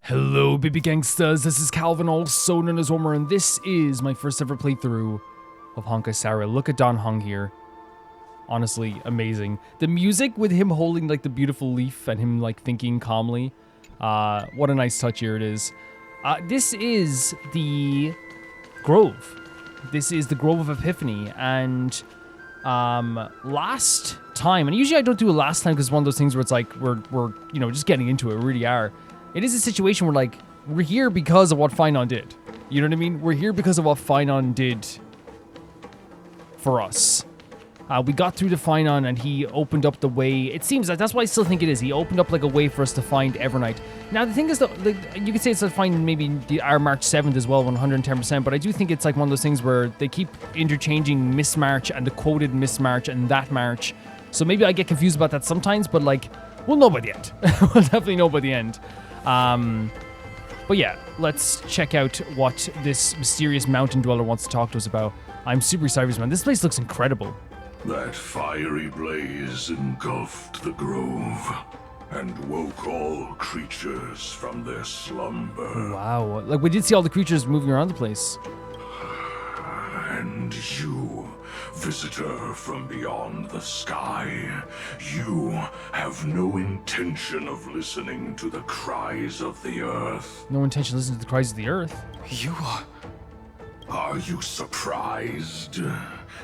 Hello baby gangsters, this is Calvin, also known as Homer, and this is my first ever playthrough of Honkai Star Rail. Look at Dan Feng here. Honestly, amazing. The music with him holding like the beautiful leaf and him like thinking calmly. What a nice touch here it is. This is the Grove. This is the Grove of Epiphany, and last time, and usually I don't do a last time because it's one of those things where it's like we're you know, just getting into it, we really are. It is a situation where, like, we're here because of what Finon did. You know what I mean? We're here because of what Finon did for us. We got through to Finon and he opened up the way. It seems like that's what I still think it is. He opened up, like, a way for us to find Evernight. Now, the thing is that, like, you could say it's to find maybe our March 7th as well, 110%, but I do think it's, like, one of those things where they keep interchanging Miss March and the quoted Miss March and that March. So maybe I get confused about that sometimes, but, like, we'll know by the end. We'll definitely know by the end. But yeah, let's check out what this mysterious mountain dweller wants to talk to us about. I'm super excited, man. This place looks incredible. That fiery blaze engulfed the grove and woke all creatures from their slumber. Wow, like we did see all the creatures moving around the place. And you, visitor from beyond the sky, you have no intention of listening to the cries of the earth. No intention to listen to the cries of the earth. You Are you surprised?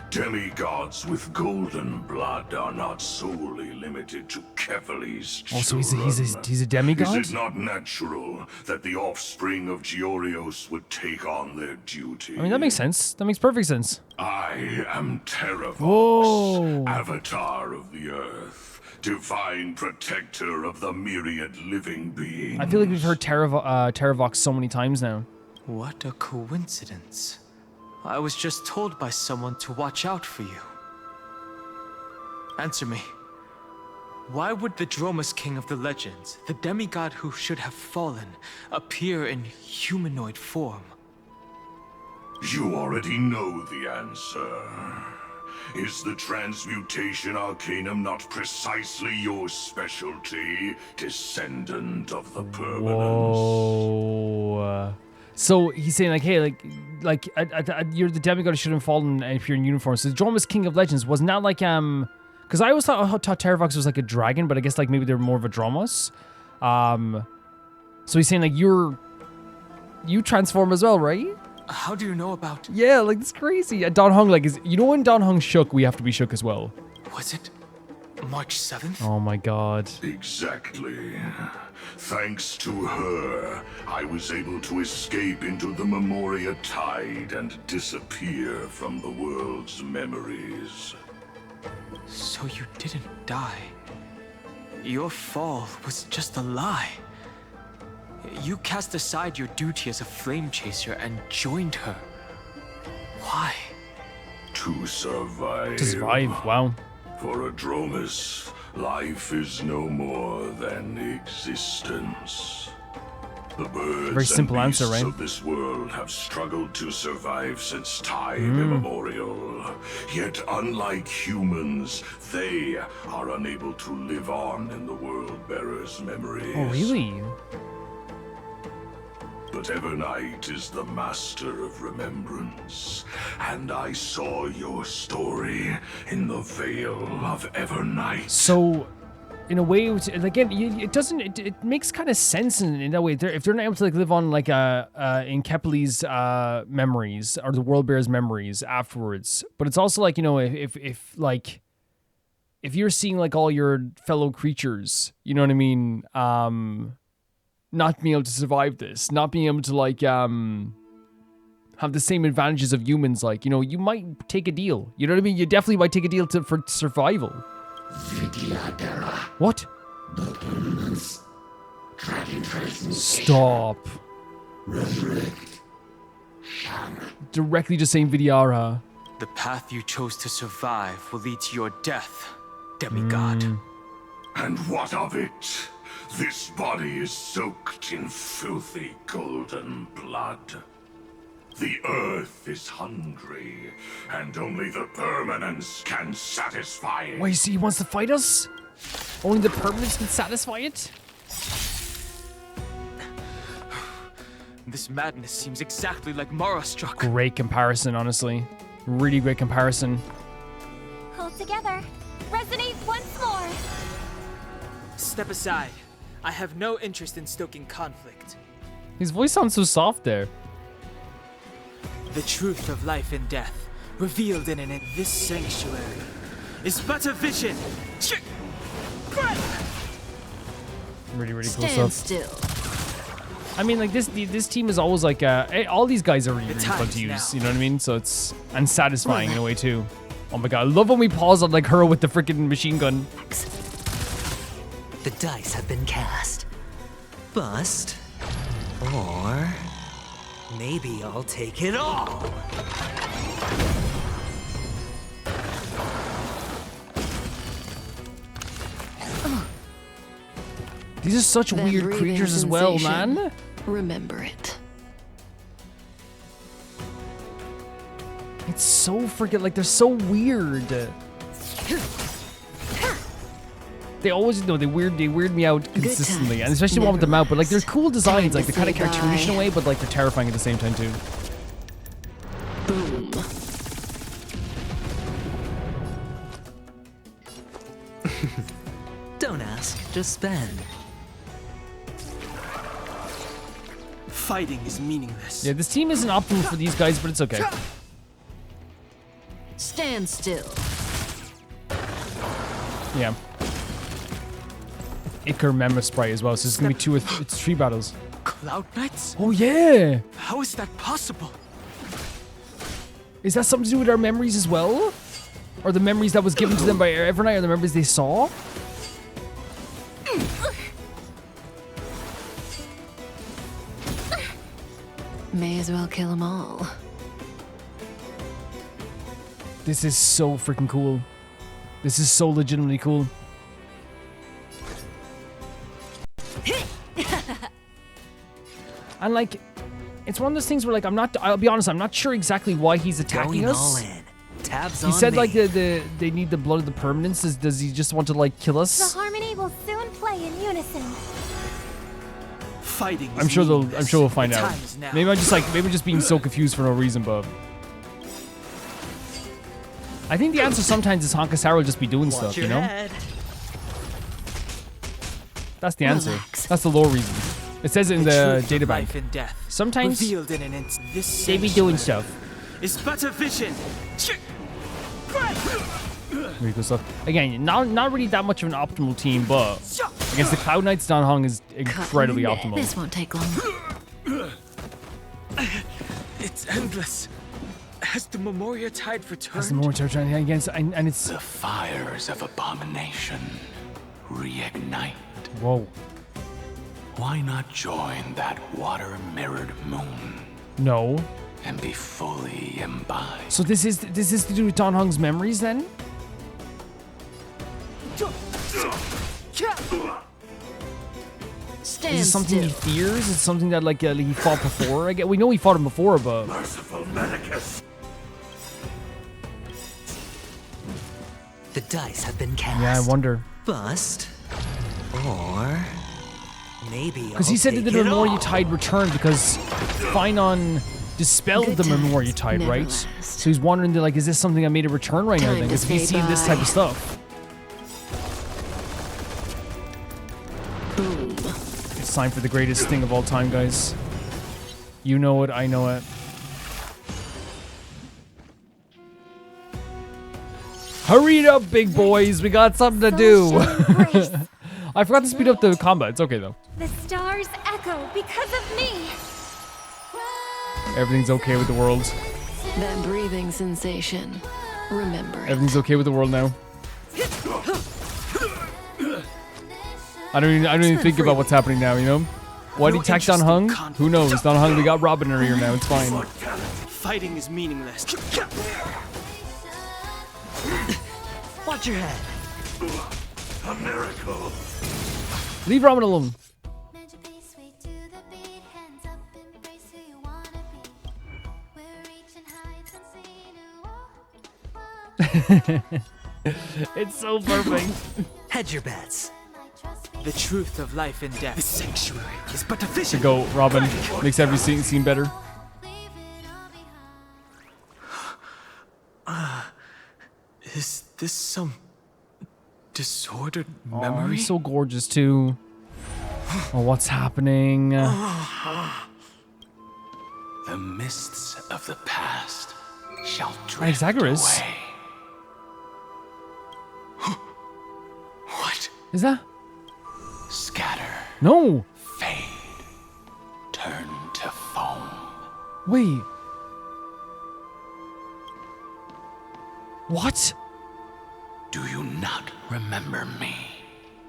Demigods with golden blood are not solely limited to Kefali's children. Also, he's a demigod? Is it not natural that the offspring of Georios would take on their duty? I mean, that makes sense. That makes perfect sense. I am Terravox, Whoa. avatar of the earth, divine protector of the myriad living beings. I feel like we've heard Terravox so many times now. What a coincidence. I was just told by someone to watch out for you. Answer me. Why would the Dromus King of the Legends, the demigod who should have fallen, appear in humanoid form? You already know the answer. Is the transmutation arcanum not precisely your specialty, descendant of the permanence? Whoa. So he's saying like, hey, you're the demigod who should have fallen if you're in uniform. So the Dromus King of Legends wasn't that like because I always thought Terravox was like a dragon, but I guess like maybe they're more of a Dromos. So he's saying like you transform as well, right? How do you know about? Yeah, like it's crazy. And Dan Feng like you know when Dan Feng shook, we have to be shook as well. Was it March 7th? Oh my god. Exactly. Thanks to her, I was able to escape into the Memoria Tide and disappear from the world's memories. So you didn't die. Your fall was just a lie. You cast aside your duty as a flame chaser and joined her. Why? To survive. To survive, wow. For a Dromus, life is no more than existence. The birds Very simple and answer, beasts right? of this world have struggled to survive since time immemorial. Yet unlike humans, they are unable to live on in the world bearer's memories. Oh really? But Evernight is the master of remembrance, and I saw your story in the Veil of Evernight. So, in a way, again, it doesn't. It makes kind of sense in that way. If they're not able to like live on like in Kepali's memories or the World Bear's memories afterwards, but it's also like, you know, if you're seeing like all your fellow creatures, you know what I mean, not being able to survive this, not being able to like have the same advantages of humans, like, you know, you might take a deal. You know what I mean? You definitely might take a deal for survival. What? Stop. Directly just saying Vidyara. The path you chose to survive will lead to your death, demigod. And what of it? This body is soaked in filthy golden blood. The earth is hungry, and only the permanence can satisfy it. Wait, so he wants to fight us? Only the permanence can satisfy it? This madness seems exactly like Mara struck. Great comparison, honestly. Really great comparison. Hold together. Resonate once more. Step aside. I have no interest in stoking conflict. His voice sounds so soft there. The truth of life and death, revealed in this sanctuary, is but a vision. Really, really cool Stand stuff. still. I mean, like this team is always like all these guys are really, really fun to use. You know what I mean? So it's and satisfying in a way too. Oh my god, I love when we pause on like her with the freaking machine gun. The dice have been cast. Bust. Or maybe I'll take it all. These are such That weird breathing creatures as well, sensation. man. Remember it. It's so freaking like they're so weird. They always they weird me out consistently, times and especially the one with the never mouth. But like, there's last. cool designs, Time like to they're kind of say cartoonish in a bye. way, but like they're terrifying at the same time too. Boom. Don't ask, just spend. Fighting is meaningless. Yeah, this team isn't optimal for these guys, but it's okay. Stand still. Yeah. Icar Memra Sprite as well, so it's gonna be it's 3 battles. Cloud Knights? Oh yeah! How is that possible? Is that something to do with our memories as well? Or the memories that was given to them by Evernight, or the memories they saw? May as well kill them all. This is so freaking cool. This is so legitimately cool. And like, it's one of those things where like I'll be honest, I'm not sure exactly why he's attacking Going all us. in. Tabs He on said me. like they need the blood of the permanents. Does he just want to like kill The us? harmony will soon play in unison. Fighting is I'm sure meaningless. we'll find The out. time is now. Maybe I'm just being so confused for no reason, but I think the answer sometimes is Honkai Star Rail just be doing Watch stuff, your you know? head. That's the answer. Relax. That's the lore reason. It says it in the truth of databank. life and death, Sometimes revealed in this they be doing sanctuary, stuff. is but a vision. Really cool stuff. Again, not really that much of an optimal team, but against the Cloud Knights, Dan Feng is incredibly optimal. This won't take long. It's endless. Has the Memoria Tide returned? That's the more terrifying against, and it's The fires of abomination reignite. whoa. Why not join that water-mirrored moon No. and be fully imbibed? So this is to do with Dan Feng's memories then? Stand Is it something he still. fears? Is it something that like he fought before? We know he fought him before, but Merciful Medicus! The dice have been cast. yeah, I wonder. Bust. Or maybe Because he said that the Memoria Tide returned because Finon dispelled Good the times Memoria Tide, never right? last. So he's wondering, like, is this something that made it return right now Time then? to Because he's say seen this type bye. of stuff. Boom. It's time for the greatest thing of all time, guys. You know it, I know it. Hurry it up, big boys. We got something to do. Soul shall embrace. I forgot to speed up the combat. It's okay, though. The stars echo because of me. Everything's okay with the world. That breathing sensation. Remember it. Everything's okay with the world now. I don't even think about what's happening now, you know? Why'd he No attack Dan interest in Feng? conflict. Who knows? Dan Feng, we got Robin in our ear now. It's fine. Fighting is meaningless. Watch your head. A miracle! Leave Robin alone. It's so perfect. Hedge your bets. The truth of life and death. The sanctuary is but a vision. Go, Robin. Makes every scene better. Is this some disordered Oh, memory? he's so gorgeous too. Oh, what's happening? The mists of the past shall drift Zagreus. away. What? Is that? Scatter, No. fade, turn to foam. Wait. What? Do you not remember me?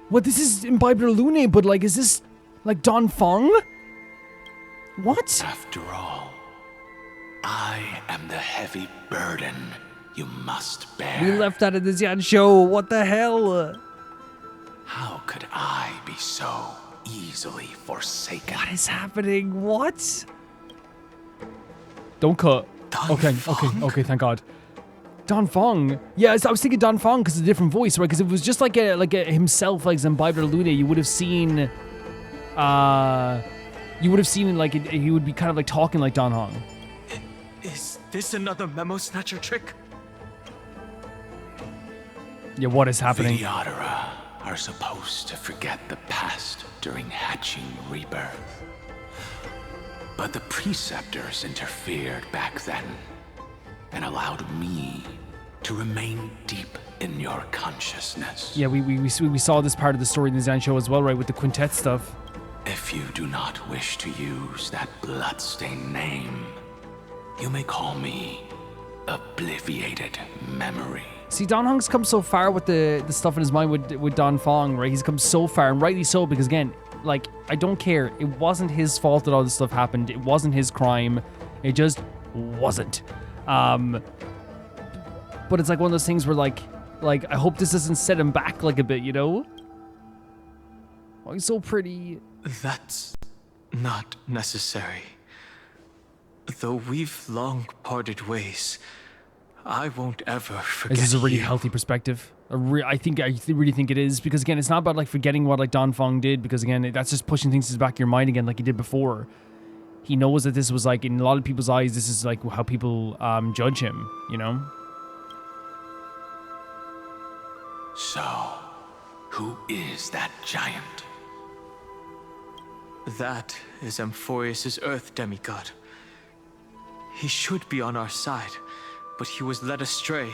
What? This is Imbibe Lune, but like, is this like Dan Feng? What? After all, I am the heavy burden you must bear. We left that at the Xian show. What the hell? How could I be so easily forsaken? What is happening? What? Don't cut. Dan Okay, Feng? okay, thank God. Dan Feng. Yeah, I was thinking Dan Feng because of a different voice, right? Because if it was just like a himself, like Imbibe Lune, you would have seen, like he would be kind of like talking like Dan Hong. Is this another memo snatcher trick? Yeah, what is happening? Vidyadhara are supposed to forget the past during hatching Rebirth. But the Preceptors interfered back then and allowed me to remain deep in your consciousness. Yeah, we saw this part of the story in the Xian show as well, right? With the quintet stuff. If you do not wish to use that bloodstained name, you may call me Obliviated Memory. See, Dan Hong's come so far with the stuff in his mind with Dan Feng, right? He's come so far, and rightly so, because again, like, I don't care. It wasn't his fault that all this stuff happened. It wasn't his crime. It just wasn't. But it's like one of those things where, like I hope this doesn't set him back like a bit, you know? Oh, he's so pretty. That's not necessary. Though we've long parted ways, I won't ever forget This is a really you. healthy perspective. I really think it is, because again, it's not about like forgetting what like Dan Feng did, because again, that's just pushing things to the back of your mind again, like he did before. He knows that this was like, in a lot of people's eyes, this is like how people judge him, you know? So, who is that giant? That is Amphoreus' Earth demigod. He should be on our side, but he was led astray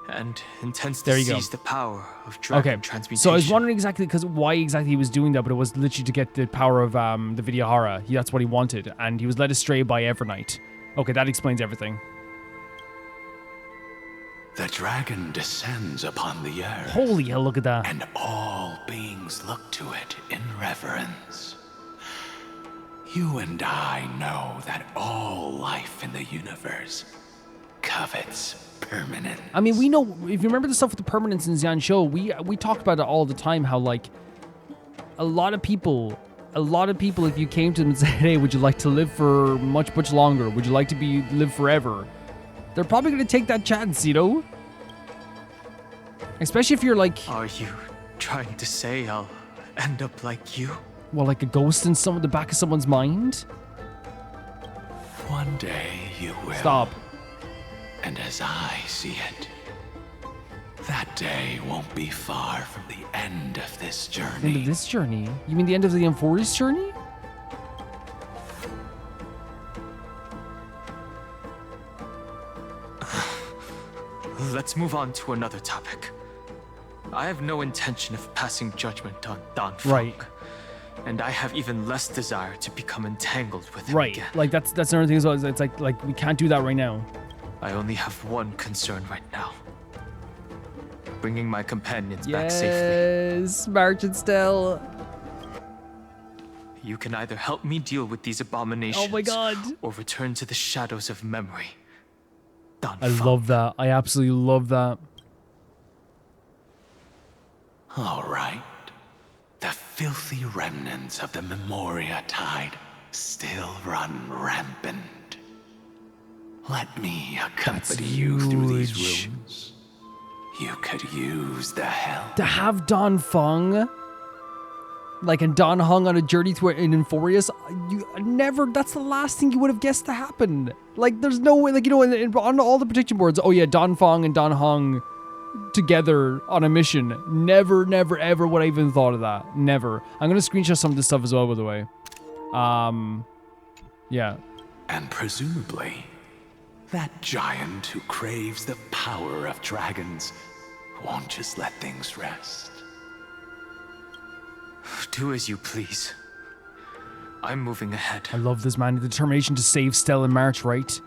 and intends to There you go. seize the power of dragon Okay, transmutation. so I was wondering exactly why exactly he was doing that, but it was literally to get the power of the Vidyadhara. That's what he wanted, and he was led astray by Evernight. Okay, that explains everything. The dragon descends upon the earth, Holy hell, look at that. and all beings look to it in reverence. You and I know that all life in the universe covets permanence. I mean, we know, if you remember the stuff with the permanence in Xian Show, we talk about it all the time, how like a lot of people, if you came to them and said, hey, would you like to live for much longer? Would you like to live forever? They're probably going to take that chance, you know? Especially if you're like, Are you trying to say I'll end up like you? well, like a ghost in the back of someone's mind? One day you will. Stop. And as I see it, that day won't be far from the end of this The end journey. of this journey? You mean the end of the Amphoreus journey? Let's move on to another topic. I have no intention of passing judgment on Dan Feng. Right. And I have even less desire to become entangled with him Right. again. Like that's another thing as well. It's like we can't do that right now. I only have one concern right now. Bringing my companions back safely. Yes, Merchant still. You can either help me deal with these abominations Oh my God. or return to the shadows of memory. Dan I Feng. love that. I absolutely love that. All right. The filthy remnants of the Memoria Tide still run rampant. Let me accompany you through these huge. rooms. You could use the help. To have Dan Feng Like, and Don Hung on a journey through in Amphoreus, you never, that's the last thing you would have guessed to happen. Like, there's no way, like, you know, on all the prediction boards, oh yeah, Don Feng and Don Hung together on a mission. Never, never, ever would I even thought of that. Never. I'm going to screenshot some of this stuff as well, by the way. Yeah. And presumably, that giant who craves the power of dragons won't just let things rest. Do as you please. I'm moving ahead. I love this, man. The determination to save Stell and March, right?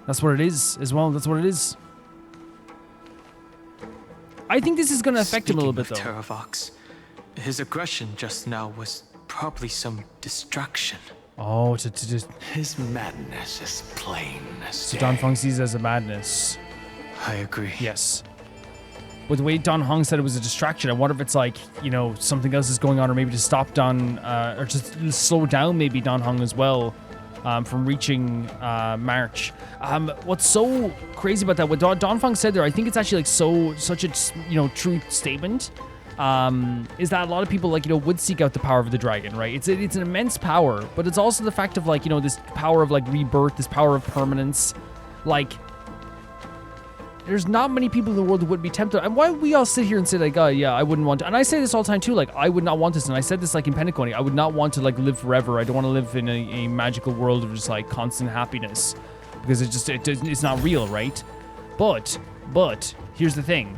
That's what it is as well. That's what it is. I think this is going to affect him a little bit, though. Terravox, his aggression just now was probably some distraction. Oh, to just... His madness is plain as So day. Don Feng sees it as a madness. I agree. Yes. But the way Don Hung said it was a distraction, I wonder if it's like, you know, something else is going on, or maybe to stop Don, or to slow down maybe Don Hung as well, from reaching March. What's so crazy about that, what Don Feng said there, I think it's actually like such a, you know, true statement, is that a lot of people, like, you know, would seek out the power of the dragon, right? It's an immense power, but it's also the fact of, like, you know, this power of, like, rebirth, this power of permanence. Like, there's not many people in the world that would be tempted. And why we all sit here and say, like, oh, yeah, I wouldn't want to. And I say this all the time, too. Like, I would not want this. And I said this, like, in Pentaconi. I would not want to, like, live forever. I don't want to live in a magical world of just, like, constant happiness. Because it's not real, right? But, here's the thing.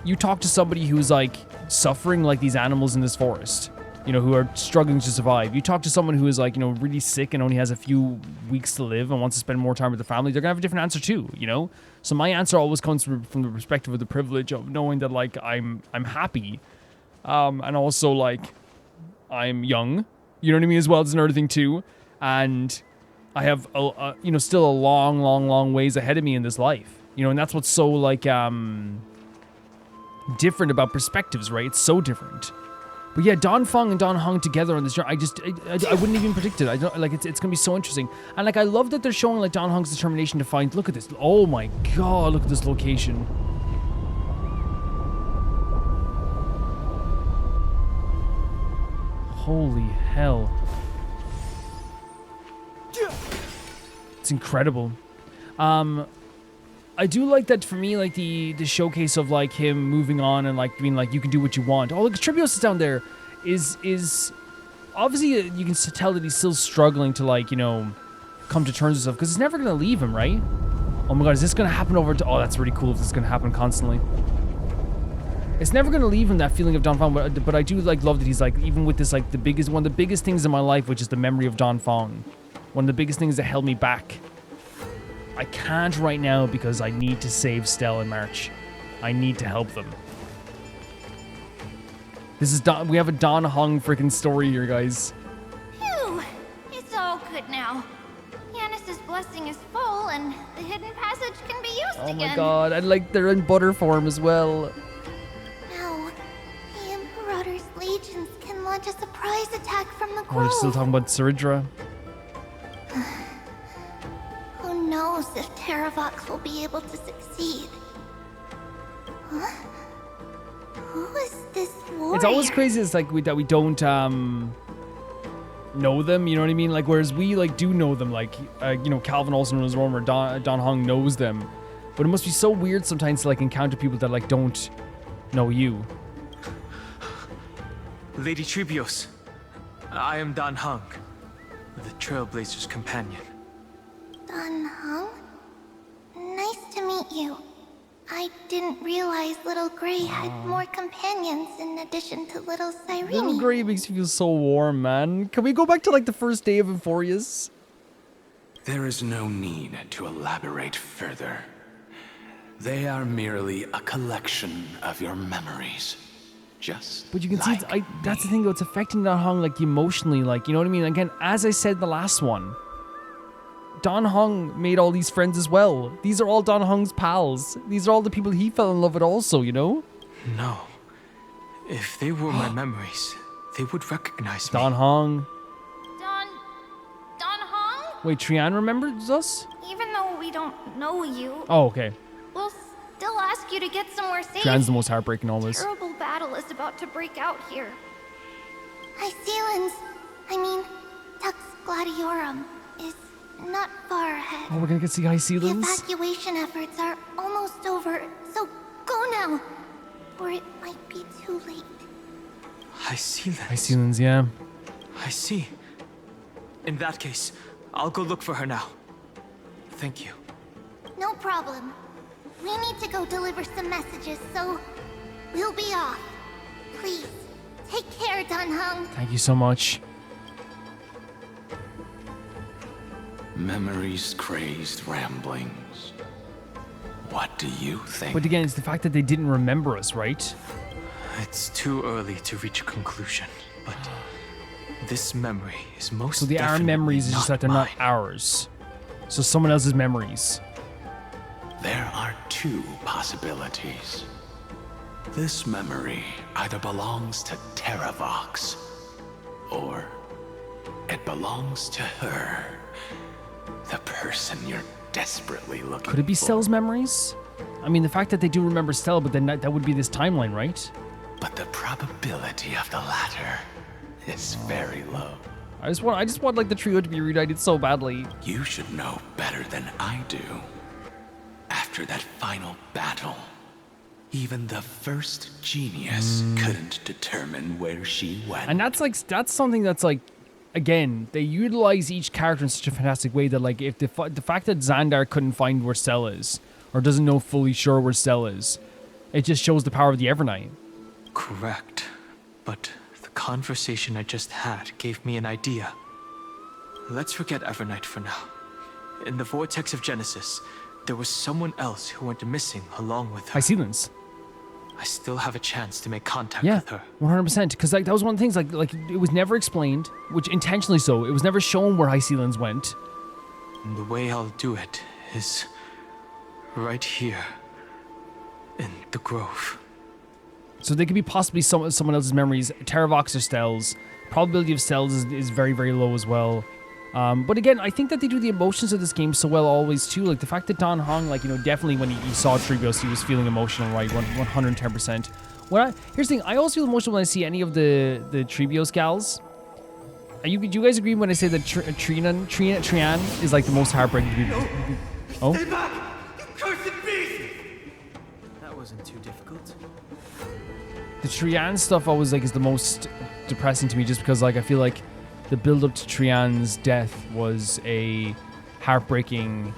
You talk to somebody who's, like, suffering like these animals in this forest. You know, who are struggling to survive. You talk to someone who is, like, you know, really sick and only has a few weeks to live and wants to spend more time with the family, they're gonna have a different answer too, you know? So my answer always comes from the perspective of the privilege of knowing that, like, I'm happy. And also, like, I'm young, you know what I mean, as well as another thing too. And I have, you know, still a long ways ahead of me in this life. You know, and that's what's so, like, different about perspectives, right? It's so different. But yeah, Don Feng and Don Hung together on this journey, I wouldn't even predict it. I don't, like, it's gonna be so interesting. And, like, I love that they're showing, like, Don Hung's determination to find, look at this, oh my god, look at this location. Holy hell. It's incredible. I do like that, for me, like, the showcase of, like, him moving on and, like, being like, you can do what you want. Oh, look, Trivios is down there. Is obviously, you can tell that he's still struggling to, like, you know, come to terms with stuff, because it's never going to leave him, right? Oh my god, is this going to happen over to... Oh, that's really cool if this is going to happen constantly. It's never going to leave him, that feeling of Don Feng, but I do, like, love that he's, like, even with this, like, one of the biggest things in my life, which is the memory of Don Feng. One of the biggest things that held me back. I can't right now because I need to save Stell and March. I need to help them. This is we have a Don Hung freaking story here, guys. Phew! It's all good now. Yanis's blessing is full, and the hidden passage can be used Oh again. my god, and, like, they're in butter form as well. Now, the Imperator's legions can launch a surprise attack from the Oh, we're grove. still talking about Saridra. Who knows if Terravox will be able to succeed? Huh? Who is this warrior? It's always crazy, it's like that we don't know them, you know what I mean? Like, whereas we, like, do know them, like, you know, Calvin Olsen was one where Don Hung knows them. But it must be so weird sometimes to, like, encounter people that, like, don't know you. Lady Trivios, I am Don Hung, the Trailblazer's companion. Don Hung? Nice to meet you. I didn't realize Little Gray had more companions in addition to Little Cyrene. Little Gray makes me feel so warm, man. Can we go back to, like, the first day of Amphoreus? There is no need to elaborate further. They are merely a collection of your memories. Just But you can see, like that's the thing, though, it's affecting Don Hung, like, emotionally, like, you know what I mean? Again, as I said in the last one, Don Hung made all these friends as well. These are all Don Hung's pals. These are all the people he fell in love with also, you know? No. If they were my memories, they would recognize me. Don Hung. Don Hung? Wait, Trian remembers us? Even though we don't know you, Oh, okay. we'll still I'll ask you to get somewhere safe. Trian's the most heartbreaking always. Terrible battle is about to break out here. Hysilens, Tux Gladiorum, is not far ahead. Oh, we're gonna get to see The Hysilens? evacuation efforts are almost over, so go now, or it might be too late. Hysilens. Hysilens, yeah. I see. In that case, I'll go look for her now. Thank you. No problem. We need to go deliver some messages, so we'll be off. Please, take care, Dan Feng. Thank you so much. Memories crazed ramblings. What do you think? But again, it's the fact that they didn't remember us, right? It's too early to reach a conclusion, but this memory is most So the our definitely memories is just that they're not mine. ours. So someone else's memories. There are two possibilities. This memory either belongs to Terravox, or it belongs to her, the person you're desperately looking for. Could it be Stell's memories? I mean, the fact that they do remember Stell, but then that would be this timeline, right? But the probability of the latter is very low. I just want like the trio to be reunited so badly. You should know better than I do. After that final battle, even the first genius couldn't determine where she went. And that's something that's like, again, they utilize each character in such a fantastic way that like if the fact that Xandar couldn't find where Stell is, or doesn't know fully sure where Stell is, it just shows the power of the Evernight. Correct. But the conversation I just had gave me an idea. Let's forget Evernight for now. In the Vortex of Genesis, there was someone else who went missing along with her. Hysilens. I still have a chance to make contact Yeah, with her. 100%. Because like that was one of the things like it was never explained, which intentionally so. It was never shown where Hysilens went. And the way I'll do it is right here in the grove. So they could be possibly someone else's memories. Terravox or Stell's. Probability of Stell's is very, very low as well. But again, I think that they do the emotions of this game so well always too. Like the fact that Dan Feng, like, you know, definitely when he saw Treebios, he was feeling emotional, right? 110%. Here's the thing, I also feel emotional when I see any of the Treebios gals. Do you guys agree when I say that Trian is like the most heartbreaking to be? Oh? Stay back! You cursed beast! That wasn't too difficult. The Trian stuff always like is the most depressing to me, just because like I feel like the build up to Trian's death was a heartbreaking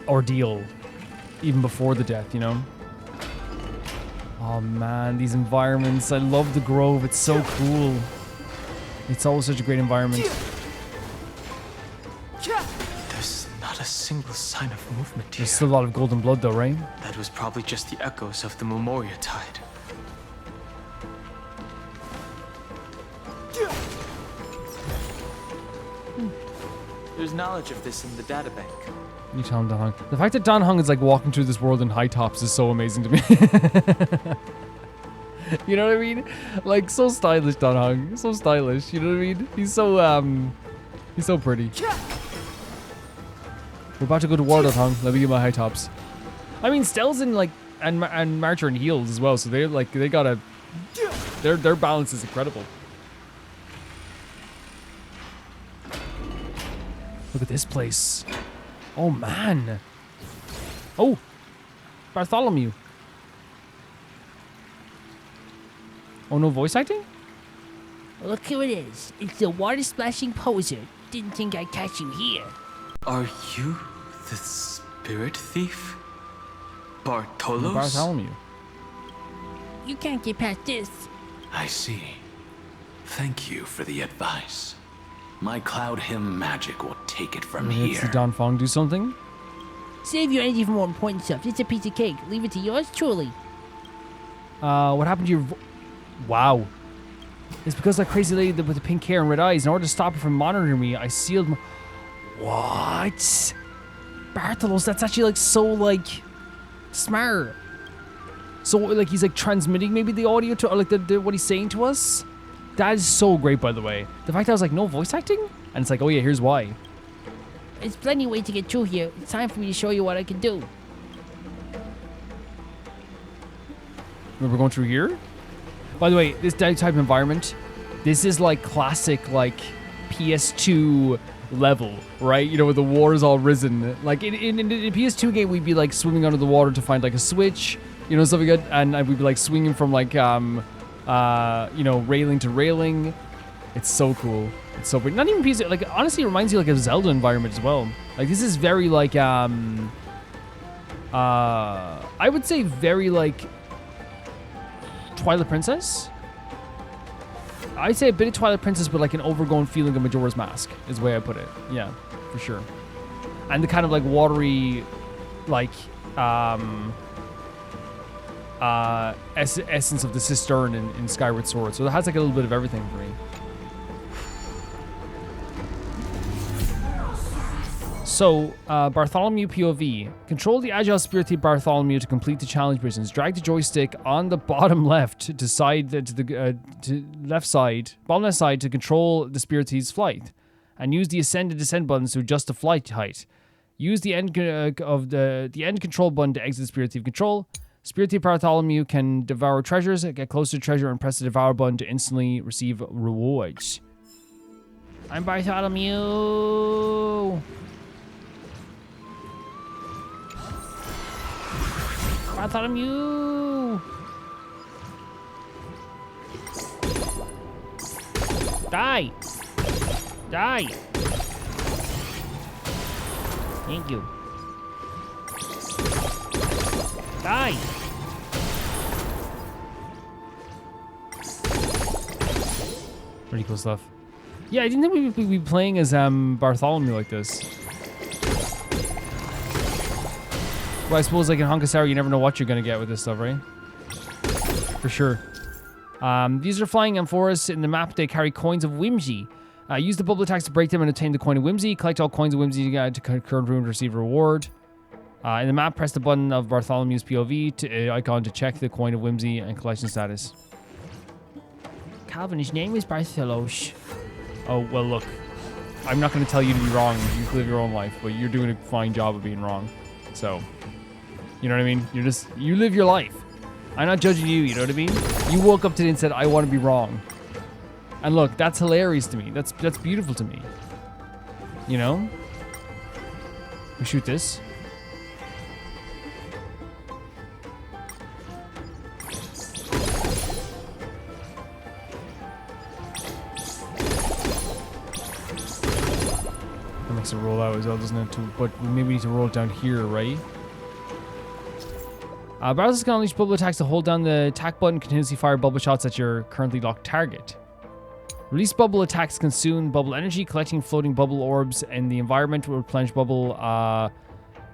ordeal even before the death, you know? Oh man, these environments. I love the Grove. It's so cool. It's always such a great environment. There's not a single sign of movement here. There's still a lot of golden blood though, right? That was probably just the echoes of the Memoria Tide. There's knowledge of this in the databank. You tell him, Dan Feng. The fact that Dan Feng is like walking through this world in high tops is so amazing to me. You know what I mean? Like, so stylish, Dan Feng. So stylish, you know what I mean? He's so pretty. We're about to go to war, Dan Feng. Let me get my high tops. I mean, Stell's in like, and Marcher and heals as well, so they're like, they gotta, their balance is incredible. Look at this place. Oh, man. Oh. Bartholomew. Oh, no voice acting? Look who it is. It's the water-splashing poser. Didn't think I'd catch you here. Are you the Spirithief? Bartolos? Bartholomew. You can't get past this. I see. Thank you for the advice. My Cloud Hymn magic will take it from Let's see here. Dan Feng do something. Save your energy for more important stuff. It's a piece of cake. Leave it to yours truly. What happened to your... Wow. It's because that crazy lady with the pink hair and red eyes, in order to stop her from monitoring me, I sealed my... What? Bartolos, that's actually like so like smart. So like he's like transmitting maybe the audio to, or like the what he's saying to us. That is so great, by the way. The fact that I was like, no voice acting? And it's like, oh yeah, here's why. There's plenty of ways to get through here. It's time for me to show you what I can do. Remember going through here? By the way, this type environment, this is like classic like PS2 level, right? You know, where the water's all risen. Like in a PS2 game, we'd be like swimming under the water to find like a switch, you know, stuff like that, and we'd be like swinging from like you know, railing to railing. It's so cool. It's so pretty. Not even PS2, like honestly, it reminds you like of Zelda environment as well. Like this is very like I would say very like Twilight Princess. I'd say a bit of Twilight Princess, but like an overgrown feeling of Majora's Mask is the way I put it. Yeah, for sure. And the kind of like watery, like essence of the cistern in Skyward Sword. So it has like a little bit of everything for me. So, Bartholomew POV. Control the agile Spirithief Bartholomew to complete the challenge missions. Drag the joystick on the bottom left to left side, bottom left side to control the Spirithief's flight, and use the ascend and descend buttons to adjust the flight height. Use the end the end control button to exit Spirithief control. Spirithief Bartholomew can devour treasures, get close to treasure, and press the devour button to instantly receive rewards. I'm Bartholomew. Bartholomew! Die! Die! Thank you. Die! Pretty cool stuff. Yeah, I didn't think we'd be playing as Bartholomew like this. Well, I suppose like in Honkai Star Rail, you never know what you're gonna get with this stuff, right? For sure. These are flying Amphoreus. In the map, they carry coins of whimsy. Use the bubble attacks to break them and obtain the coin of whimsy. Collect all coins of whimsy to current room to receive a reward. In the map, press the button of Bartholomew's POV icon to check the coin of whimsy and collection status. Calvin, his name is Bartholos. Oh, well, look. I'm not going to tell you to be wrong. You can live your own life, but you're doing a fine job of being wrong. So, you know what I mean? You live your life. I'm not judging you, you know what I mean? You woke up today and said, I want to be wrong. And look, that's hilarious to me. That's beautiful to me. You know? We shoot this. That makes it roll out as well, doesn't it? But maybe we need to roll it down here, right? Bowser's can unleash bubble attacks to hold down the attack button, continuously fire bubble shots at your currently locked target. Release bubble attacks consume bubble energy, collecting floating bubble orbs in the environment will replenish bubble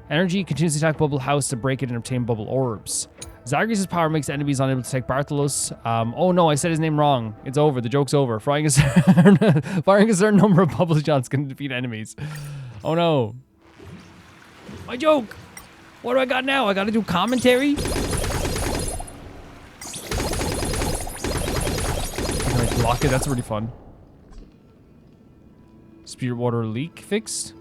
energy, continuously attack bubble house to break it and obtain bubble orbs. Zagreus' power makes enemies unable to take Bartholos. Oh no, I said his name wrong. It's over. The joke's over. Firing a certain number of bubble shots can defeat enemies. Oh no. My joke! What do I got now? I gotta do commentary? Can I block it? That's really fun. Spirit water leak fixed.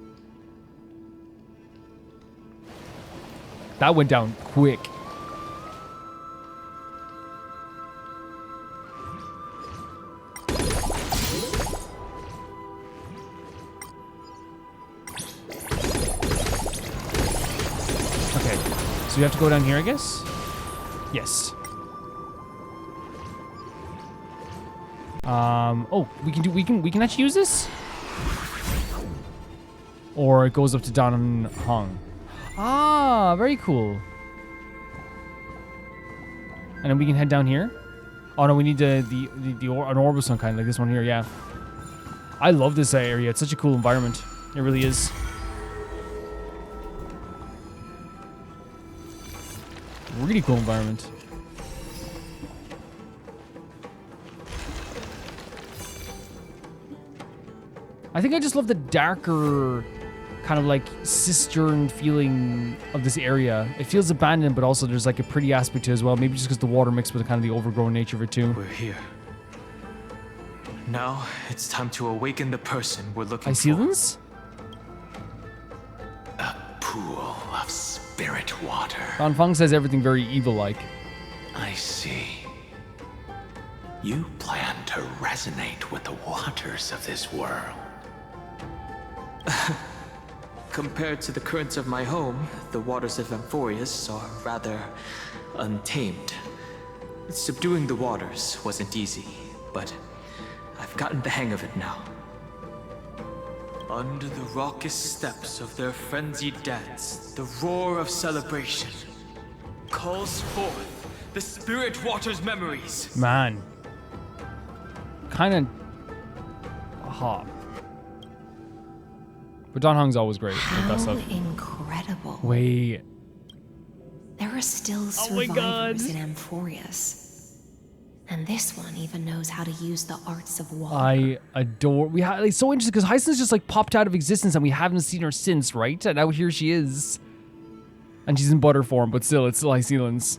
That went down quick. So we have to go down here, I guess? Yes. Oh, we can actually use this? Or it goes up to Dan Feng. Ah, very cool. And then we can head down here. Oh no, we need an orb of some kind, like this one here, yeah. I love this area. It's such a cool environment. It really is. Really cool environment. I think I just love the darker kind of like cistern feeling of this area. It feels abandoned, but also there's like a pretty aspect to it as well. Maybe just because the water mixed with kind of the overgrown nature of it too. We're here. Now it's time to awaken the person we're looking Hysilens? A pool of spirit water. Dan Feng says everything very evil-like. I see. You plan to resonate with the waters of this world. Compared to the currents of my home, the waters of Amphoreus are rather untamed. Subduing the waters wasn't easy, but I've gotten the hang of it now. Under the raucous steps of their frenzied dance, the roar of celebration calls forth the spirit water's memories. Man. Kind of hot. But Dan Heng's always great with that stuff. Incredible. Wait. There are still my God. survivors in Amphoreus. And this one even knows how to use the arts of water. I adore. It's so interesting because Hysilens just like popped out of existence and we haven't seen her since, right? And now here she is. And she's in butter form, but still, it's still Hysilens.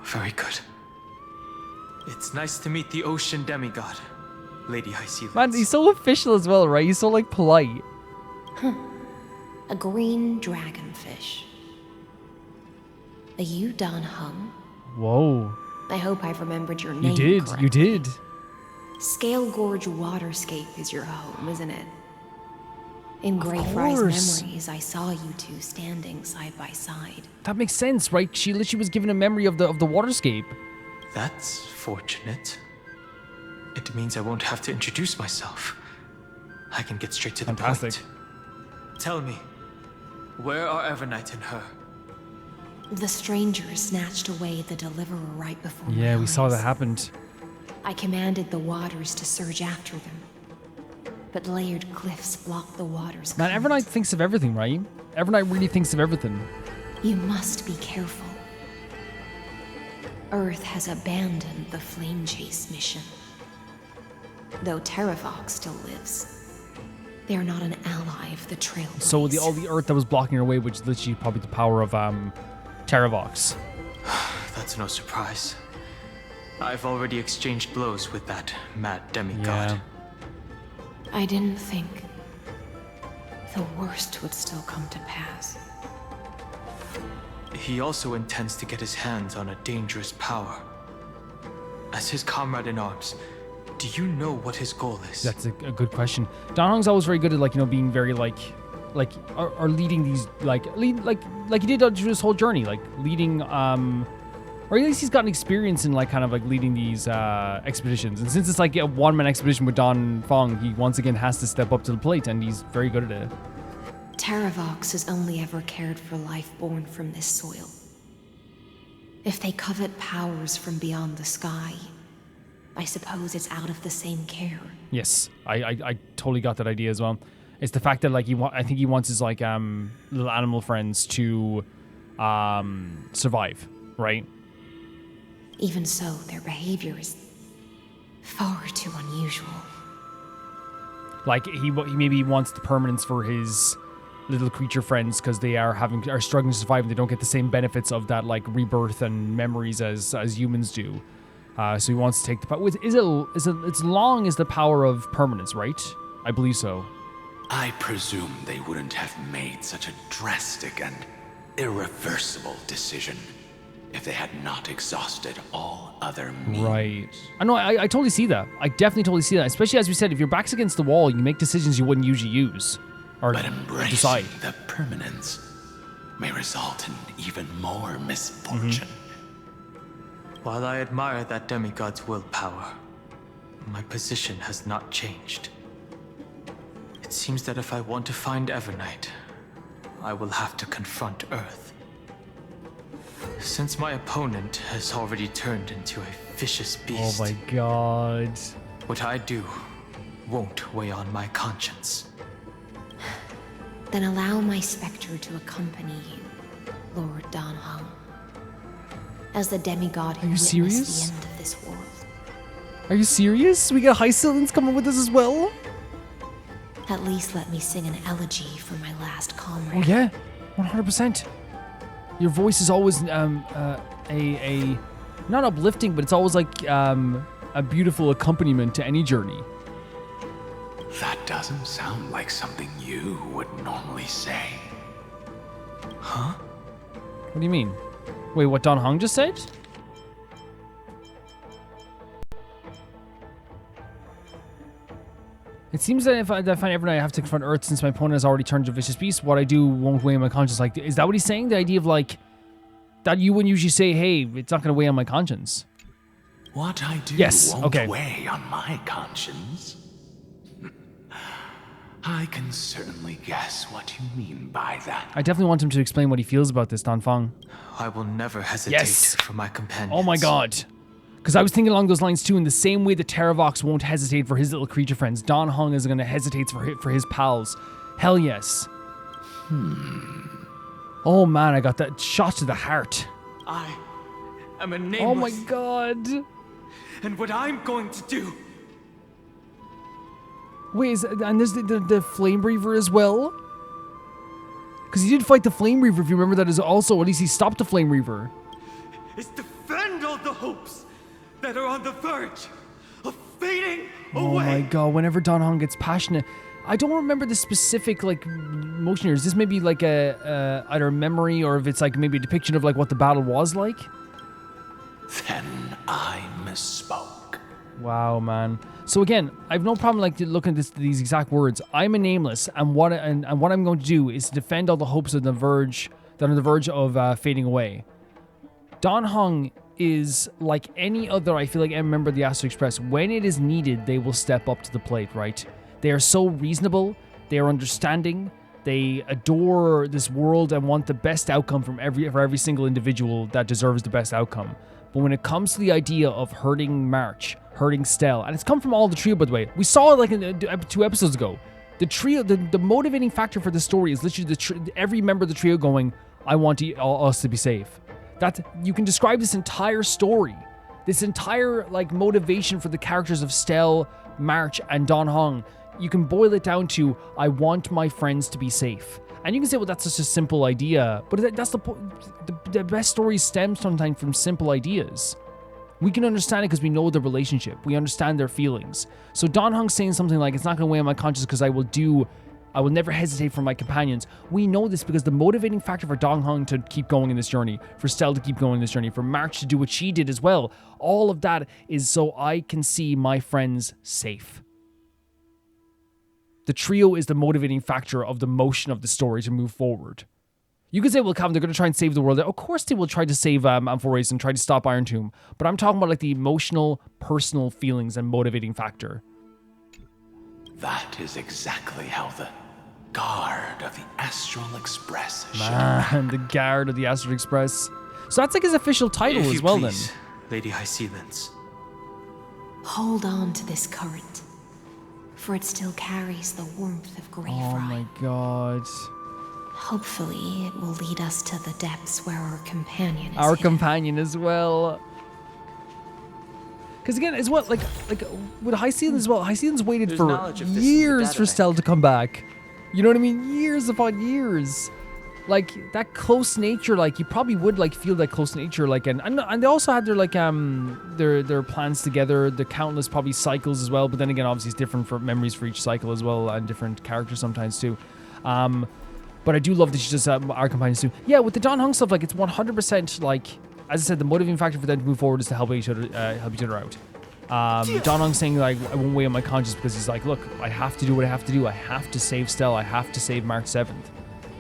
Very good. It's nice to meet the ocean demigod, Lady Hysilens. Man, he's so official as well, right? He's so like polite. A green dragonfish. Are you Dan Feng? Whoa. I hope I've remembered your name. You correctly. did. Scale Gorge Waterscape is your home, isn't it? In course. Greyfry's memories, I saw you two standing side by side. That makes sense, right? She literally was given a memory of the waterscape. That's fortunate. It means I won't have to introduce myself. I can get straight to the Fantastic. point. Tell me, where are Evernight and her? The stranger snatched away the deliverer right before my Yeah, we saw eyes. that happened. I commanded the waters to surge after them. But layered cliffs blocked the waters. Man, Evernight thinks of everything, right? Evernight really thinks of everything. You must be careful. Earth has abandoned the flame chase mission. Though Terravox still lives, they are not an ally of the Trailblaze. So all the earth that was blocking her way, which is literally probably the power of Terravox. That's no surprise. I've already exchanged blows with that mad demigod. Yeah. I didn't think the worst would still come to pass. He also intends to get his hands on a dangerous power. As his comrade in arms, do you know what his goal is? That's a good question. Dan Heng's always very good at being very or leading these like he did through this whole journey, like leading or at least he's gotten experience in leading these expeditions. And since it's like a one-man expedition with Dan Feng, he once again has to step up to the plate, and he's very good at it. Terravox has only ever cared for life born from this soil. If they covet powers from beyond the sky, I suppose it's out of the same care. Yes, I totally got that idea as well. It's the fact that I think he wants his little animal friends to survive, right? Even so, their behavior is far too unusual. Like he maybe wants the permanence for his little creature friends because they are struggling to survive and they don't get the same benefits of that rebirth and memories as humans do. So he wants to take the power. It's long as the power of permanence, right? I believe so. I presume they wouldn't have made such a drastic and irreversible decision if they had not exhausted all other means. Right. I know, I totally see that. I definitely totally see that. Especially as we said, if your back's against the wall, you make decisions you wouldn't usually use. Or but embracing decide. the permanence may result in even more misfortune. While I admire that demigod's willpower, my position has not changed. It seems that if I want to find Evernight, I will have to confront Earth. Since my opponent has already turned into a vicious beast, Oh my god. what I do won't weigh on my conscience. Then allow my specter to accompany you, Lord Dan Feng. As the demigod who witnessed serious? the end of this world. Are you serious? We got Hysilens coming with us as well? At least let me sing an elegy for my last comrade. Oh yeah, 100%. Your voice is always not uplifting, but it's always like a beautiful accompaniment to any journey. That doesn't sound like something you would normally say. Huh? What do you mean? Wait, what Dan Feng just said? It seems that if I find Evernight, I have to confront Earth since my opponent has already turned to a vicious beast. What I do won't weigh on my conscience. Like, is that what he's saying? The idea of like, that you wouldn't usually say, hey, it's not going to weigh on my conscience. What I do won't weigh on my conscience. I can certainly guess what you mean by that. I definitely want him to explain what he feels about this, Dan Feng. I will never hesitate for my companions. Oh my god. Because I was thinking along those lines too, in the same way that Terravox won't hesitate for his little creature friends, Dan Feng is going to hesitate for his pals. Hell yes. Oh man, I got that shot to the heart. I am a nameless. Oh my god. And what I'm going to do. Wait, and there's the Flame Reaver as well? Because he did fight the Flame Reaver, if you remember that, is also, at least he stopped the Flame Reaver. Is defend all the hopes that are on the verge of fading away. Oh my god, whenever Dan Feng gets passionate. I don't remember the specific, like, motion here. Is this maybe like a either a memory or if it's like maybe a depiction of like what the battle was like? Then I misspoke. Wow, man. So again, I have no problem like looking at these exact words. I'm a nameless, and what I'm going to do is to defend all the hopes of that are on the verge of fading away. Dan Feng is like any other, I feel like, member of the Astral Express. When it is needed, they will step up to the plate, right? They are so reasonable. They are understanding. They adore this world and want the best outcome for every single individual that deserves the best outcome. But when it comes to the idea of hurting March, hurting Stell, and it's come from all the trio, by the way. We saw it like in 2 episodes ago. The trio, the motivating factor for the story is literally every member of the trio going, I want us to be safe. That you can describe this entire story, this entire like motivation for the characters of Stell, March, and Dan Feng. You can boil it down to, I want my friends to be safe. And you can say, well, that's just a simple idea. But that's the best stories stem sometimes from simple ideas. We can understand it because we know their relationship. We understand their feelings. So Dan Feng saying something like, it's not going to weigh on my conscience because I will never hesitate for my companions. We know this because the motivating factor for Dan Feng to keep going in this journey, for Stell to keep going in this journey, for March to do what she did as well, all of that is so I can see my friends safe. The trio is the motivating factor of the motion of the story to move forward. You could say, well, Calvin, they're going to try and save the world. Of course they will try to save Amphoreus and try to stop Iron Tomb. But I'm talking about like the emotional, personal feelings and motivating factor. That is exactly how the Guard of the Astral Express should Man, the Guard of the Astral Express. So that's like his official title as well, please, then. Lady Hysilens. Hold on to this current, for it still carries the warmth of Greyfry. Oh my god. Hopefully, it will lead us to the depths where our companion is Our hidden. companion as well. Because again, as well, like with Hysilens as well, Hysilens waited There's for knowledge of this in the years for databank. Stell to come back. You know what I mean? Years upon years. Like, that close nature, like, you probably would, like, feel that close nature, like, and they also had their, like, their plans together, the countless, probably, cycles as well, but then again, obviously, it's different for memories for each cycle as well, and different characters sometimes, too. But I do love that she does our companions, too. Yeah, with the Dan Feng stuff, like, it's 100%, like, as I said, the motivating factor for them to move forward is to help each other out. Dan Feng saying, like, I won't weigh on my conscience because he's like, look, I have to do what I have to do. I have to save Stell. I have to save March 7th.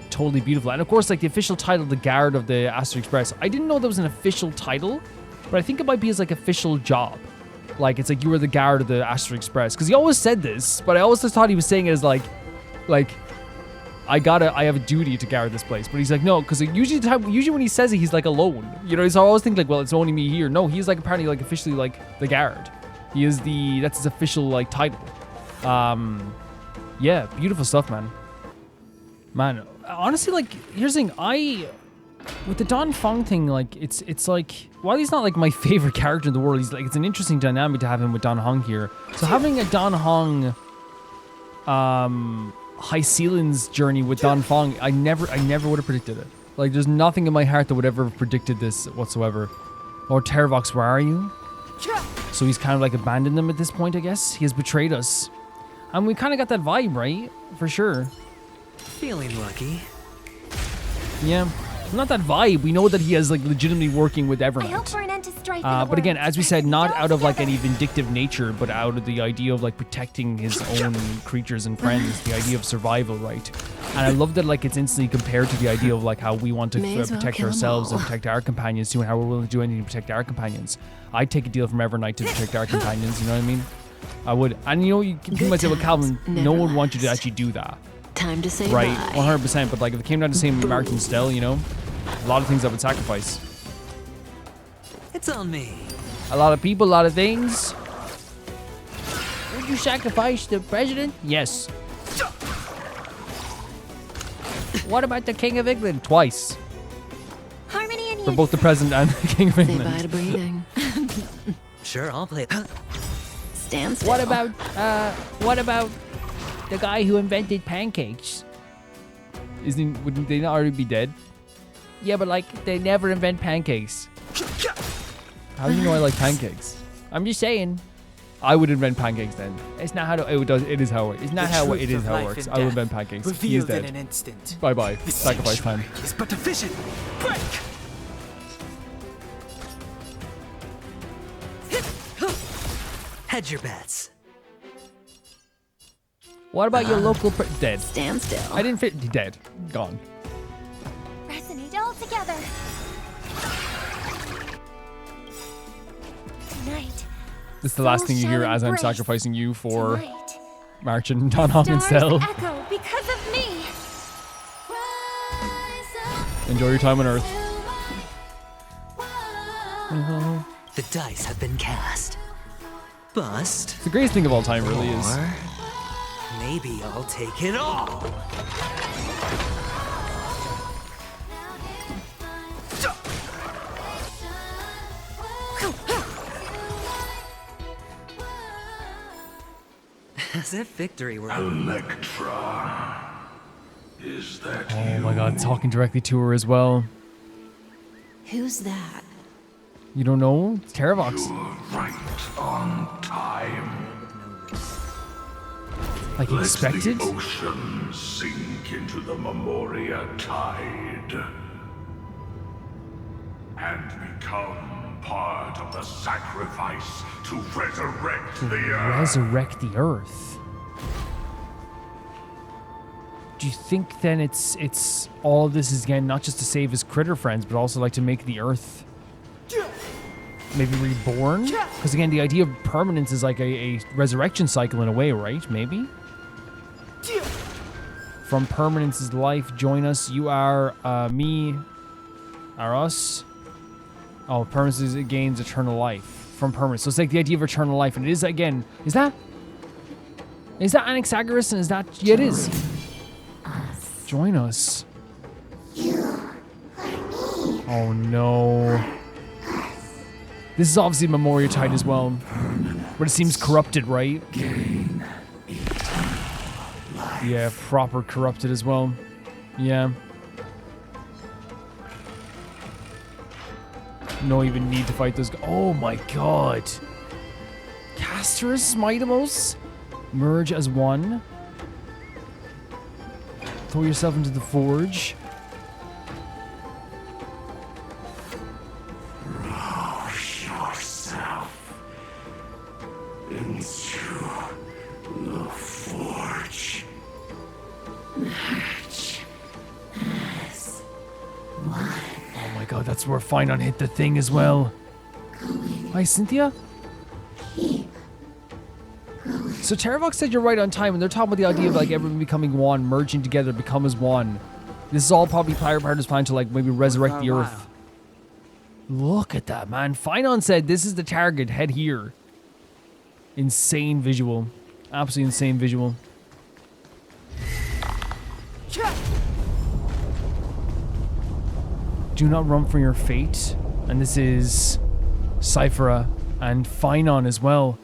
Totally beautiful. And of course, like, the official title, the Guard of the Astral Express, I didn't know there was an official title, but I think it might be his, like, official job. Like, it's like, you were the Guard of the Astral Express. Because he always said this, but I always just thought he was saying it as, like, I have a duty to guard this place. But he's like, no, because usually when he says it, he's, like, alone. You know, so I always think, like, well, it's only me here. No, he's, like, apparently, like, officially, like, the Guard. He is that's his official, like, title. Yeah, beautiful stuff, man. Man, honestly, like, here's the thing, with the Dan Feng thing, like, it's like, while he's not, like, my favorite character in the world, he's, like, it's an interesting dynamic to have him with Dan Feng here. So having a Dan Feng, Hysilens journey with Dan Feng, I never would have predicted it. Like, there's nothing in my heart that would ever have predicted this whatsoever. Or Terravox, where are you? So he's kind of, like, abandoned them at this point, I guess. He has betrayed us. And we kind of got that vibe, right? For sure. Feeling lucky. Yeah. Not that vibe. We know that he is, like, legitimately working with Evernight. I hope for an end to after I feel But again, as we said, not out of like any vindictive nature, but out of the idea of like protecting his own creatures and friends, the idea of survival, right? And I love that like it's instantly compared to the idea of like how we want to protect ourselves and protect our companions too, and how we're willing to do anything to protect our companions. I'd take a deal from Evernight to protect our companions, you know what I mean? I would. And you know, you might say, well, Calvin, no one wants you to actually do that. Time to say right, bye. 100%. But like if it came down to saying Martin Stell, you know, a lot of things I would sacrifice. It's on me. A lot of people, a lot of things. Would you sacrifice the president? Yes. What about the King of England? Twice. Harmony and For both the president and the King of Say England. bye to breathing. Sure, I'll play. Stand still. What about the guy who invented pancakes? Wouldn't they not already be dead? Yeah, but like they never invent pancakes. How do you know I like pancakes? I'm just saying. I would invent pancakes then. It's not how to. It is how it. It's not how it is how it works. I will invent pancakes. He is Revealed dead. in an instant. Bye bye. The Sacrifice time. sanctuary is but a vision. Break! Hedge your bets. What about your local dead? Stand still. I didn't fit. Dead. Gone. resonate all together. Tonight. This is the last Soul thing you hear shall as I'm embrace sacrificing you for tonight. March and Dan Feng and Stell. Stars echo because of me. Enjoy your time on Earth. The dice have been cast. Bust. It's the greatest thing of all time, really is. Or maybe I'll take it all. As if victory were. Electra. Is that you? Oh my god, talking directly to her as well. Who's that? You don't know? It's Terravox. You're right on time. Like expected? Let the ocean sink into the Memoria tide and become part of the sacrifice to resurrect the earth. Resurrect the Earth. Do you think then it's all of this is again not just to save his critter friends, but also like to make the Earth maybe reborn? Because again, the idea of permanence is like a resurrection cycle in a way, right? Maybe? From permanence is life, join us. You are me, are us. Oh, permanence is, it gains eternal life from permanence. So it's like the idea of eternal life. And it is, again, is that Anaxagoras? And is that, yeah, it is. Join us. Oh no. This is obviously Memoria Tide as well. But it seems corrupted, right? Yeah, proper corrupted as well. Yeah. No even need to fight those guys. Oh my god. Casterus Mitimos? Merge as one. Throw yourself into the forge. Rush yourself into the forge. Match as one. Oh my god, that's where Finon hit the thing as well. Hi, Cynthia? So Terravox said you're right on time, and they're talking about the idea of like everyone becoming one, merging together, become as one. This is all probably part of his plan to like maybe resurrect the Earth. Look at that, man. Finon said this is the target, head here. Insane visual. Absolutely insane visual. Do not run from your fate. And this is Cyphera and Finon as well.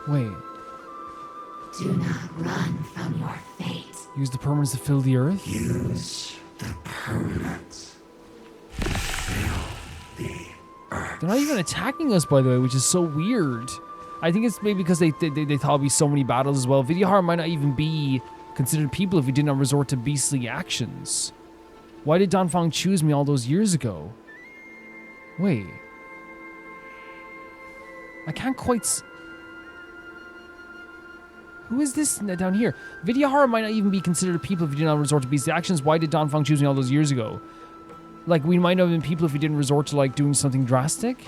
Wait. Do not run from your fate. Use the permanence to fill the Earth? Use the permanence. Fill the earth. They're not even attacking us, by the way, which is so weird. I think it's maybe because they thought it'd be so many battles as well. Vidyahar might not even be considered people if we did not resort to beastly actions. Why did Dan Feng choose me all those years ago? Wait. I can't quite... Who is this down here? Vidyahara might not even be considered a people if you did not resort to beastly actions. Why did Dan Feng choose me all those years ago? Like, we might not have been people if we didn't resort to, like, doing something drastic?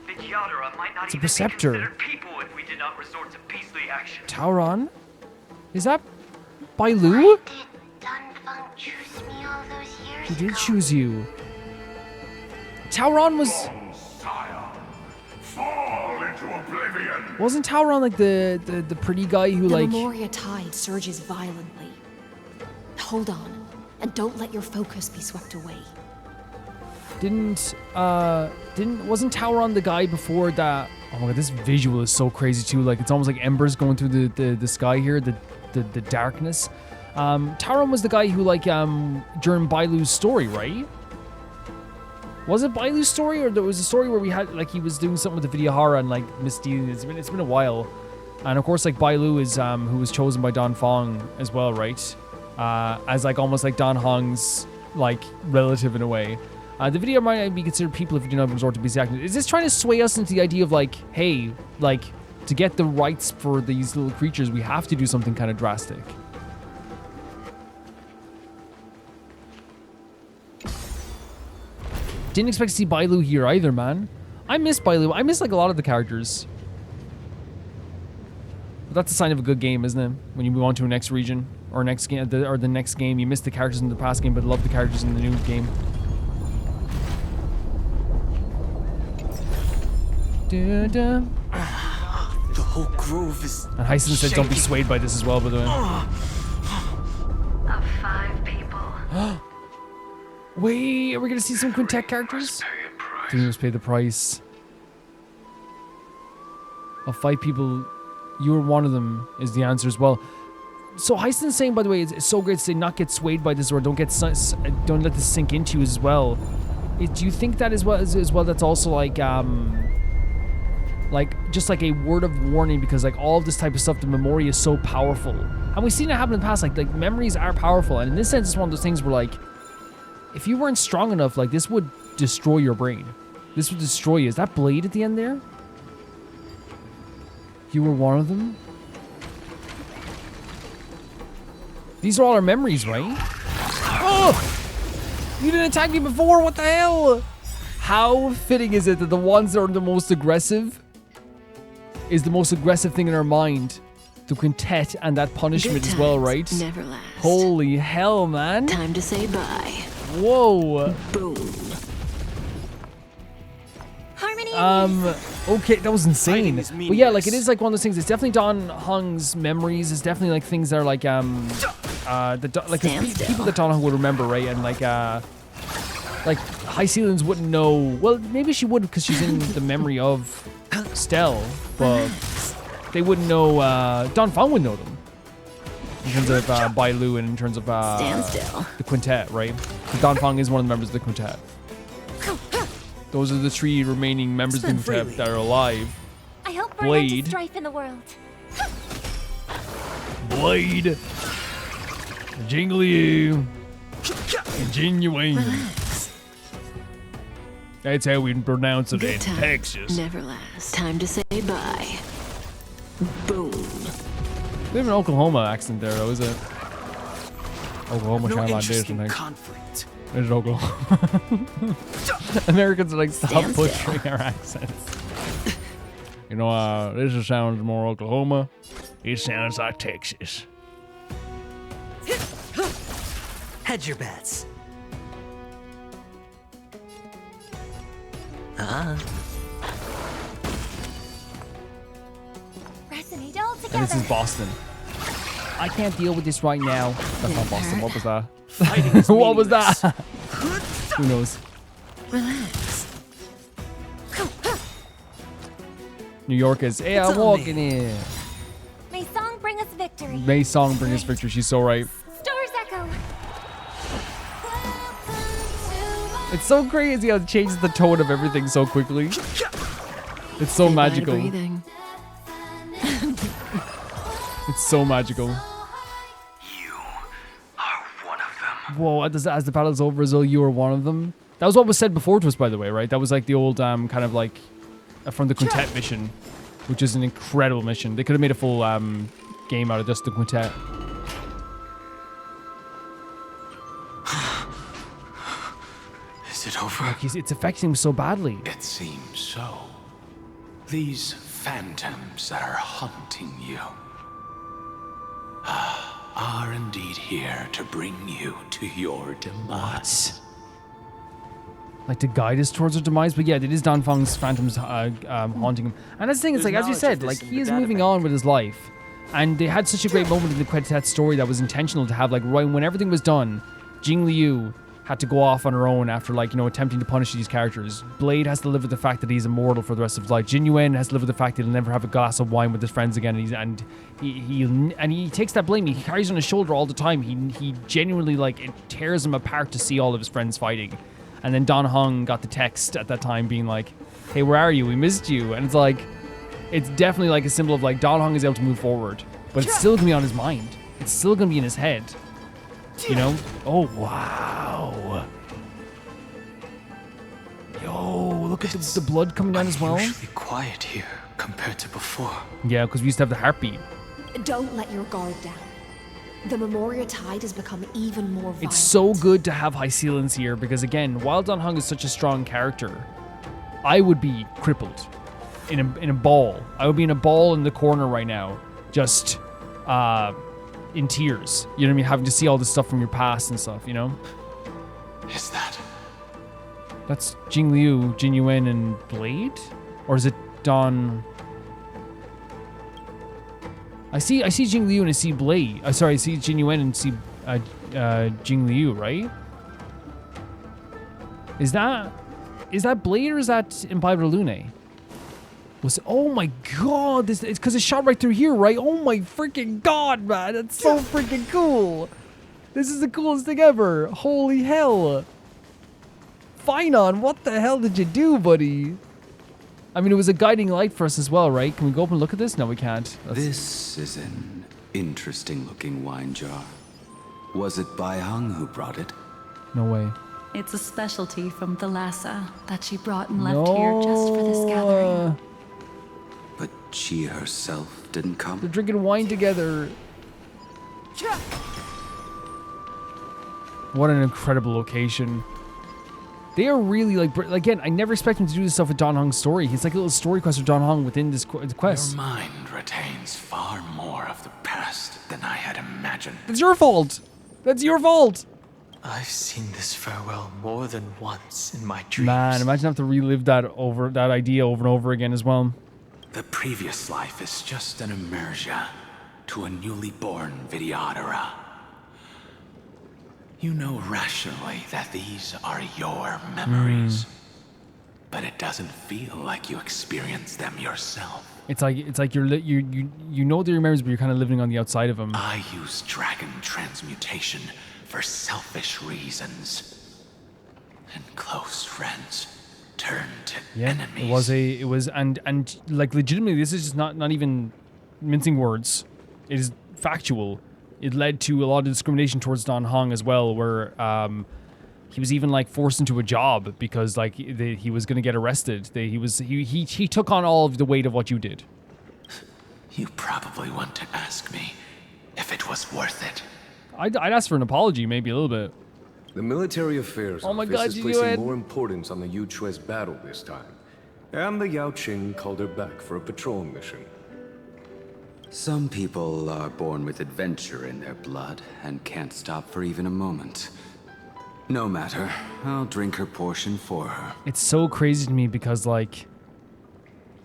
Vidyahara might not It's a even preceptor. be considered people if we did not resort to beastly actions. Tauron? Is that Bailu? Why did Dan Feng choose me all those years He did ago? choose you. Tauron was... Sire, fall into oblivion. Wasn't Tauron like the pretty guy who The like... Memoria tide surges violently. Hold on, and don't let your focus be swept away. Wasn't Tauron the guy before that? Oh my god, this visual is so crazy too. Like, it's almost like embers going through the sky here, the darkness. Tauron was the guy who, like, during Bailu's story, right? Was it Bailu's story, or there was a story where we had, like, he was doing something with the Vidyahara and, like, misdealing? It's been a while. And of course, like, Bailu is who was chosen by Dan Feng as well, right? As, like, almost like Dan Hong's, like, relative in a way. The video might be considered people if you do not resort to beastly actions. Is this trying to sway us into the idea of, like, hey, like, to get the rights for these little creatures, we have to do something kind of drastic? Didn't expect to see Bailu here either, man. I miss Bailu. I miss, like, a lot of the characters. But that's a sign of a good game, isn't it? When you move on to a next region or next game, or the next game, you miss the characters in the past game, but love the characters in the new game. The whole grove is... And Hysilens said don't be swayed by this as well, by the way. Of 5 people. Wait, are we gonna see some Quintet characters? We must pay the price. Of 5 people, you're one of them, is the answer as well. So Hysilens saying, by the way, it's so great to say not get swayed by this, or don't let this sink into you as well. Do you think that as well that's also like just like a word of warning, because like all of this type of stuff, the memory is so powerful, and we've seen it happen in the past. Like memories are powerful, and in this sense, it's one of those things where, like, if you weren't strong enough, like, this would destroy your brain. This would destroy you. Is that blade at the end there? You were one of them? These are all our memories, right? Oh! You didn't attack me before. What the hell? How fitting is it that the ones that are the most aggressive is the most aggressive thing in our mind? The Quintet and that punishment as well, right? Never last. Holy hell, man. Time to say bye. Whoa. Boom. Harmony. Okay, that was insane. But yeah, like, it is like one of those things. It's definitely Dan Hong's memories. It's definitely like things that are like people that Dan Hong would remember, right? And like Hysilens wouldn't know. Well, maybe she would because she's in the memory of Stell, but they wouldn't know. Dan Feng would know them in terms of Bailu and in terms of the Quintet, right? So Dan Feng is one of the members of the Quintet. Those are the 3 remaining members of the Quintet that are alive. I hope Blade. strife in the world. Blade. Jingly. Genuine. That's how we pronounce it in Texas. Never last. Time to say bye. Boom. We have an Oklahoma accent there, though, is it? Oklahoma No kind of like interest this, in I think. conflict. There's Oklahoma. Americans are like, stop butchering our accents. You know, this sounds more Oklahoma. It sounds like Texas. Hedge your bets. Resonate all together. And this is Boston. I can't deal with this right now. That's not Boston. What was that? What was that? Who knows? Relax. New York is, hey, I'm walking in. May song bring us victory. May song bring us victory. She's so right. Stars echo. It's so crazy how it changes the tone of everything so quickly. It's so magical. It's so magical. You are one of them. whoa, as the battle's over, as though you were one of them. That was what was said before to us, by the way, right? That was like the old kind of like from the Quintet mission, which is an incredible mission. They could have made a full game out of just the Quintet. Is it over? Like it's affecting him so badly. It seems so. These phantoms that are haunting you are indeed here to bring you to your demise. Like to guide us towards our demise, but yeah, it is Dan Feng's phantoms haunting him. And that's the thing, it's like, as you said, like he is moving on with his life. And they had such a great moment in the Quintet story that was intentional to have, like, right when everything was done, Jing Liu had to go off on her own after, like, you know, attempting to punish these characters. Blade has to live with the fact that he's immortal for the rest of his life. Jin Yuan has to live with the fact that he'll never have a glass of wine with his friends again. And he takes that blame. He carries it on his shoulder all the time. He genuinely, like, it tears him apart to see all of his friends fighting. And then Dan Heng got the text at that time being like, hey, where are you? We missed you. And it's like, it's definitely like a symbol of like Dan Heng is able to move forward, but it's still gonna be on his mind. It's still gonna be in his head. You know? Oh, wow. Yo, look at the blood coming down as well. It's unusually quiet here compared to before. Yeah, because we used to have the heartbeat. Don't let your guard down. The Memoria Tide has become even more violent. It's so good to have Hysilens here because, again, while Dan Heng is such a strong character, I would be crippled in a ball. I would be in a ball in the corner right now, just in tears. You know what I mean? Having to see all this stuff from your past and stuff, you know? Is that? That's Jing Liu, Jin Yuan, and Blade? Or is it Don... I see Jing Liu and I see Blade. Sorry, I see Jin Yuan and see Jing Liu, right? Is that Blade or is that Imbiber Lune? Oh my god, it's because it's shot right through here, right? Oh my freaking god, man, that's so freaking cool. This is the coolest thing ever. Holy hell. Finon, what the hell did you do, buddy? I mean, it was a guiding light for us as well, right? Can we go up and look at this? No, we can't. This is an interesting looking wine jar. Was it Bai Heng who brought it? No way. It's a specialty from Thalassa that she brought and left here just for this gathering. But she herself didn't come? They're drinking wine together. What an incredible location. They are really like, again, I never expect him to do this stuff with Dan Heng's story. He's like a little story quest with Dan Heng within this quest. Your mind retains far more of the past than I had imagined. It's your fault. That's your fault. I've seen this farewell more than once in my dreams. Man, imagine having to relive that idea over and over again as well. The previous life is just an immersion to a newly born Vidyadhara. You know rationally that these are your memories, but it doesn't feel like you experience them yourself. It's like you know they're your memories, but you're kind of living on the outside of them. I use dragon transmutation for selfish reasons, and close friends turn to enemies. It was and like legitimately, this is just not even mincing words. It is factual. It led to a lot of discrimination towards Dan Heng as well, where he was even like forced into a job because like he was going to get arrested. He took on all of the weight of what you did. You probably want to ask me if it was worth it. I'd ask for an apology, maybe a little bit. The military affairs office is placing more importance on the Yu Chue's battle this time, and the Yao Qing called her back for a patrol mission. Some people are born with adventure in their blood and can't stop for even a moment. No matter, I'll drink her portion for her. It's so crazy to me because, like,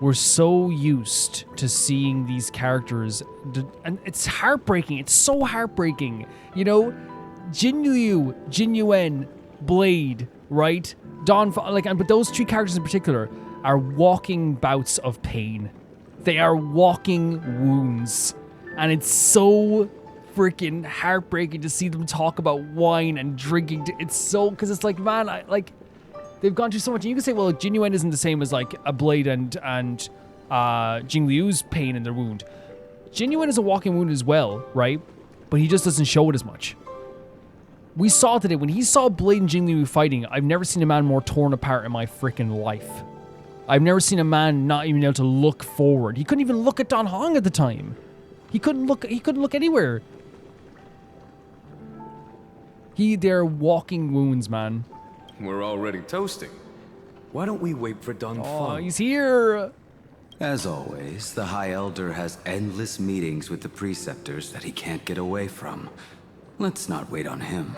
we're so used to seeing these characters, and it's heartbreaking. It's so heartbreaking. You know, Jin Liu, Jin Yuan, Blade, right? But those three characters in particular are walking bouts of pain. They are walking wounds. And it's so freaking heartbreaking to see them talk about wine and drinking. It's so, because it's like, man, they've gone through so much. And you can say, well, Jin Yuan isn't the same as like a Blade and Jing Liu's pain in their wound. Jin Yuan is a walking wound as well, right? But he just doesn't show it as much. We saw today, when he saw Blade and Jingliu fighting, I've never seen a man more torn apart in my freaking life. I've never seen a man not even able to look forward. He couldn't even look at Dan Hong at the time. He couldn't look anywhere. They're walking wounds, man. We're already toasting. Why don't we wait for Dan Feng? Oh, he's here. As always, the High Elder has endless meetings with the Preceptors that he can't get away from. Let's not wait on him.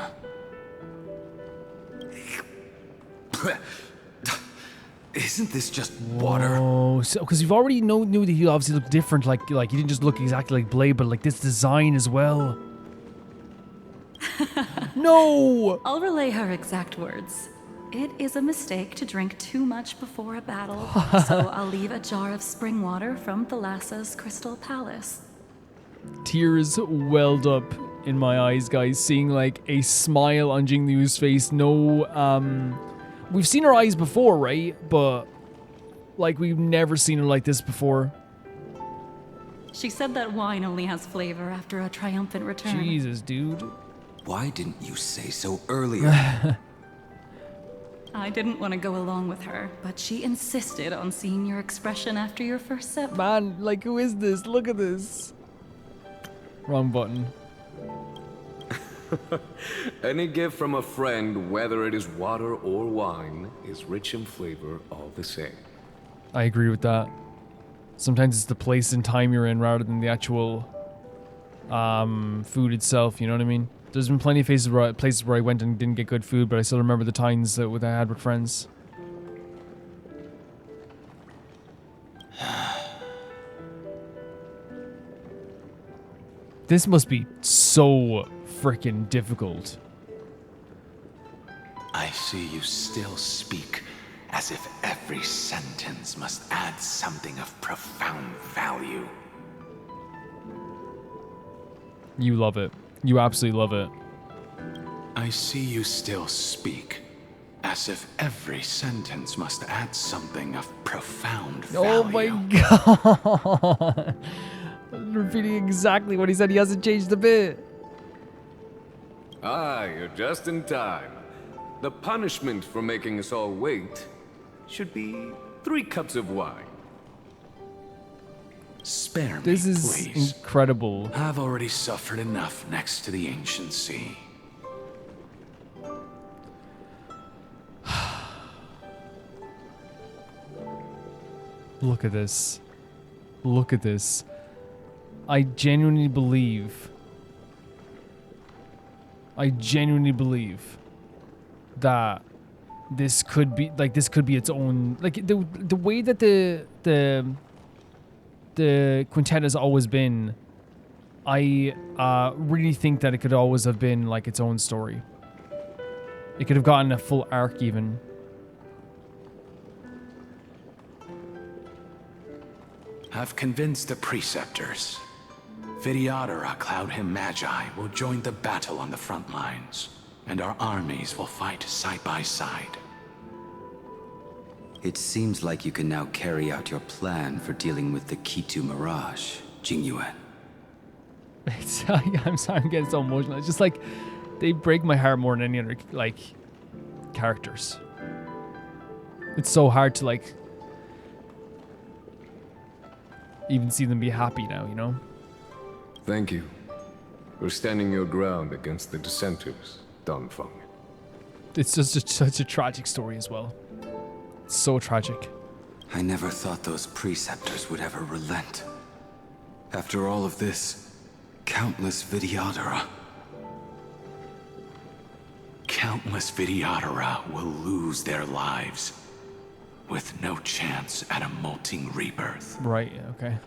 Isn't this just water? Oh, so because you've already knew that he obviously looked different. Like he didn't just look exactly like Blade, but like this design as well. No! I'll relay her exact words. It is a mistake to drink too much before a battle, so I'll leave a jar of spring water from Thalassa's Crystal Palace. Tears welled up in my eyes, guys, seeing like a smile on Jingliu's face. No, we've seen her eyes before, right? But like we've never seen her like this before. She said that wine only has flavor after a triumphant return. Jesus, dude. Why didn't you say so earlier? I didn't want to go along with her, but she insisted on seeing your expression after your first sip. Man, like, who is this? Look at this. Wrong button. Any gift from a friend, whether it is water or wine, is rich in flavor all the same. I agree with that. Sometimes it's the place and time you're in rather than the actual food itself, you know what I mean? There's been plenty of places where I went and didn't get good food, but I still remember the times that I had with friends. This must be so freaking difficult. I see you still speak as if every sentence must add something of profound value. You love it. You absolutely love it. I see you still speak as if every sentence must add something of profound value. Oh my god. I'm repeating exactly what he said. He hasn't changed a bit. Ah, you're just in time. The punishment for making us all wait should be 3 cups of wine. Spare me, this is please. Incredible. I've already suffered enough next to the ancient sea. Look at this. Look at this. I genuinely believe that this could be its own, like the way that the quintet has always been. I really think that it could always have been like its own story. It could have gotten a full arc even. I've convinced the Preceptors. Vidyadhara, Cloud Him Magi, will join the battle on the front lines, and our armies will fight side by side. It seems like you can now carry out your plan for dealing with the Kitu Mirage, Jingyuan. I'm sorry, I'm getting so emotional. It's just like, they break my heart more than any other, like, characters. It's so hard to, like, even see them be happy now, you know? Thank you for standing your ground against the dissenters, Dan Feng. It's just such a tragic story as well. It's so tragic. I never thought those Preceptors would ever relent. After all of this, countless Vidyadhara. Countless Vidyadhara will lose their lives, with no chance at a molting rebirth. Right, okay.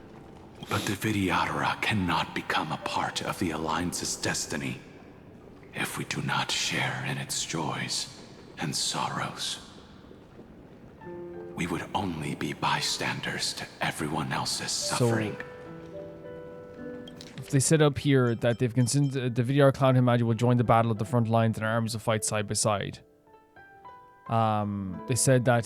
But the Vidyadhara cannot become a part of the Alliance's destiny if we do not share in its joys and sorrows. We would only be bystanders to everyone else's suffering. If they said up here that they've considered the Vidyadhara Cloud Him Magi will join the battle at the front lines and our armies will fight side by side. They said that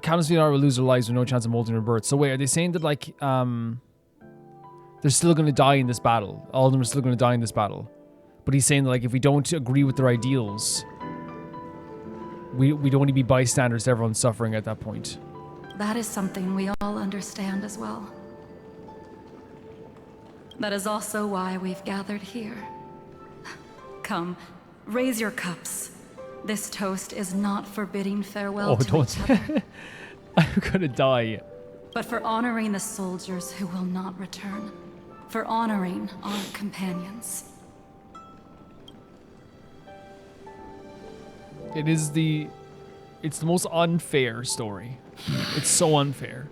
countless Vidyadhara will lose their lives with no chance of molting rebirth. So wait, are they saying that like they're still going to die in this battle. All of them are still going to die in this battle. But he's saying that, like, if we don't agree with their ideals, we'd only be bystanders to everyone suffering at that point. That is something we all understand as well. That is also why we've gathered here. Come, raise your cups. This toast is not for bidding farewell to each other. I'm gonna die. But for honoring the soldiers who will not return. For honoring our companions. It's the most unfair story. It's so unfair.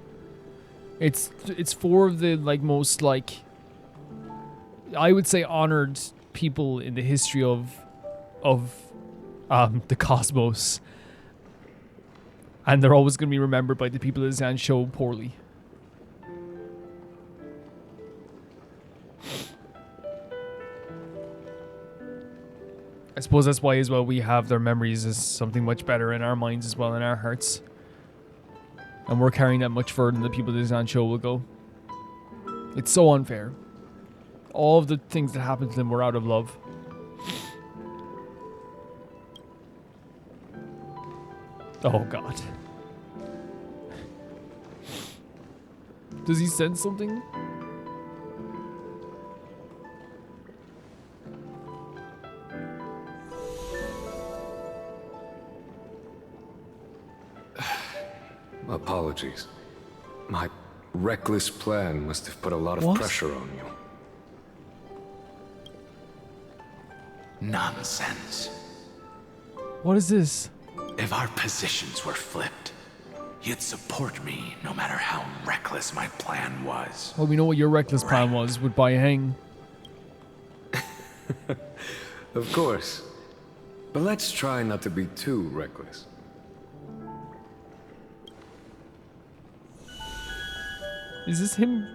It's four of the most I would say honored people in the history of the cosmos, and they're always going to be remembered by the people that stand so poorly. I suppose that's why as well we have their memories as something much better in our minds as well, in our hearts. And we're carrying that much further than the people that stand show will go. It's so unfair. All of the things that happened to them were out of love. Oh God. Does he sense something? Apologies. My reckless plan must have put a lot of pressure on you. Nonsense. What is this? If our positions were flipped, you'd support me no matter how reckless my plan was. Well, we know what your reckless plan was with Bai Heng. Of course. But let's try not to be too reckless. Is this him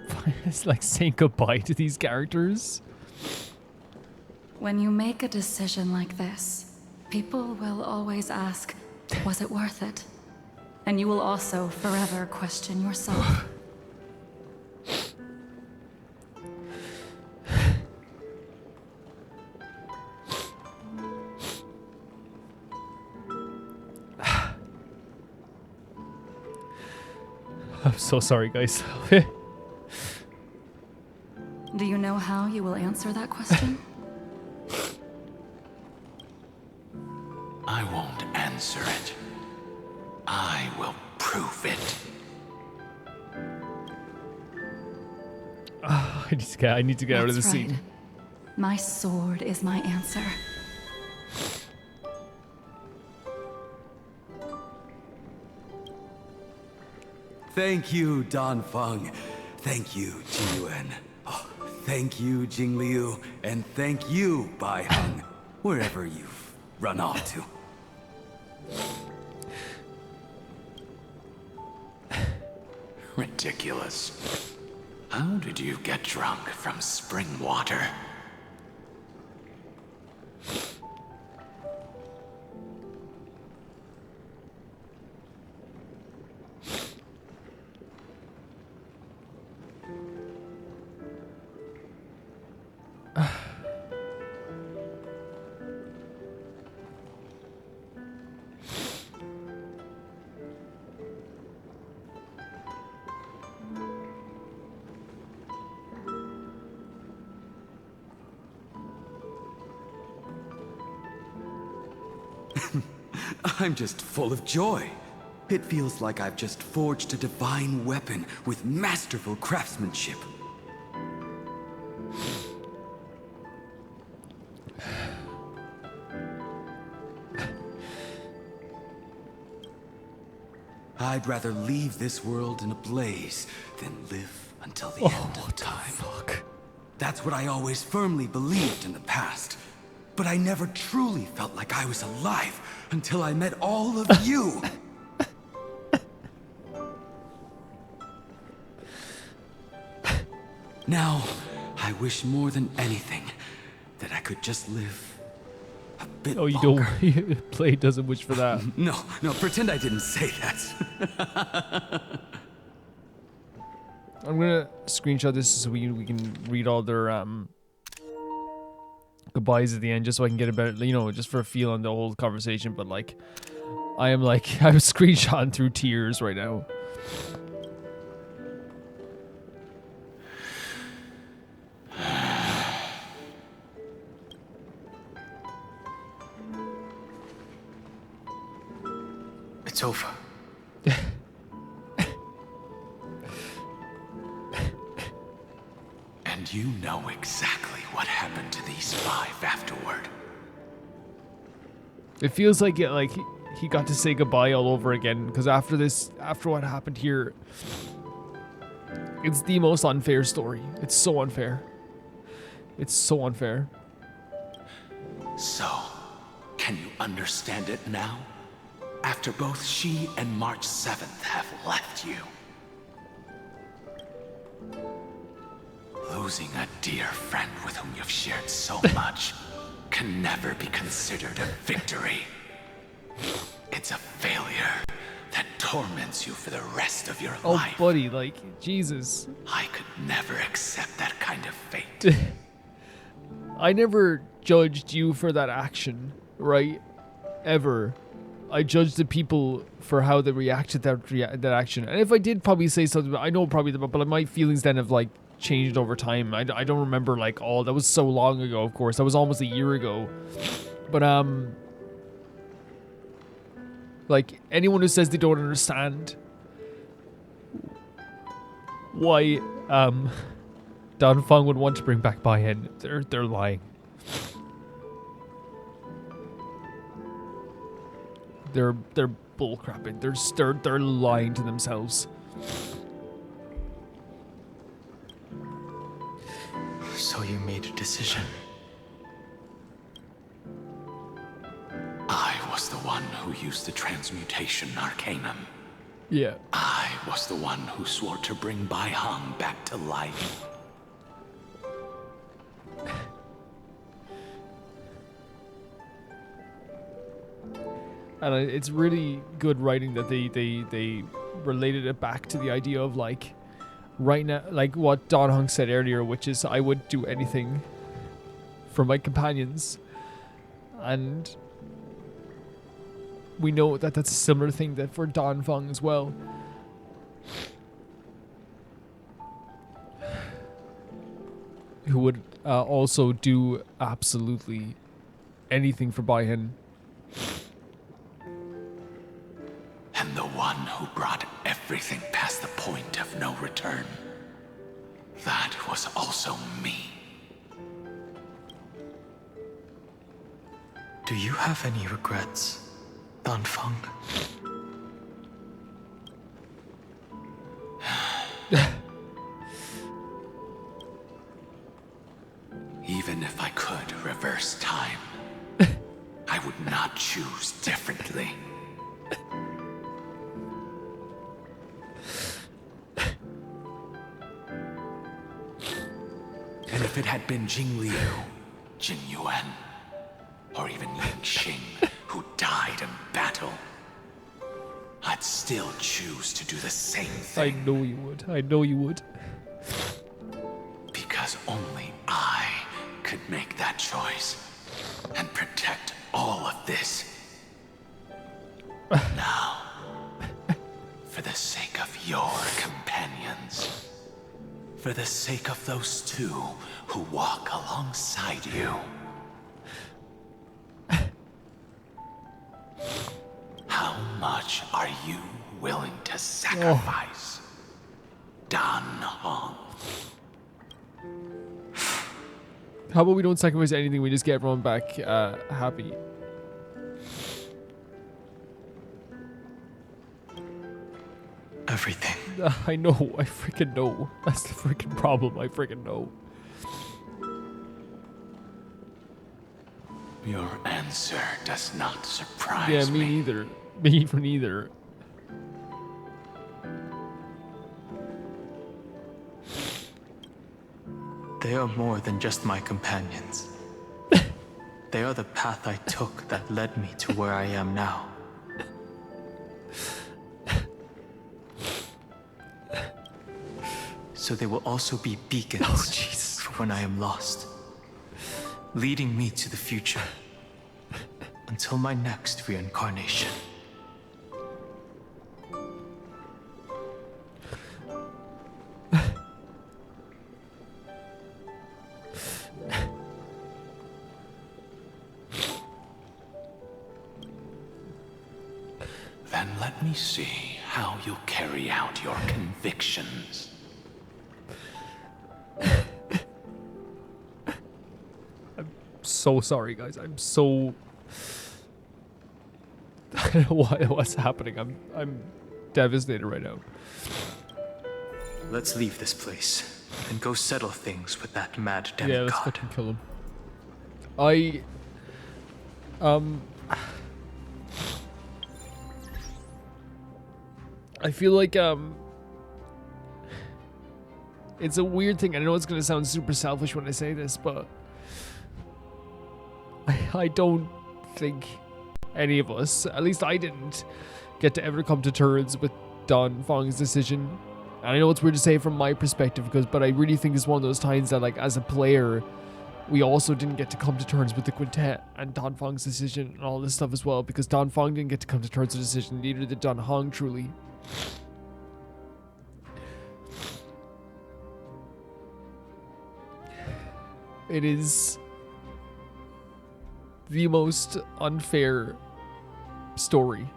saying goodbye to these characters? When you make a decision like this, people will always ask, was it worth it? And you will also forever question yourself. I'm so sorry, guys. Do you know how you will answer that question? I won't answer it. I will prove it. I need to get out of the scene. My sword is my answer. Thank you, Dan Feng. Thank you, Jinyuan. Oh, thank you, Jingliu. And thank you, Bai Heng, wherever you've run off to. Ridiculous. How did you get drunk from spring water? I'm just full of joy. It feels like I've just forged a divine weapon with masterful craftsmanship. I'd rather leave this world in a blaze than live until the end of time. That's what I always firmly believed in the past. But I never truly felt like I was alive until I met all of you. Now, I wish more than anything that I could just live a bit you longer. don't. Play doesn't wish for that. No, pretend I didn't say that. I'm gonna screenshot this so we can read all their goodbyes at the end, just so I can get a better, you know, just for a feel on the whole conversation. But like, I'm screenshotting through tears right now. It's over. And you know exactly what happened to these 5 afterward. It feels like he got to say goodbye all over again, because after what happened here, it's the most unfair story. It's so unfair. It's so unfair. So, can you understand it now? After both she and March 7th have left you. Losing a dear friend with whom you've shared so much can never be considered a victory. It's a failure that torments you for the rest of your life. Oh, buddy, like, Jesus. I could never accept that kind of fate. I never judged you for that action, right? Ever. I judged the people for how they reacted to that action. And if I did probably say something, I know probably, but my feelings then have, like, changed over time. I don't remember, like, all. That was so long ago, of course. That was almost a year ago. But, like, anyone who says they don't understand why, Dan Feng would want to bring back Bai Hen, they're lying. They're bullcrapping. They're lying to themselves. So you made a decision. I was the one who used the transmutation arcanum. Yeah. I was the one who swore to bring Bai Hong back to life. And it's really good writing that they related it back to the idea of, like, right now, like what Dan Feng said earlier, which is I would do anything for my companions. And we know that that's a similar thing that for Dan Feng as well. Who would also do absolutely anything for Bai Hen. And the one who brought everything past the point of no return. That was also me. Do you have any regrets, Dan Feng? Even if I could reverse time, I would not choose differently. And if it had been Jing Liu, Jin Yuan, or even Ying Xing who died in battle, I'd still choose to do the same thing. I know you would. I know you would. Because only I could make that choice and protect all of this. Now, for the sake of your companions, for the sake of those two who walk alongside you, how much are you willing to sacrifice, Dan Feng? How about we don't sacrifice anything, we just get everyone back happy? Everything. I know, I freaking know. That's the freaking problem, I freaking know. Your answer does not surprise me. Yeah, me neither. Me neither. They are more than just my companions. They are the path I took that led me to where I am now. so they will also be beacons for when I am lost, leading me to the future until my next reincarnation. Then let me see how you carry out your convictions. I'm so sorry, guys. I'm so... I don't know what's happening. I'm devastated right now. Let's leave this place and go settle things with that mad Yeah, demigod. let's fucking kill him. I feel like it's a weird thing. I know it's gonna sound super selfish when I say this, but I don't think any of us, at least I didn't, get to ever come to terms with Dan Feng's decision. And I know it's weird to say from my perspective, but I really think it's one of those times that, like, as a player, we also didn't get to come to terms with the quintet and Dan Feng's decision and all this stuff as well, because Dan Feng didn't get to come to terms with the decision, neither did Dan Heng, truly. It is the most unfair story.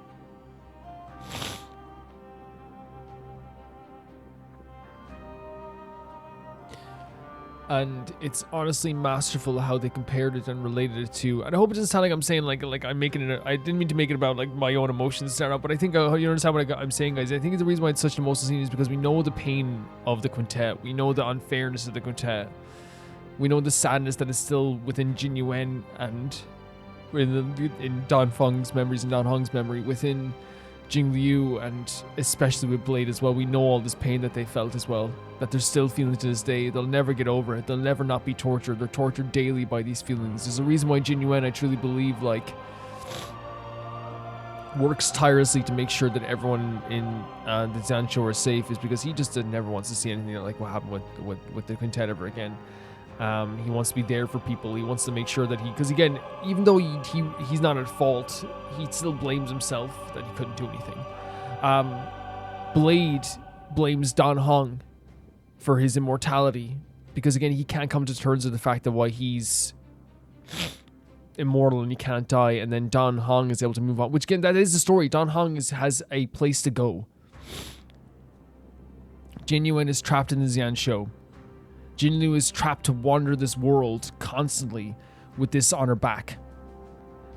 And it's honestly masterful how they compared it and related it to, and I hope it doesn't sound like I'm saying like I'm making it, I didn't mean to make it about like my own emotions startup, but I think you understand what I'm saying, guys. I think the reason why it's such an emotional scene is because we know the pain of the quintet, we know the unfairness of the quintet, we know the sadness that is still within Jin Yuan and in Dan Feng's memories and Dan Heng's memory, within Jing Liu, and especially with Blade as well. We know all this pain that they felt as well, that they're still feeling to this day. They'll never get over it. They'll never not be tortured. They're tortured daily by these feelings. There's a reason why Jin Yuan, I truly believe, like, works tirelessly to make sure that everyone in the Zansho are safe, is because he just never wants to see anything like what happened with the quintet ever again. He wants to be there for people. He wants to make sure that because again, even though he's not at fault, he still blames himself that he couldn't do anything. Blade blames Dan Heng for his immortality, because again, he can't come to terms with the fact that why he's immortal and he can't die, and then Dan Heng is able to move on, which again, that is the story. Dan Heng has a place to go. Jin Yuan is trapped in the Zansho. Jin Liu is trapped to wander this world constantly with this on her back.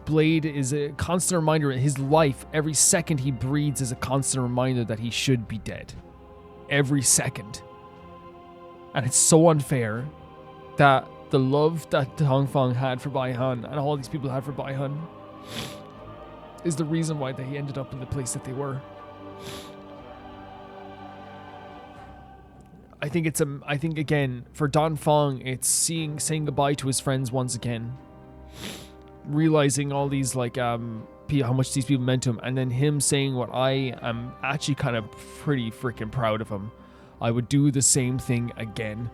Blade is a constant reminder in his life. Every second he breathes is a constant reminder that he should be dead. Every second. And it's so unfair that the love that Dan Feng had for Bai Han and all these people had for Bai Han is the reason why they ended up in the place that they were. I think again, for Dan Feng, it's saying goodbye to his friends once again. Realizing all these, like, how much these people meant to him, and then him saying what I am actually kind of pretty freaking proud of him. I would do the same thing again.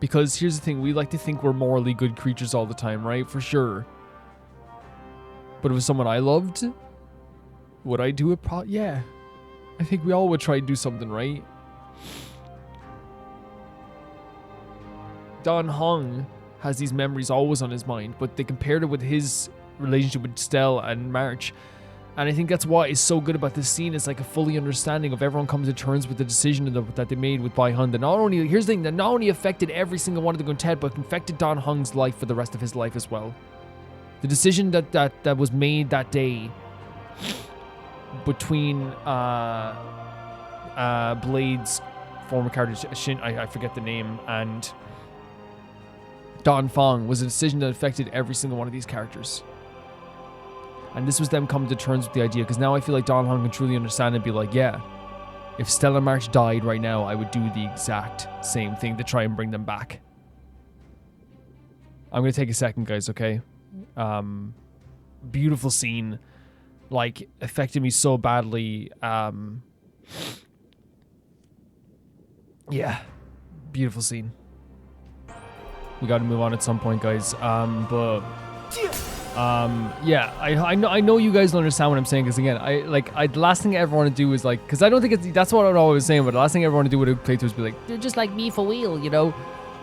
Because here's the thing, we like to think we're morally good creatures all the time, right? For sure. But if it was someone I loved, would I do it? Yeah. I think we all would try and do something, right? Dan Heng has these memories always on his mind, but they compared it with his relationship with Stell and March. And I think that's what is so good about this scene. It's like a fully understanding of everyone coming to terms with the decision that they made with Bai Han. That not only, here's the thing, that not only affected every single one of the quintet, but affected Dan Heng's life for the rest of his life as well. The decision that was made that day between Blade's former character Shin, I forget the name, and Dan Feng was a decision that affected every single one of these characters. And this was them coming to terms with the idea, because now I feel like Dan Heng can truly understand and be like, yeah, if Stella March died right now, I would do the exact same thing to try and bring them back. I'm going to take a second, guys, okay? Beautiful scene. like affected me so badly. Yeah, beautiful scene. We got to move on at some point, guys. Yeah, I know you guys don't understand what I'm saying, because again, the last thing I ever want to do is like, because I don't think that's what I was saying, but the last thing I ever want to do with a playthrough is be like, They're just like me for real, you know?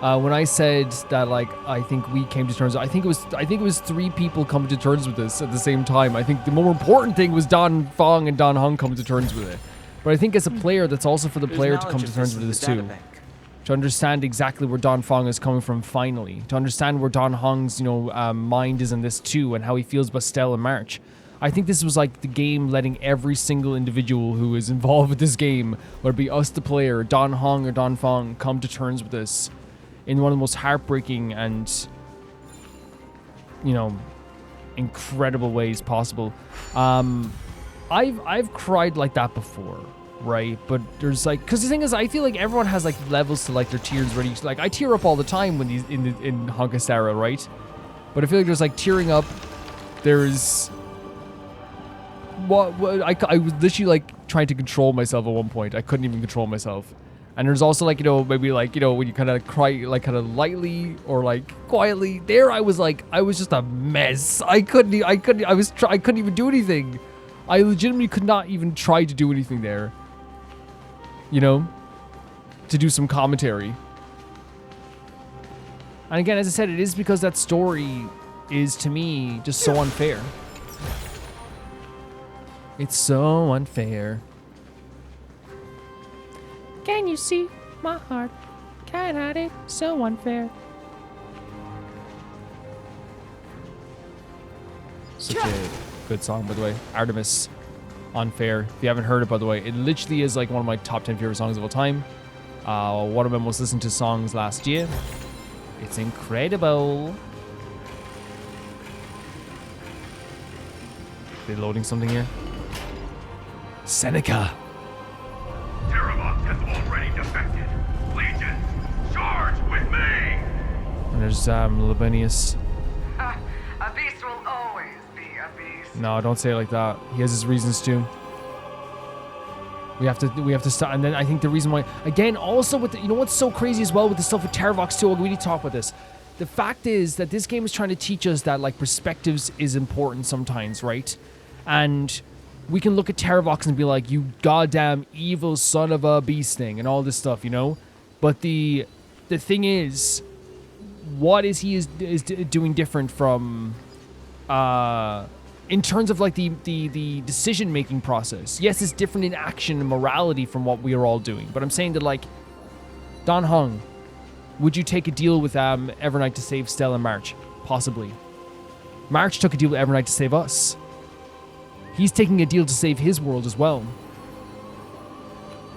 When I said that, like, I think we came to terms, I think it was 3 people coming to terms with this at the same time. I think the more important thing was Dan Feng and Dan Heng coming to terms with it. But I think as a player, that's also for the player to come to terms with this too. To understand exactly where Dan Feng is coming from finally. To understand where Dan Heng's, mind is in this too, and how he feels about Stell and March. I think this was like the game letting every single individual who is involved with this game, whether it be us the player, Dan Heng or Dan Feng, come to terms with this in one of the most heartbreaking and, incredible ways possible. I've cried like that before, right? But there's like, because the thing is, I feel like everyone has like levels to like their tears ready. Like I tear up all the time when these in Honkai Star Rail, right? But I feel like there's like tearing up. There's what I was literally like trying to control myself at one point. I couldn't even control myself. And there's also like, maybe like, when you kind of cry, like kind of lightly or like quietly. There I was just a mess. I couldn't even do anything. I legitimately could not even try to do anything there. To do some commentary. And again, as I said, it is because that story is, to me, just so unfair. It's so unfair. Can you see my heart? Can't hide it, so unfair. Such a good song, by the way. Artemis, Unfair. If you haven't heard it, by the way, it literally is like one of my top 10 favorite songs of all time. One of my most listened to songs last year. It's incredible. They loading something here? Seneca. Terravox has already defected. Legion, charge with me! And there's Libanius. A beast will always be a beast. No, don't say it like that. He has his reasons too. We have to stop. And then I think the reason why, again, also with the, what's so crazy as well with the stuff with Terravox too. We need to talk about this. The fact is that this game is trying to teach us that like perspectives is important sometimes, right? And we can look at Terravox and be like, you goddamn evil son of a beast thing and all this stuff, But the thing is, what is he doing different from, in terms of like the decision-making process? Yes, it's different in action and morality from what we are all doing. But I'm saying that like, Dan Heng, would you take a deal with Evernight to save Stell and March? Possibly. March took a deal with Evernight to save us. He's taking a deal to save his world as well.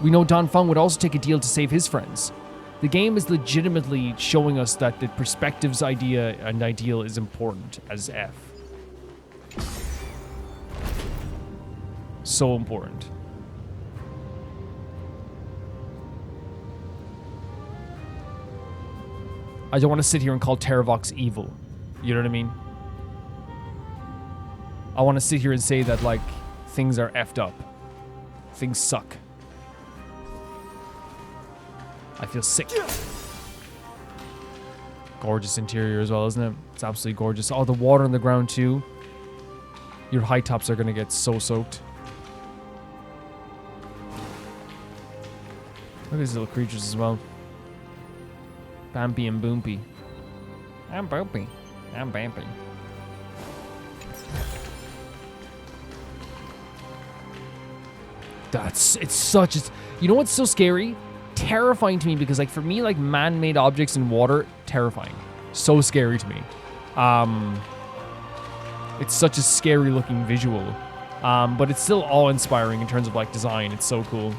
We know Dan Feng would also take a deal to save his friends. The game is legitimately showing us that the perspectives idea and ideal is important as F. So important. I don't want to sit here and call Terravox evil. You know what I mean? I want to sit here and say that, like, things are effed up. Things suck. I feel sick. Gorgeous interior as well, isn't it? It's absolutely gorgeous. Oh, the water on the ground, too. Your high tops are going to get so soaked. Look at these little creatures as well. Bampy and Boompy. I'm Boopy. I'm Bampy. It's such, you know what's so scary? Terrifying to me, because like for me, like man-made objects in water, terrifying. So scary to me. It's such a scary looking visual. But it's still awe-inspiring in terms of like design. It's so cool.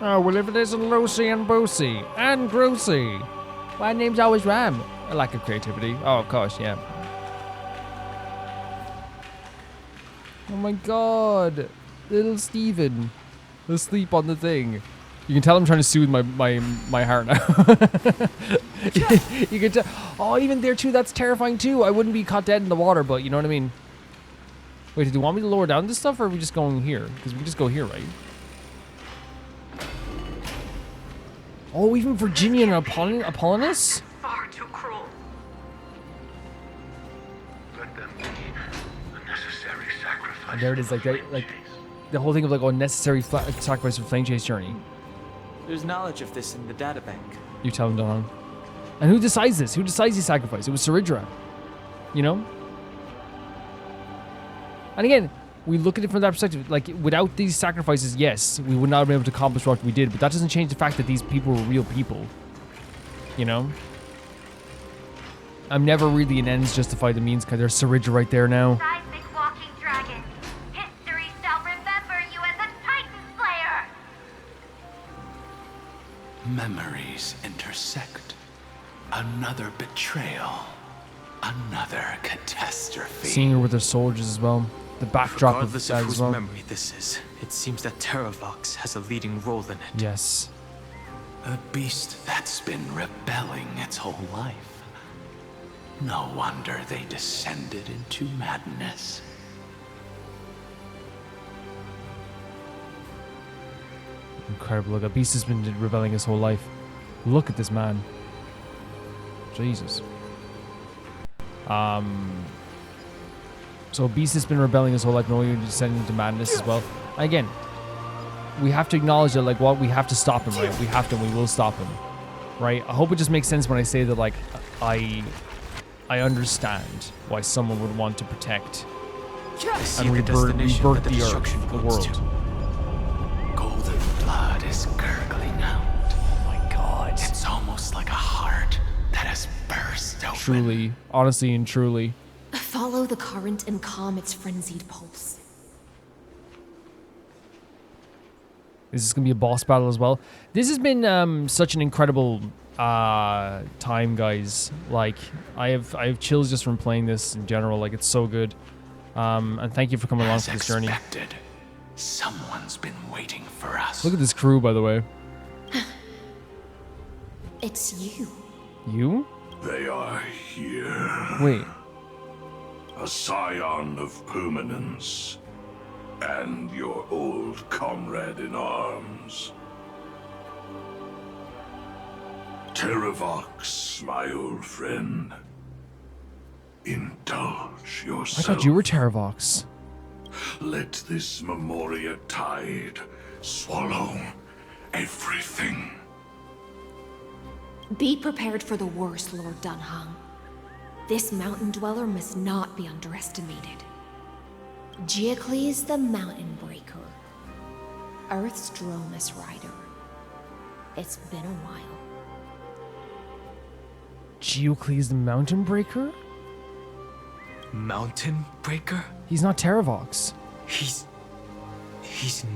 Oh, well, if it isn't Lucy and Boosie and Groosey. My name's always Ram. A lack of creativity. Oh, of course, yeah. Oh my god. Little Steven. Asleep on the thing. You can tell I'm trying to soothe my heart now. You could tell. Oh, even there too, that's terrifying too. I wouldn't be caught dead in the water, but you know what I mean? Wait, do you want me to lower down this stuff, or are we just going here? Because we can just go here, right? Oh, even Virginia and Apollonius? Far too cruel. Let them be a necessary sacrifice. And there it is, like the whole thing of like unnecessary sacrifice for Flame Chase journey. There's knowledge of this in the databank. You tell him, Don. And who decides this? Who decides the sacrifice? It was Saridra. You know? And again, we look at it from that perspective. Like, without these sacrifices, yes, we would not have been able to accomplish what we did, but that doesn't change the fact that these people were real people. You know? I'm never really an ends justify the means, because there's Saridra right there now. Seismic walking dragon. History shall remember you as a Titan Slayer. Memories intersect. Another betrayal. Another catastrophe. Seeing her with her soldiers as well. The backdrop of Regardless that of as whose well. memory this is, it seems that Terravox has a leading role in it. Yes. A beast that's been rebelling its whole life. No wonder they descended into madness. Incredible. Look, a beast has been rebelling his whole life. Look at this man. Jesus. So Beast has been rebelling his whole life, knowing descending into madness as well. Again, we have to acknowledge that, like, well, we have to stop him, right? We have to, and we will stop him, right? I hope it just makes sense when I say that, like, I understand why someone would want to protect and rebirth the earth, the world. Golden blood is gurgling out. Oh my God! It's almost like a heart that has burst open. Truly, honestly, and truly. Follow the current and calm its frenzied pulse. Is this gonna be a boss battle as well? This has been such an incredible time, guys. Like, I have chills just from playing this in general. Like, it's so good. And thank you for coming along for this journey. Someone's been waiting for us. Look at this crew, by the way. It's you. You? They are here. Wait. A scion of permanence. And your old comrade in arms. Terravox, my old friend. Indulge yourself. I thought you were Terravox. Let this Memoria tide swallow everything. Be prepared for the worst, Lord Dunhung. This mountain dweller must not be underestimated. Geocles the Mountain Breaker. Earth's Dromus Rider. It's been a while. Geocles the Mountain Breaker? Mountain Breaker? He's not Terravox. He's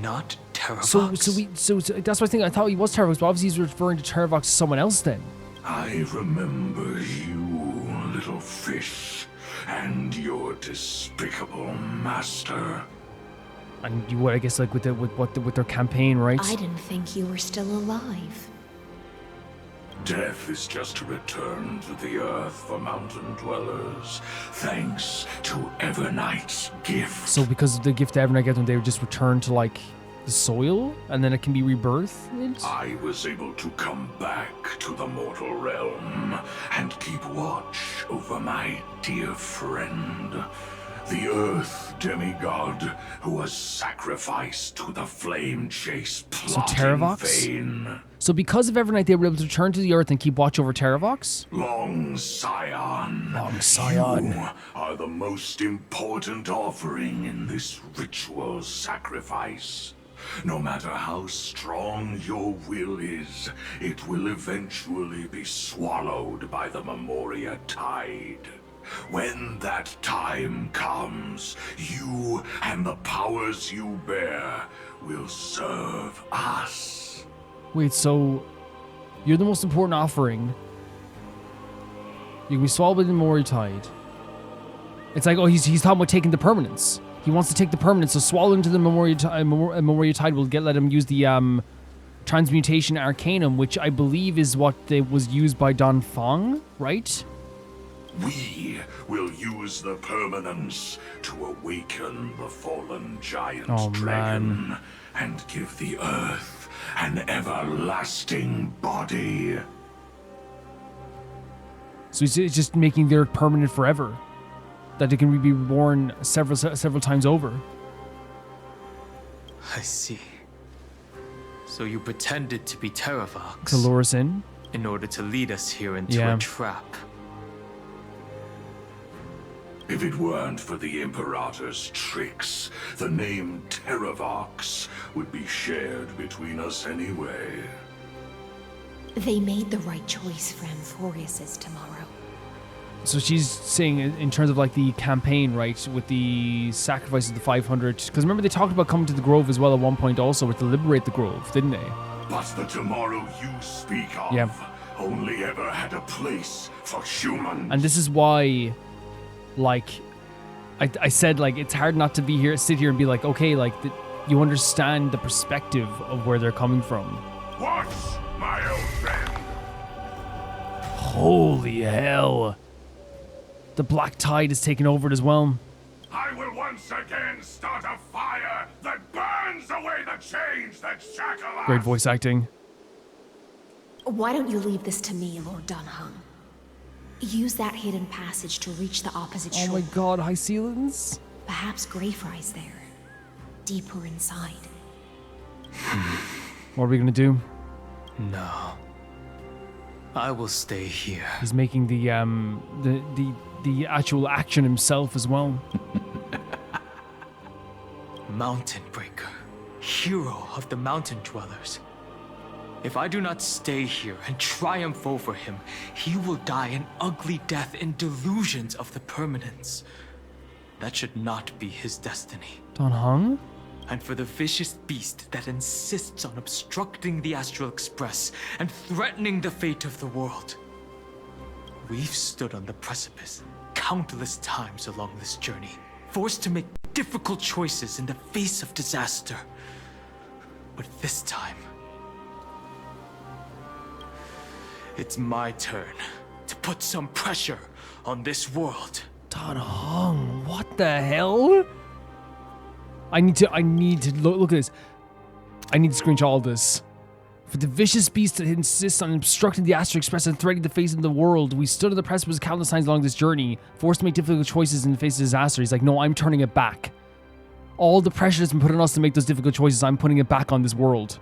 not Terravox. So that's what I think. I thought he was Terravox, but obviously he's referring to Terravox as someone else then. I remember you, little fish, and your despicable master. And you would, I guess, like with their campaign, right? I didn't think you were still alive. Death is just a return to the earth for mountain dwellers, thanks to Evernight's gift. So because of the gift Evernight gets, when they would just return to, like, the soil, and then it can be rebirthed? I was able to come back to the mortal realm and keep watch over my dear friend, the Earth demigod who was sacrificed to the flame chase plotting Terravox? vein. So because of Evernight, they were able to return to the Earth and keep watch over Terravox? Long Scion. Long Scion. You are the most important offering in this ritual sacrifice. No matter how strong your will is, it will eventually be swallowed by the Memoria tide. When that time comes, you and the powers you bear will serve us. Wait, so you're the most important offering. You can be swallowed by the Memoria tide. It's like, oh, he's talking about taking the permanence. He wants to take the permanence, so swallow into the Memoria tide will let him use the transmutation arcanum, which I believe is what was used by Dan Feng, right? We will use the permanence to awaken the fallen giant dragon and give the earth an everlasting body. So it's just making the earth permanent forever, that it can be reborn several times over. I see. So you pretended to be Terravox To lure us in order to lead us here into a trap. If it weren't for the Imperator's tricks, the name Terravox would be shared between us anyway. They made the right choice for Amphoreus' tomorrow. So she's saying in terms of like the campaign, right, with the sacrifice of the 500, because remember they talked about coming to the Grove as well at one point also, to liberate the Grove, didn't they? But the tomorrow you speak of only ever had a place for humans. And this is why, like, I said, like, it's hard not to sit here and be like, okay, like, you understand the perspective of where they're coming from. What, my old friend? Holy hell. The black tide is taking over it as well. I will once again start a fire that burns away the chains that shackle us. Great voice acting. Why don't you leave this to me, Lord Dan Feng? Use that hidden passage to reach the opposite shore. Oh my god, Hysilens. Perhaps Greyfry's there, deeper inside. What are we gonna do? No. I will stay here. He's making the actual action himself as well. Mountain Breaker, hero of the mountain dwellers. If I do not stay here and triumph over him, he will die an ugly death in delusions of the permanence. That should not be his destiny. Dan Feng? And for the vicious beast that insists on obstructing the Astral Express and threatening the fate of the world. We've stood on the precipice countless times along this journey, forced to make difficult choices in the face of disaster. But this time, it's my turn to put some pressure on this world. Dan Feng, what the hell? I need to look at this. I need to screenshot all this. For the vicious beast that insists on obstructing the Astral Express and threatening the face of the world, we stood on the precipice countless times along this journey, forced to make difficult choices in the face of disaster. He's like, no, I'm turning it back. All the pressure that's been put on us to make those difficult choices, I'm putting it back on this world.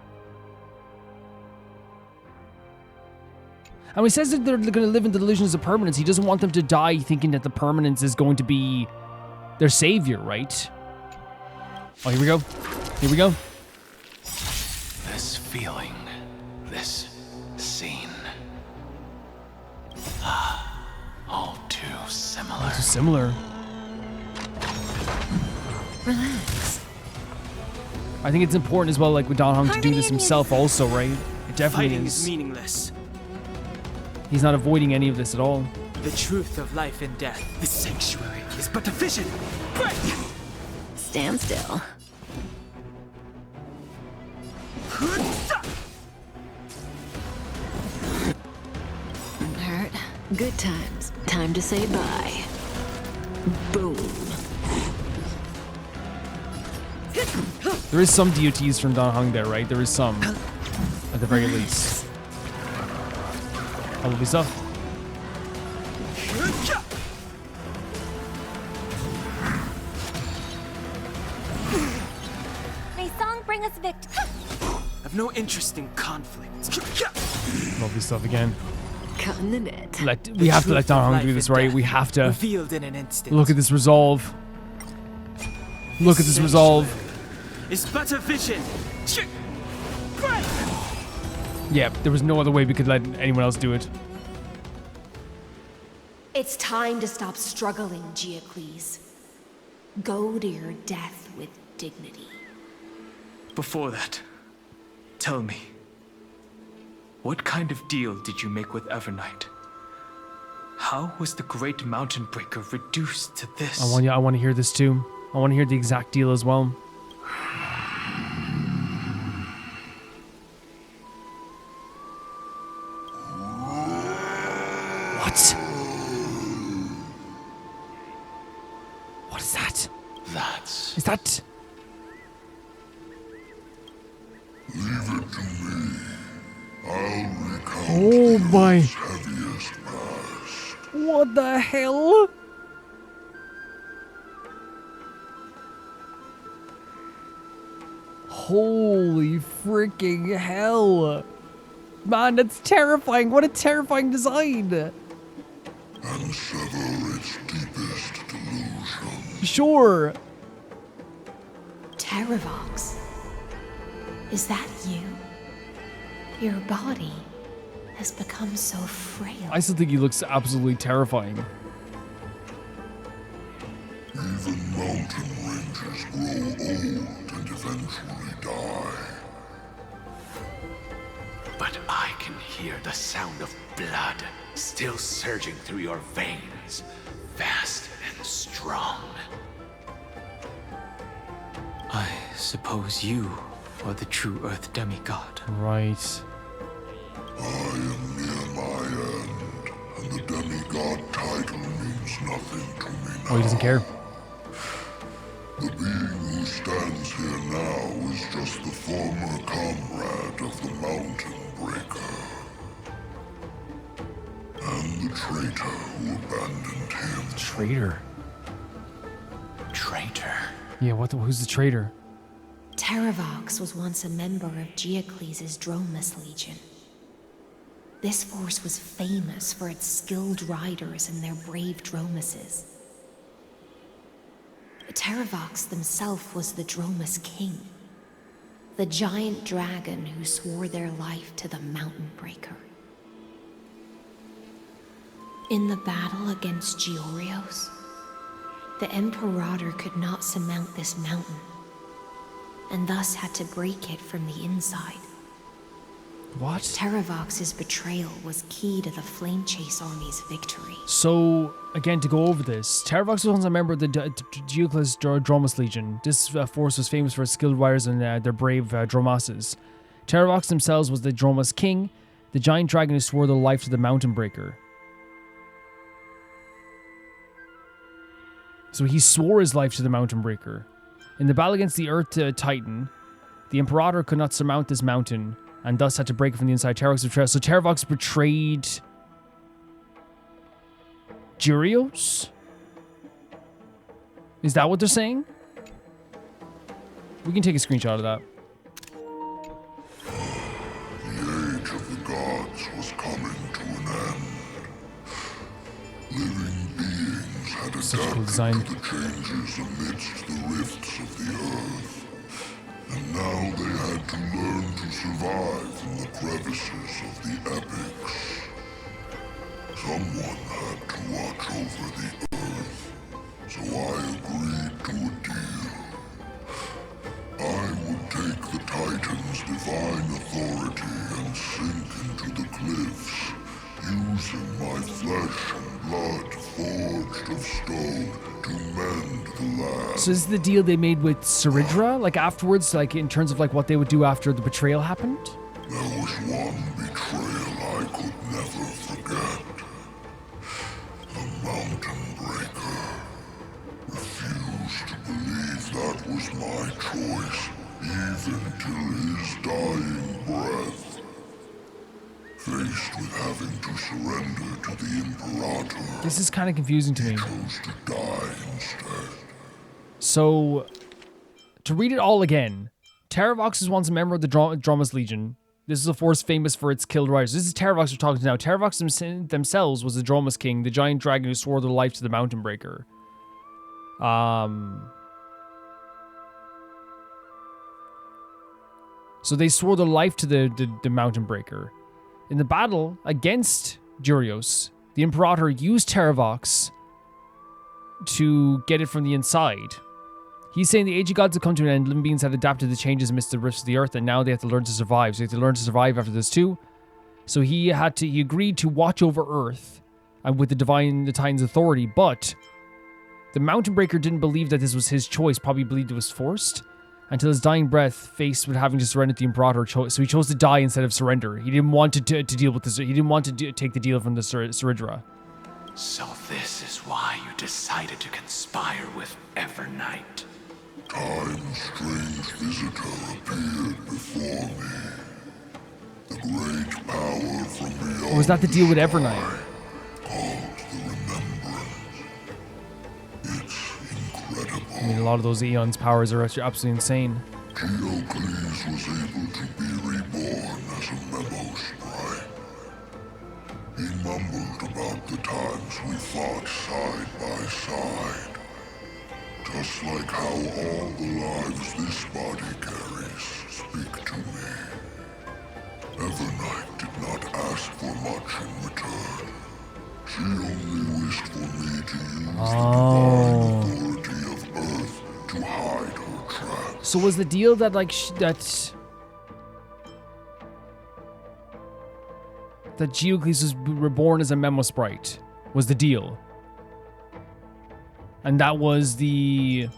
And he says that they're going to live in the delusions of permanence. He doesn't want them to die thinking that the permanence is going to be their savior, right? Oh, here we go. Here we go. This feeling, this scene. All too similar. All too similar. Relax. I think it's important as well, like with Dan Feng, to do this himself also, right? It definitely Fighting is. is meaningless. He's not avoiding any of this at all. The truth of life and death. The sanctuary is but a vision. Break! Stand still. Hurt. Good times. Time to say bye. Boom. There is some DOTs from Dan Feng there, right? There is some, at the very least. Lovely stuff. May song bring us victory. I've no interest in conflict. Lovely stuff again. Cutting the net. We have to let Dan Feng do this, right? We have to. Revealed in an instant. Look at this resolve. Look at this resolve. It's but a vision. Yeah, there was no other way we could let anyone else do it. It's time to stop struggling, Geocles. Go to your death with dignity. Before that, tell me, what kind of deal did you make with Evernight? How was the Great Mountain Breaker reduced to this? I want to hear this too. I want to hear the exact deal as well. What? What is that? That's... Is that... Leave it to me. I'll recount oh my... heaviest past. What the hell? Holy freaking hell. Man, that's terrifying. What a terrifying design. And sever its deepest delusion. Sure. Terravox. Is that you? Your body has become so frail. I still think he looks absolutely terrifying. Even mountain ranges grow old and eventually die. But I can hear the sound of blood still surging through your veins, fast and strong. I suppose you are the true Earth demigod. Right. I am near my end, and the demigod title means nothing to me now. Oh, he doesn't care. The being who stands here now is just the former comrade of the Mountain Breaker. And the traitor who abandoned him. Traitor? Traitor? Yeah, who's the traitor? Terravox was once a member of Geocles' Dromus Legion. This force was famous for its skilled riders and their brave Dromuses. Terravox himself was the Dromus King, the giant dragon who swore their life to the Mountain Breaker. In the battle against Georios, the Imperator could not surmount this mountain, and thus had to break it from the inside. What? Terravox's betrayal was key to the Flame Chase army's victory. So, again, to go over this, Terravox was once a member of the Geocles Dromus Legion. This force was famous for its skilled riders and their brave Dromasses. Terravox themselves was the Dromus King, the giant dragon who swore their life to the Mountain Breaker. So he swore his life to the Mountain Breaker. In the battle against the Earth Titan, the Imperator could not surmount this mountain, and thus had to break it from the inside. Terravox betrayed. So Terravox betrayed Georios? Is that what they're saying? We can take a screenshot of that. The age of the gods was coming to an end. Living beings had adapted to the changes amidst the rifts of the earth. And now they had to learn to survive in the crevices of the epics. Someone had to watch over the earth, so I agreed to a deal. I would take the Titan's divine authority and sink into the cliffs, using my flesh and blood forged of stone to mend the land. So this is the deal they made with Saridra? Like afterwards, like in terms of like what they would do after the betrayal happened? There was one betrayal I could never forget. The Mountain Breaker refused to believe that was my choice, even till his dying breath. Faced with having to surrender to the Imperator, This is kind of confusing to me. he chose to die instead. So, to read it all again, Terravox is once a member of the Dromus Legion. This is a force famous for its killed riders. This is Terravox we're talking to now. Terravox themselves was the Dromus King, the giant dragon who swore their life to the Mountain Breaker. So they swore their life to the Mountain Breaker. In the battle against Georios, the Imperator used Terravox to get it from the inside. He's saying the age of gods had come to an end, living beings had adapted to changes amidst the rifts of the earth, and now they have to learn to survive. So they have to learn to survive after this too. So he agreed to watch over Earth and with the Titan's authority, but the Mountain Breaker didn't believe that this was his choice, probably believed it was forced. until his dying breath, faced with having to surrender to the Imperator, so he chose to die instead of surrender. He didn't want to deal with this. He didn't want to take the deal from the Saridra. So this is why you decided to conspire with Evernight. Time's strange visitor appeared before me. The great power from beyond. Or was that the deal with Evernight? Called the Remembrance. It's incredible. I mean, a lot of those Aeon's powers are absolutely insane. Geocles was able to be reborn as a memo sprite. He mumbled about the times we fought side by side. Just like how all the lives this body carries speak to me. Evernight did not ask for much in return. She only wished for me to use the divine authority of Earth to hide her tracks. So was the deal that that Geocles was reborn as a memo sprite was the deal? And that was the...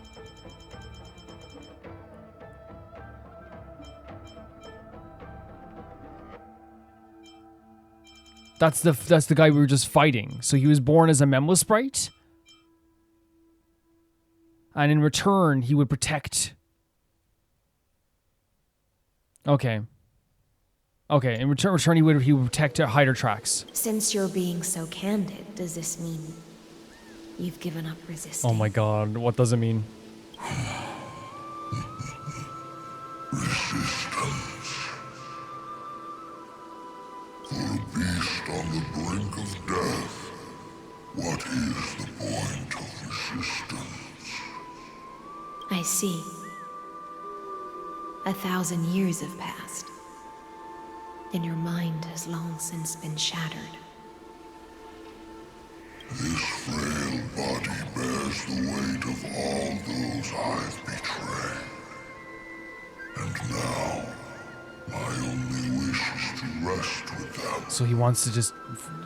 That's the guy we were just fighting. So he was born as a memo sprite? And in return, he would protect... Okay. Okay, in return he would protect hide her tracks. Since you're being so candid, does this mean you've given up resisting? Oh my god, what does it mean? Resistance. For a beast on the brink of death, what is the point of resistance? I see. 1,000 years have passed, and your mind has long since been shattered. This frail body bears the weight of all those I've betrayed. And now, my only wish is to rest with them. So he wants to just...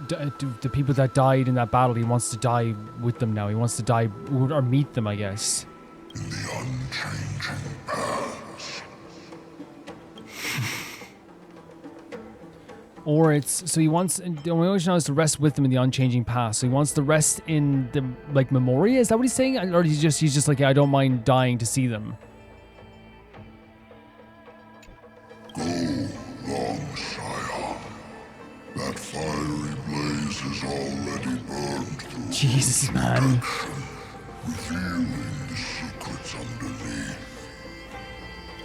the people that died in that battle, he wants to die with them now. He wants to die, or meet them, I guess. In the unchanging past. Or it's... So he wants... The only way he knows to rest with them in the unchanging past. So he wants to rest in the, like, Memoria? Is that what he's saying? Or he's just like, yeah, I don't mind dying to see them. Go, long Scion. That fiery blaze is already burned through. Jesus, man. Revealing the secrets underneath.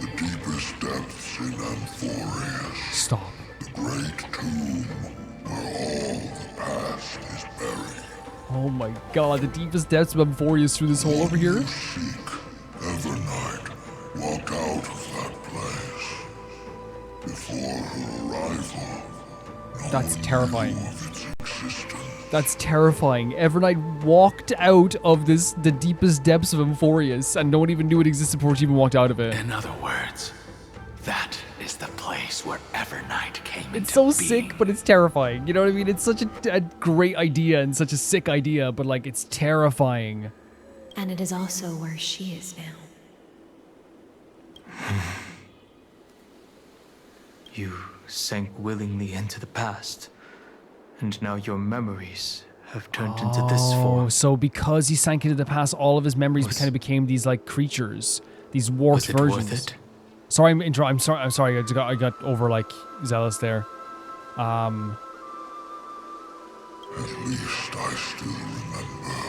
The deepest depths in Amphoreus. Stop. The great tomb where all the past is buried. Oh my god, the deepest depths of Amphoreus through this hole over here? Seek Evernight walked out of that place. Before her arrival, that's terrifying. That's terrifying. Evernight walked out of the deepest depths of Amphoreus, and no one even knew it existed before she even walked out of it. In other words, that is the place where Evernight came into It's so being. sick, but it's terrifying. You know what I mean? It's such a great idea and such a sick idea, but like it's terrifying. And it is also where she is now. You sank willingly into the past, and now your memories have turned into this form. So because he sank into the past, all of his memories kind of became these like creatures, these warped versions. Worth it? Sorry, I'm sorry. I got over like zealous there. At least I still remember.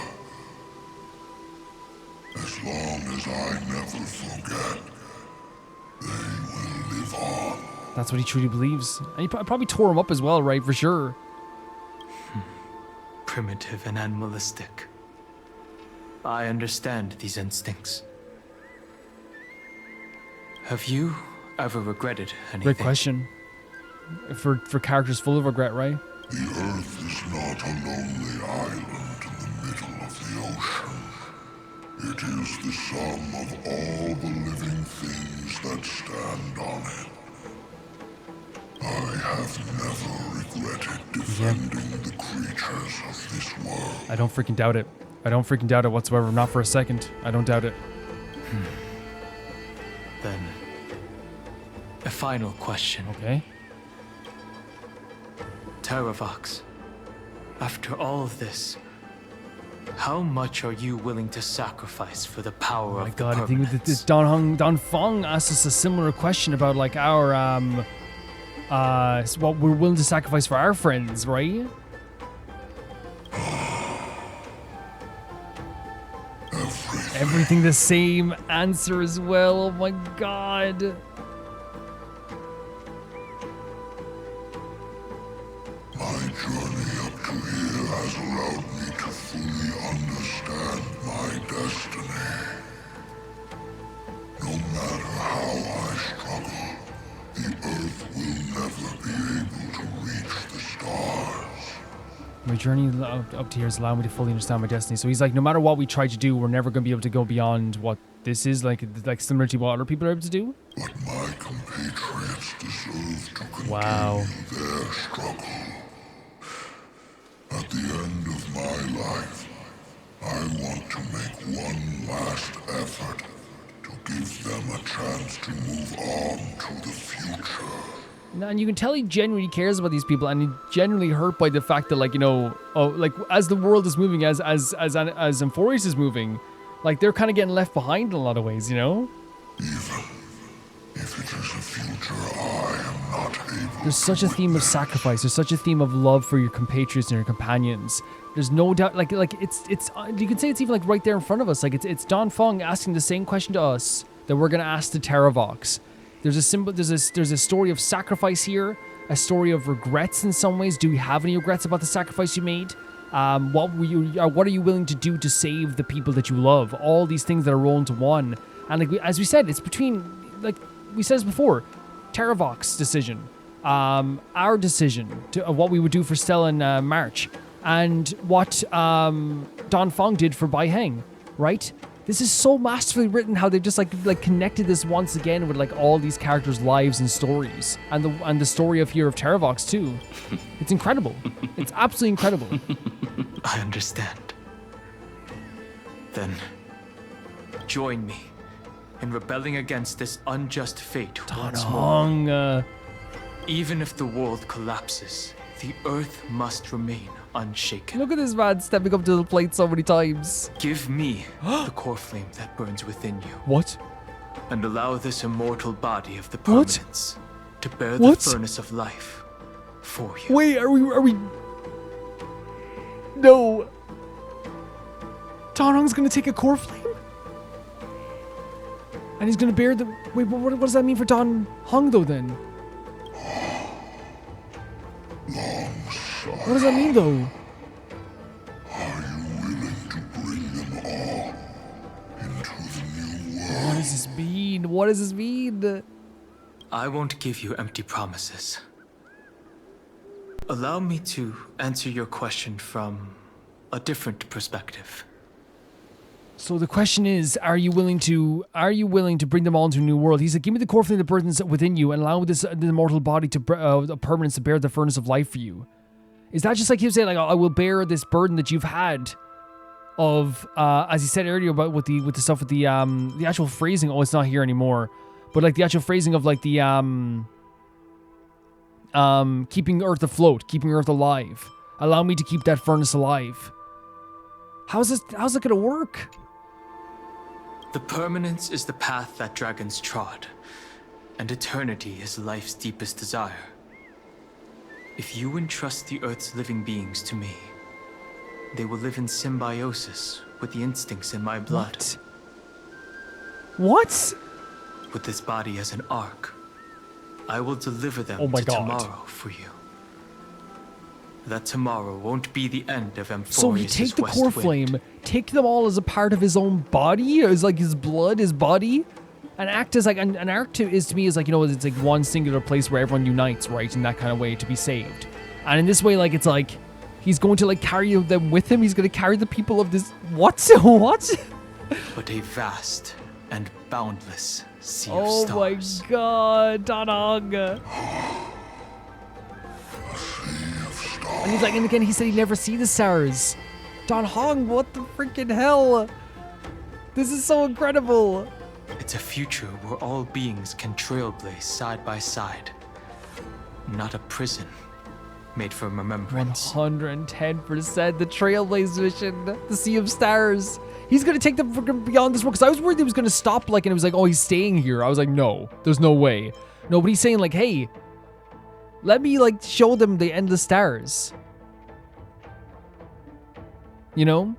As long as I never forget, they will live on. That's what he truly believes. And he probably tore him up as well, right? For sure. Primitive and animalistic. I understand these instincts. Have you ever regretted anything? Great question. For characters full of regret, right? The Earth is not a lonely island in the middle of the ocean. It is the sum of all the living things that stand on it. I have never regretted defending the creatures of this world. I don't freaking doubt it. I don't freaking doubt it whatsoever. Not for a second. I don't doubt it. final question. Okay. Terravox, after all of this, how much are you willing to sacrifice for the power of the permanence? I think this Dan Feng asked us a similar question about like our what we're willing to sacrifice for our friends, right? Everything the same answer as well. Oh my god. My journey up to here has allowed me to fully understand my destiny. No matter how I struggle, the Earth will never be able to reach the stars. My journey up to here has allowed me to fully understand my destiny. So he's like, no matter what we try to do, we're never going to be able to go beyond what this is, like similar to what other people are able to do. But my compatriots deserve to continue their struggle. At the end of my life, I want to make one last effort to give them a chance to move on to the future. And you can tell he genuinely cares about these people, and he's genuinely hurt by the fact that, like, you know, like as the world is moving, as Amphoreus is moving, like they're kind of getting left behind in a lot of ways, you know. Even if it is a future I am not able. There's such a theme of sacrifice. There's such a theme of love for your compatriots and your companions. There's no doubt, like it's you can say it's even like right there in front of us. Like it's Dan Feng asking the same question to us that we're gonna ask to Terravox. There's a story of sacrifice here, a story of regrets in some ways. Do we have any regrets about the sacrifice you made? What are you willing to do to save the people that you love? All these things that are rolled into one. And like as we said, it's between, like we said this before, Terravox's decision, our decision to what we would do for Stella and March, and what Dan Feng did for Bai Heng, right? This is so masterfully written how they've just like connected this once again with like all these characters' lives and stories, and the story of here of Terravox too. It's incredible. It's absolutely incredible. I understand. Then join me in rebelling against this unjust fate once more. Even if the world collapses, the Earth must remain unshaken. Look at this man stepping up to the plate so many times. Give me the core flame that burns within you. What? And allow this immortal body of the permanence to bear the furnace of life for you. Wait, are we? No. Dan Heng's gonna take a core flame? And he's gonna bear the... Wait, what does that mean for Dan Heng though then? What does that mean though? Are you willing to bring them all into the new world? What does this mean? What does this mean? I won't give you empty promises. Allow me to answer your question from a different perspective. So the question is, are you willing to bring them all into a new world? He said, give me the core flame that burns within you and allow the immortal body to the permanence to bear the furnace of life for you. Is that just like he was saying, like, I will bear this burden that you've had of, as he said earlier about with the stuff with the actual phrasing, it's not here anymore, but like the actual phrasing of like the, keeping Earth afloat, keeping Earth alive. Allow me to keep that furnace alive. How's it gonna work? The permanence is the path that dragons trod, and eternity is life's deepest desire. If you entrust the Earth's living beings to me, they will live in symbiosis with the instincts in my blood. What? With this body as an ark, I will deliver them tomorrow for you. That tomorrow won't be the end of Amphoreus' So he take the core flame, take them all as a part of his own body, as like his blood, his body, and act as like an ark is to me is like, you know, it's like one singular place where everyone unites, right, in that kind of way to be saved. And in this way, like it's like he's going to like carry them with him. He's going to carry the people of this. What? But a vast and boundless sea of stars. Oh my God, Dan Heng. And he's like, and again, he said he'd never see the stars. Dan Heng, what the freaking hell? This is so incredible. It's a future where all beings can trailblaze side by side. Not a prison made for remembrance. 110%. The Trailblaze mission. The Sea of Stars. He's going to take them beyond this world. Because I was worried he was going to stop, like, and it was like, oh, he's staying here. I was like, no, there's no way. No, but he's saying, like, hey, let me, like, show them the endless stars. You know?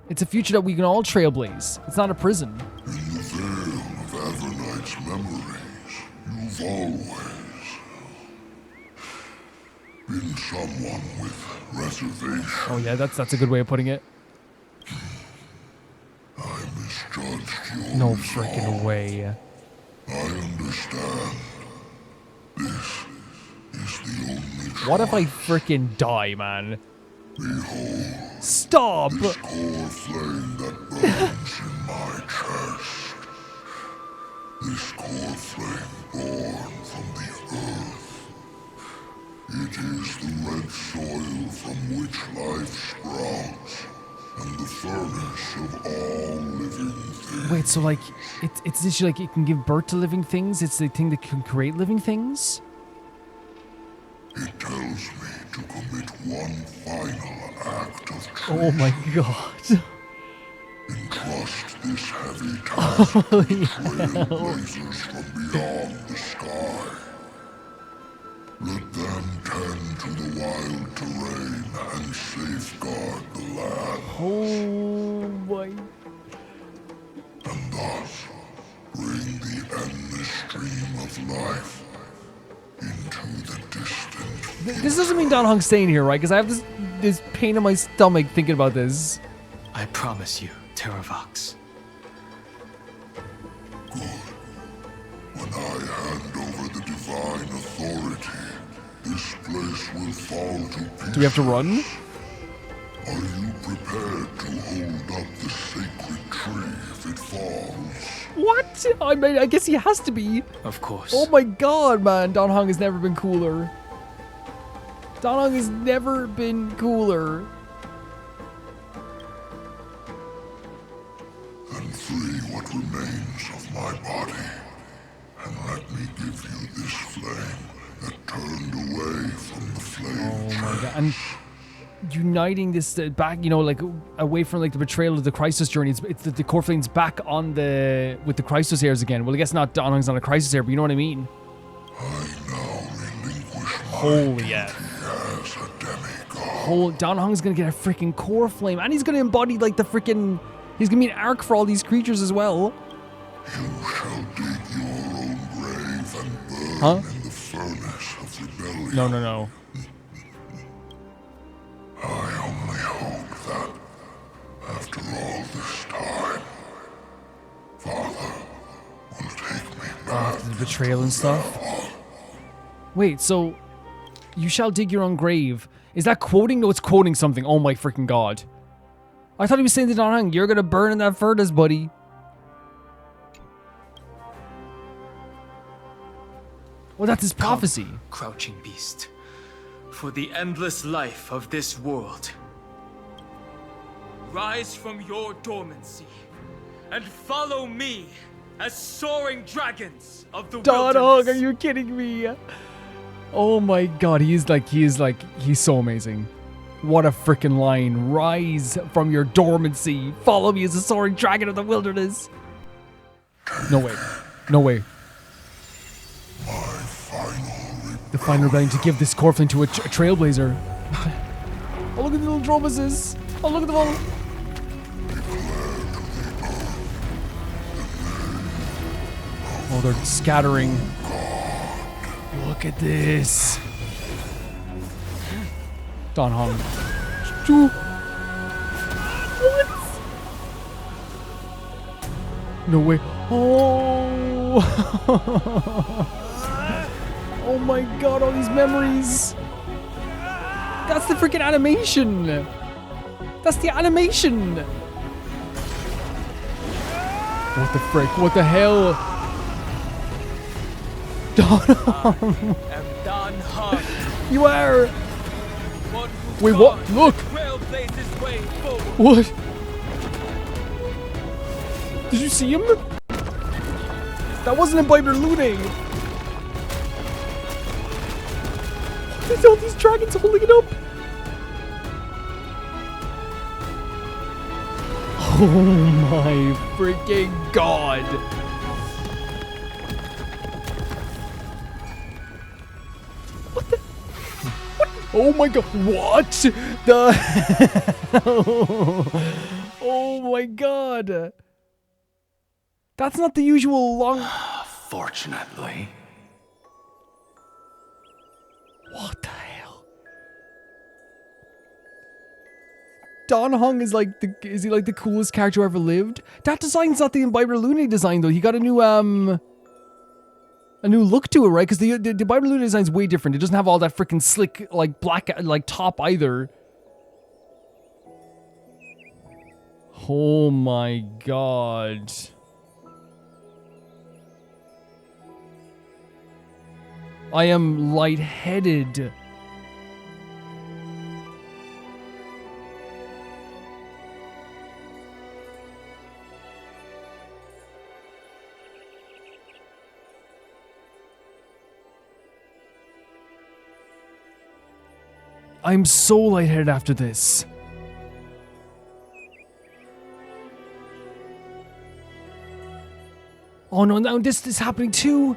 It's a future that we can all trailblaze. It's not a prison. In the veil of Evernight's memories, you've always been someone with reservations. Oh yeah, that's a good way of putting it. I misjudged your No resolve. freaking way. I understand. This is the only choice. What if I freaking die, man? Behold, stop! This core flame that burns in my chest. This core flame born from the earth. It is the red soil from which life sprouts, and the furnace of all living things. Wait, so like, it's literally like it can give birth to living things? It's the thing that can create living things? It tells me to commit one final act of truth. Oh my god. Entrust this heavy task to trailblazers from beyond the sky. Let them tend to the wild terrain and safeguard the land. Oh my. And thus bring the endless stream of life into the distant. This doesn't mean Dan Feng's staying here, right? Because I have this pain in my stomach thinking about this. I promise you, Terravox. Good. When I hand over the divine authority, this place will fall to pieces. Do we have to run? Are you prepared to hold up the sacred tree if it falls? What? I mean, I guess he has to be. Of course. Oh my god, man. Dan Feng has never been cooler. Dan Feng has never been cooler. Then free what remains of my body, and let me give you this flame that turned away from the flame. Oh my god. And uniting this back, you know, like away from like the betrayal of the Crisis journey. It's the core flame's back on the with the Crisis heirs again. Well, I guess not. Dan Feng's not a Crisis heir, but you know what I mean. I now relinquish my Holy yeah. as a demigod. Dan Feng's gonna get a freaking core flame, and he's gonna embody like the freaking. He's gonna be an arc for all these creatures as well. You shall dig your own grave and burn Huh? in the furnace of rebellion. No, no, no. I only hope that, after all this time, Father will take me back. The betrayal and stuff. Wait, so you shall dig your own grave. Is that quoting? No, it's quoting something. Oh my freaking god. I thought he was saying to Dan Feng, you're gonna burn in that furnace, buddy. Well, that's his prophecy. Come, crouching beast, for the endless life of this world. Rise from your dormancy and follow me as soaring dragons of the Dan wilderness. Feng, are you kidding me? Oh my god, he's so amazing. What a freaking line. Rise from your dormancy. Follow me as a soaring dragon of the wilderness. No way. No way. The final rebellion to give this core flame to a trailblazer. Oh, look at the little dromases. Oh, look at them all. Oh, they're scattering. Look at this. Dan Feng. What? No way. Oh. Oh my god, all these memories. That's the freaking animation. That's the animation. What the frick? What the hell? Dan Feng. You are. Wait, what? Look. What? Did you see him? That wasn't imbibe or looting. What is all these dragons holding it up? Oh my freaking god. What the? What? Oh my god. What the? Oh my god. That's not the usual long... Fortunately. What the hell? Dan Feng is like is he like the coolest character who ever lived? That design's not the Imbiber Luna design though. He got a new look to it, right? Because the Imbiber Luna design's way different. It doesn't have all that freaking slick like black like top either. Oh my god. I am lightheaded. I'm so lightheaded after this. Oh no, now this is happening too.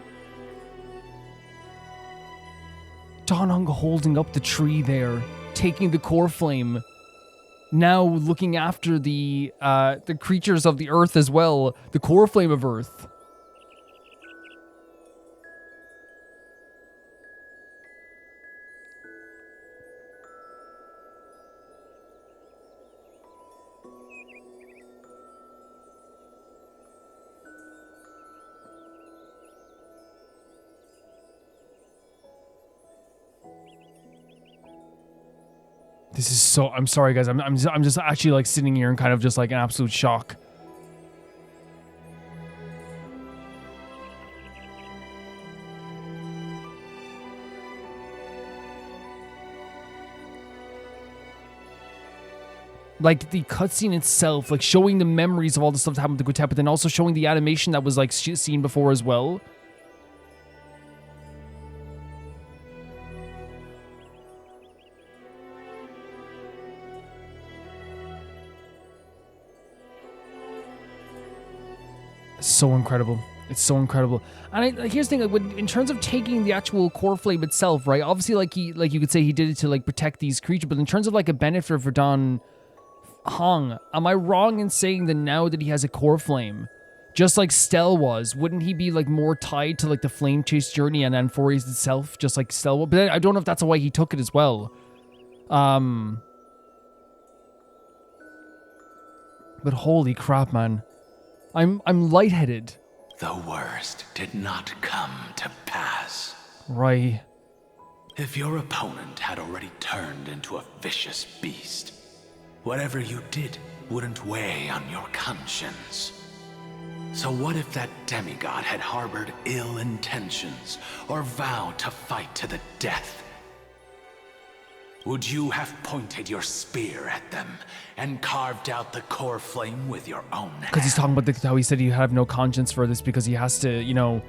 Dan Feng holding up the tree there, taking the core flame. Now looking after the creatures of the earth as well, the core flame of earth. This is so... I'm sorry, guys. I'm just actually, like, sitting here in kind of just, like, an absolute shock. Like, the cutscene itself, like, showing the memories of all the stuff that happened to Gotep, but then also showing the animation that was, like, seen before as well. So incredible. It's so incredible. And here's the thing, like, in terms of taking the actual core flame itself, right? Obviously, like you could say he did it to like protect these creatures, but in terms of like a benefit for Dan Feng, am I wrong in saying that now that he has a core flame, just like Stel was, wouldn't he be like more tied to like the flame chase journey and Amphoreus itself, just like Stel was? But I don't know if that's the way he took it as well. But holy crap, man. I'm lightheaded. The worst did not come to pass. Right. If your opponent had already turned into a vicious beast, whatever you did wouldn't weigh on your conscience. So what if that demigod had harbored ill intentions or vowed to fight to the death? Would you have pointed your spear at them and carved out the core flame with your own hand? Because he's talking about how he said he'd have no conscience for this because he has to, you know,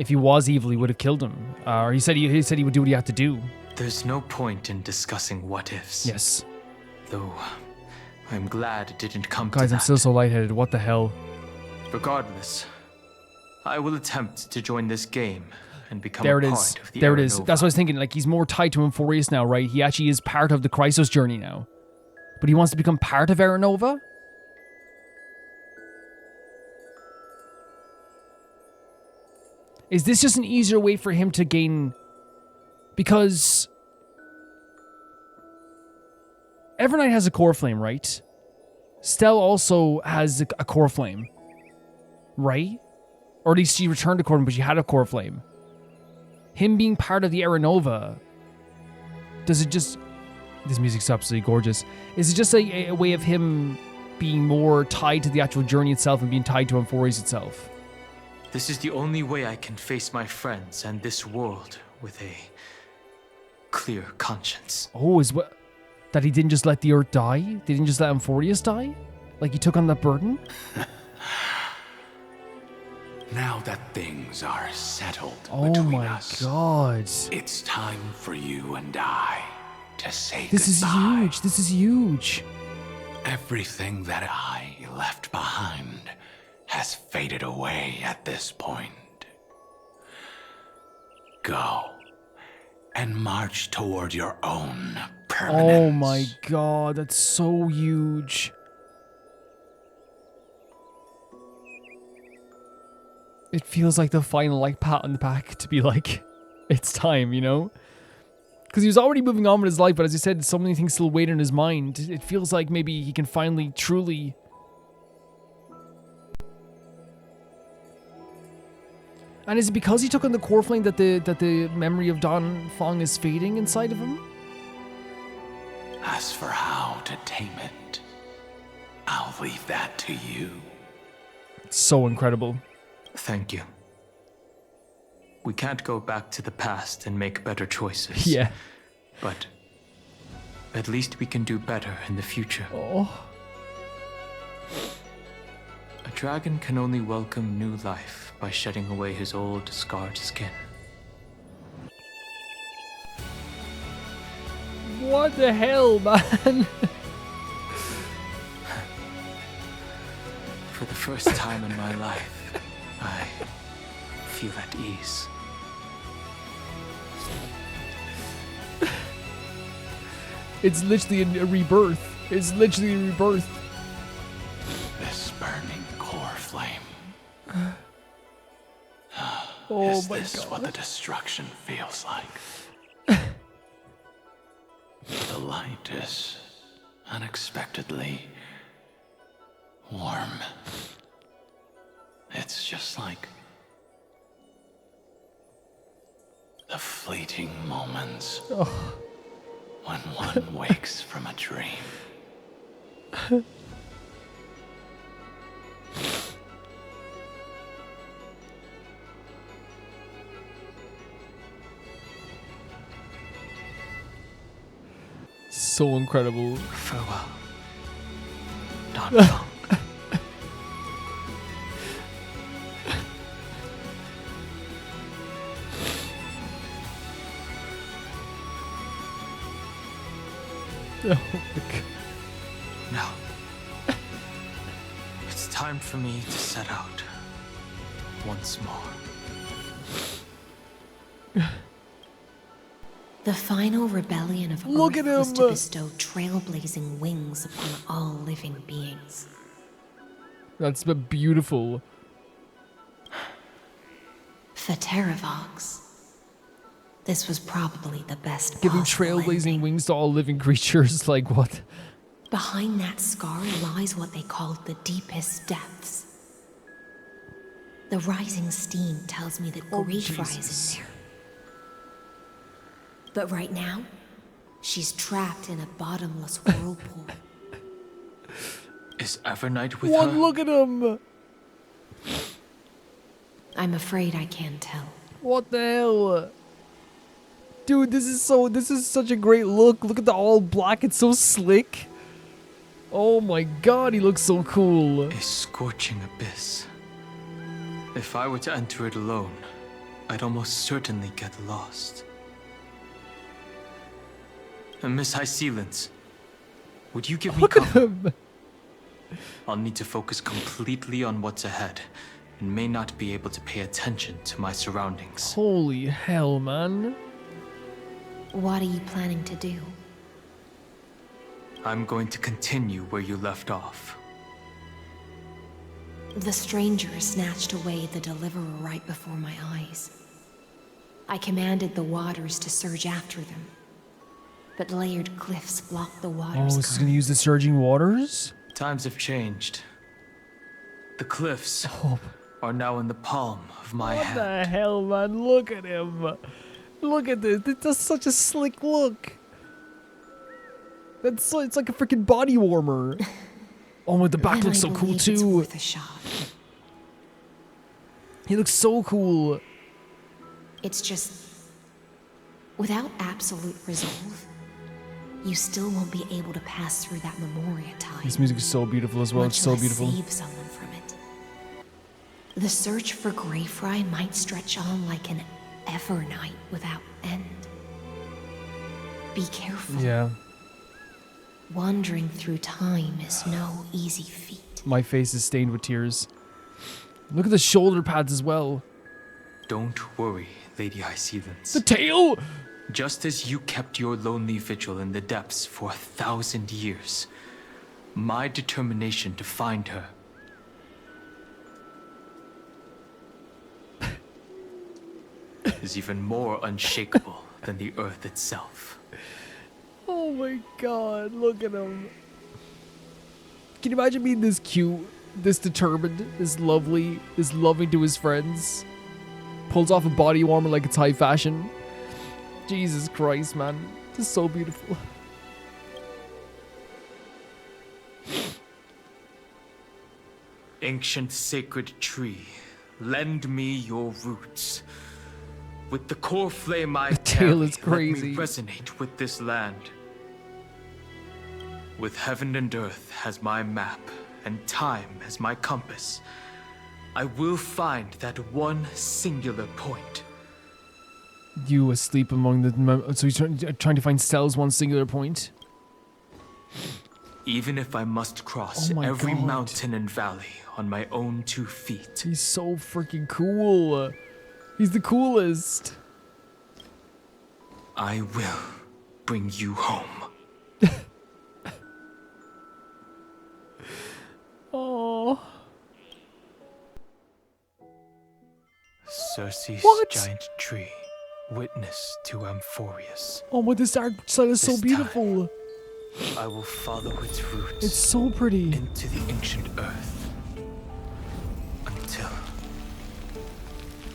if he was evil, he would have killed him. Or he said he would do what he had to do. There's no point in discussing what ifs. Yes. Though, I'm glad it didn't come to that. Guys, I'm still so lightheaded. What the hell? Regardless, I will attempt to join this game and become there a it part is. of the There it Aranova. is. That's what I was thinking. Like, he's more tied to Amphoreus now, right? He actually is part of the Chrysos journey now. But he wants to become part of Aranova? Is this just an easier way for him to gain... Because... Evernight has a core flame, right? Stel also has a core flame. Right? Or at least she returned a core flame, but she had a core flame. Him being part of the Aranova, does it just... This music's absolutely gorgeous. Is it just a way of him being more tied to the actual journey itself and being tied to Amphoreus itself? This is the only way I can face my friends and this world with a clear conscience. Oh, is what... That he didn't just let the Earth die? They didn't just let Amphoreus die? Like he took on that burden? Now that things are settled Oh between my us, god. it's time for you and I to say This is goodbye. huge. This is huge. Everything that I left behind has faded away at this point. Go and march toward your own permanence. Oh my god, that's so huge. It feels like the final like pat on the back to be like, it's time, you know? Because he was already moving on with his life, but as you said, so many things still wait in his mind. It feels like maybe he can finally truly... And is it because he took on the core flame that the memory of Dan Feng is fading inside of him? As for how to tame it, I'll leave that to you. It's so incredible. Thank you. We can't go back to the past and make better choices. Yeah. But at least we can do better in the future. Oh. A dragon can only welcome new life by shedding away his old, scarred skin. What the hell, man? For the first time in my life, I feel at ease. It's literally a rebirth. It's literally a rebirth. This burning core flame. Oh Is my this god. what the destruction feels like? The light is unexpectedly warm. It's just like the fleeting moments when one wakes from a dream. So incredible. Farewell, Dan Feng. Oh my god. Now, it's time for me to set out once more. The final rebellion of Look Earth at was him. to bestow trailblazing wings upon all living beings. That's beautiful. For Terravox, this was probably the best Giving possible trailblazing ending. wings to all living creatures, like what? Behind that scar lies what they called the deepest depths. The rising steam tells me that grief rises there. But right now, she's trapped in a bottomless whirlpool. Is Evernight with What? her? Look at him! I'm afraid I can't tell. What the hell? Dude, this is such a great look. Look at the all black, it's so slick. Oh my god, he looks so cool. A scorching abyss. If I were to enter it alone, I'd almost certainly get lost. And Miss Hysilens, would you give me cover? I'll need to focus completely on what's ahead, and may not be able to pay attention to my surroundings. Holy hell, man. What are you planning to do? I'm going to continue where you left off. The stranger snatched away the deliverer right before my eyes. I commanded the waters to surge after them, but layered cliffs blocked the Oh, waters. this is gonna use the surging waters? Times have changed. The cliffs are now in the palm of my What hand. the hell, man? Look at him. Look at this. It's such a slick look. It's like a freaking body warmer. Oh my, the back looks so cool It's too. worth a shot. He looks so cool. It's just, without absolute resolve, you still won't be able to pass through that Memoria time. This music is so beautiful as well. It's so much less beautiful. save someone from it. The search for Greyfry might stretch on like an Evernight without end. Be careful. Yeah. Wandering through time is no easy feat. My face is stained with tears. Look at the shoulder pads as well. Don't worry, Lady Hysilens. The tail! Just as you kept your lonely vigil in the depths for 1,000 years, my determination to find her is even more unshakable than the earth itself. Oh my god, look at him. Can you imagine being this cute, this determined, this lovely, this loving to his friends? Pulls off a body warmer like it's high fashion. Jesus Christ, man. This is so beautiful. Ancient sacred tree, lend me your roots. With the core flame I tail carry, is crazy. let me resonate with this land. With heaven and earth as my map, and time as my compass, I will find that one singular point. You asleep among the... So he's trying to find Stell's one singular point? Even if I must cross every mountain and valley on my own 2 feet. He's so freaking cool. He's the coolest. I will bring you home. Oh. Circe's giant tree, witness to Amphoreus. Oh, but this dark side is so This beautiful. I will follow its roots. It's so pretty. Into the ancient earth. Until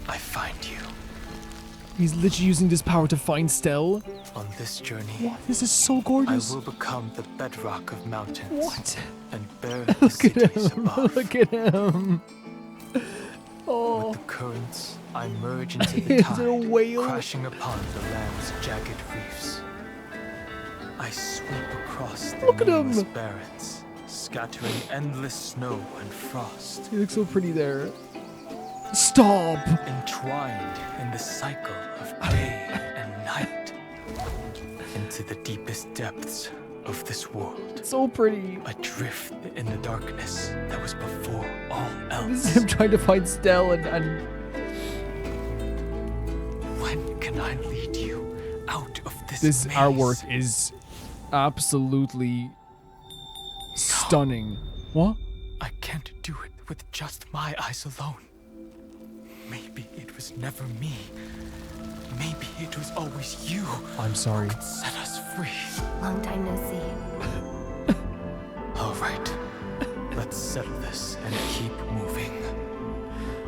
I find you. He's literally using this power to find Stell. On this journey, What? This is so gorgeous. I will become the bedrock of mountains. What? And bear the Look at cities him. above. Look at him. Oh. With the currents, I merge into Is the it a tide, whale? crashing upon the land's jagged reefs. I sweep across the Look at nameless him. barrens, scattering endless snow and frost. He looks so pretty there. Stop. Entwined in the cycle of day and night. Into the deepest depths of this world. So pretty. Adrift in the darkness that was before all else. This is him trying to find Stell and When can I lead you out of this this maze? artwork is absolutely stunning. What? I can't do it with just my eyes alone. Maybe it was never me. Maybe it was always you. I'm sorry. Who could set us free. Long time no see. All right. Let's settle this and keep moving.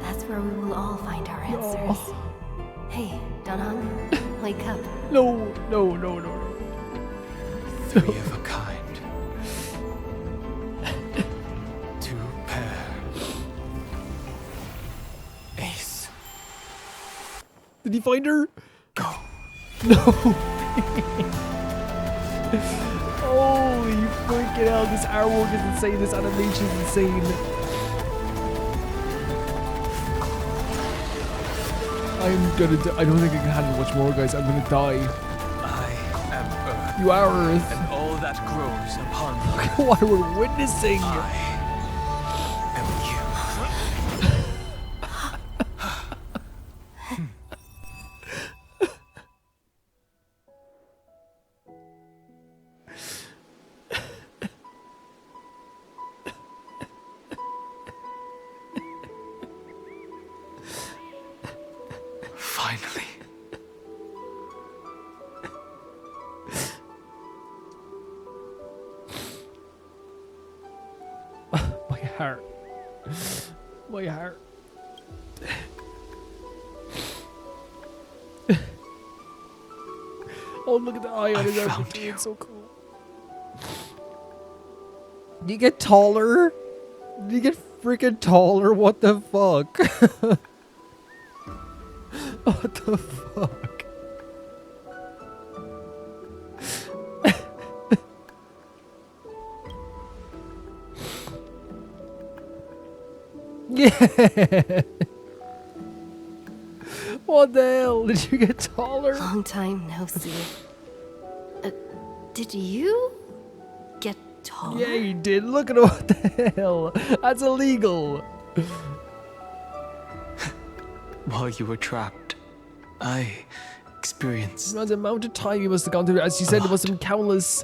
That's where we will all find our answers. Hey, Danhong, wake up. No. Three of a kind. Two pair. Ace. Did he find her? Go. No. Holy freaking hell, this artwork is insane, this animation is insane. I don't think I can handle much more, guys. I'm gonna die. I am Earth. You are Earth. And all that grows upon Look at what we're witnessing. Finally. My heart. My heart. Oh, look at the eye on his arm. It's so cool. Did you get taller? Did you get freaking taller? What the fuck? What the fuck? Yeah. What the hell? Did you get taller? Long time no see. Did you get taller? Yeah, you did. Look at what the hell. That's illegal. While you were trapped, I experienced... The amount of time you must have gone through. As you said, there must have been countless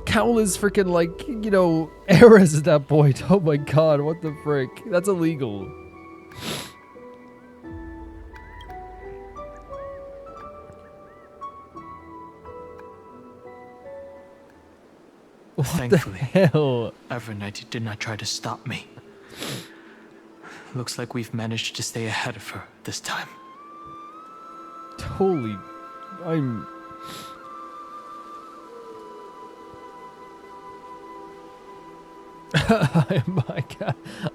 freaking, like, you know, eras at that point. Oh my god, what the frick? That's illegal. What Thankfully, the hell? Evernight did not try to stop me. Looks like we've managed to stay ahead of her this time. Holy... I'm...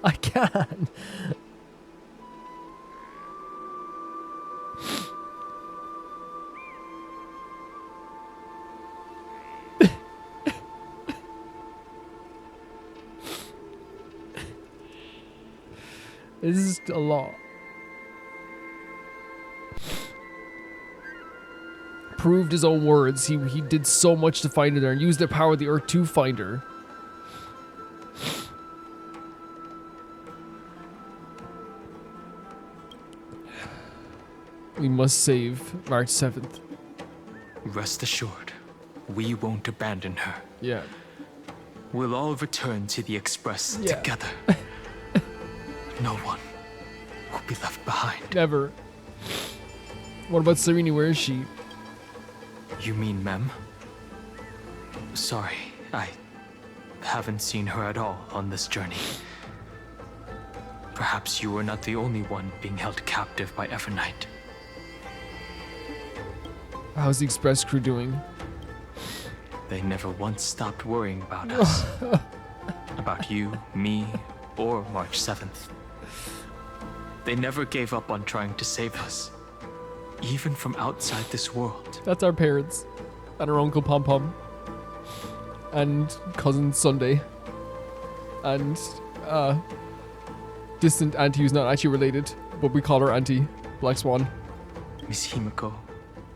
I can't. This is a lot. Proved his own words. He did so much to find her there and used the power of the earth to find her. We must save March 7th. Rest assured, we won't abandon her. Yeah. We'll all return to the Express together. No one will be left behind. Never. What about Serene? Where is she? You mean Mem? Sorry, I haven't seen her at all on this journey. Perhaps you were not the only one being held captive by Evernight. How's the Express crew doing? They never once stopped worrying about us. About you, me, or March 7th. They never gave up on trying to save us. Even from outside this world. That's our parents. And our Uncle Pom Pom. And cousin Sunday. And distant auntie who's not actually related, but we call her Auntie Black Swan. Miss Himiko,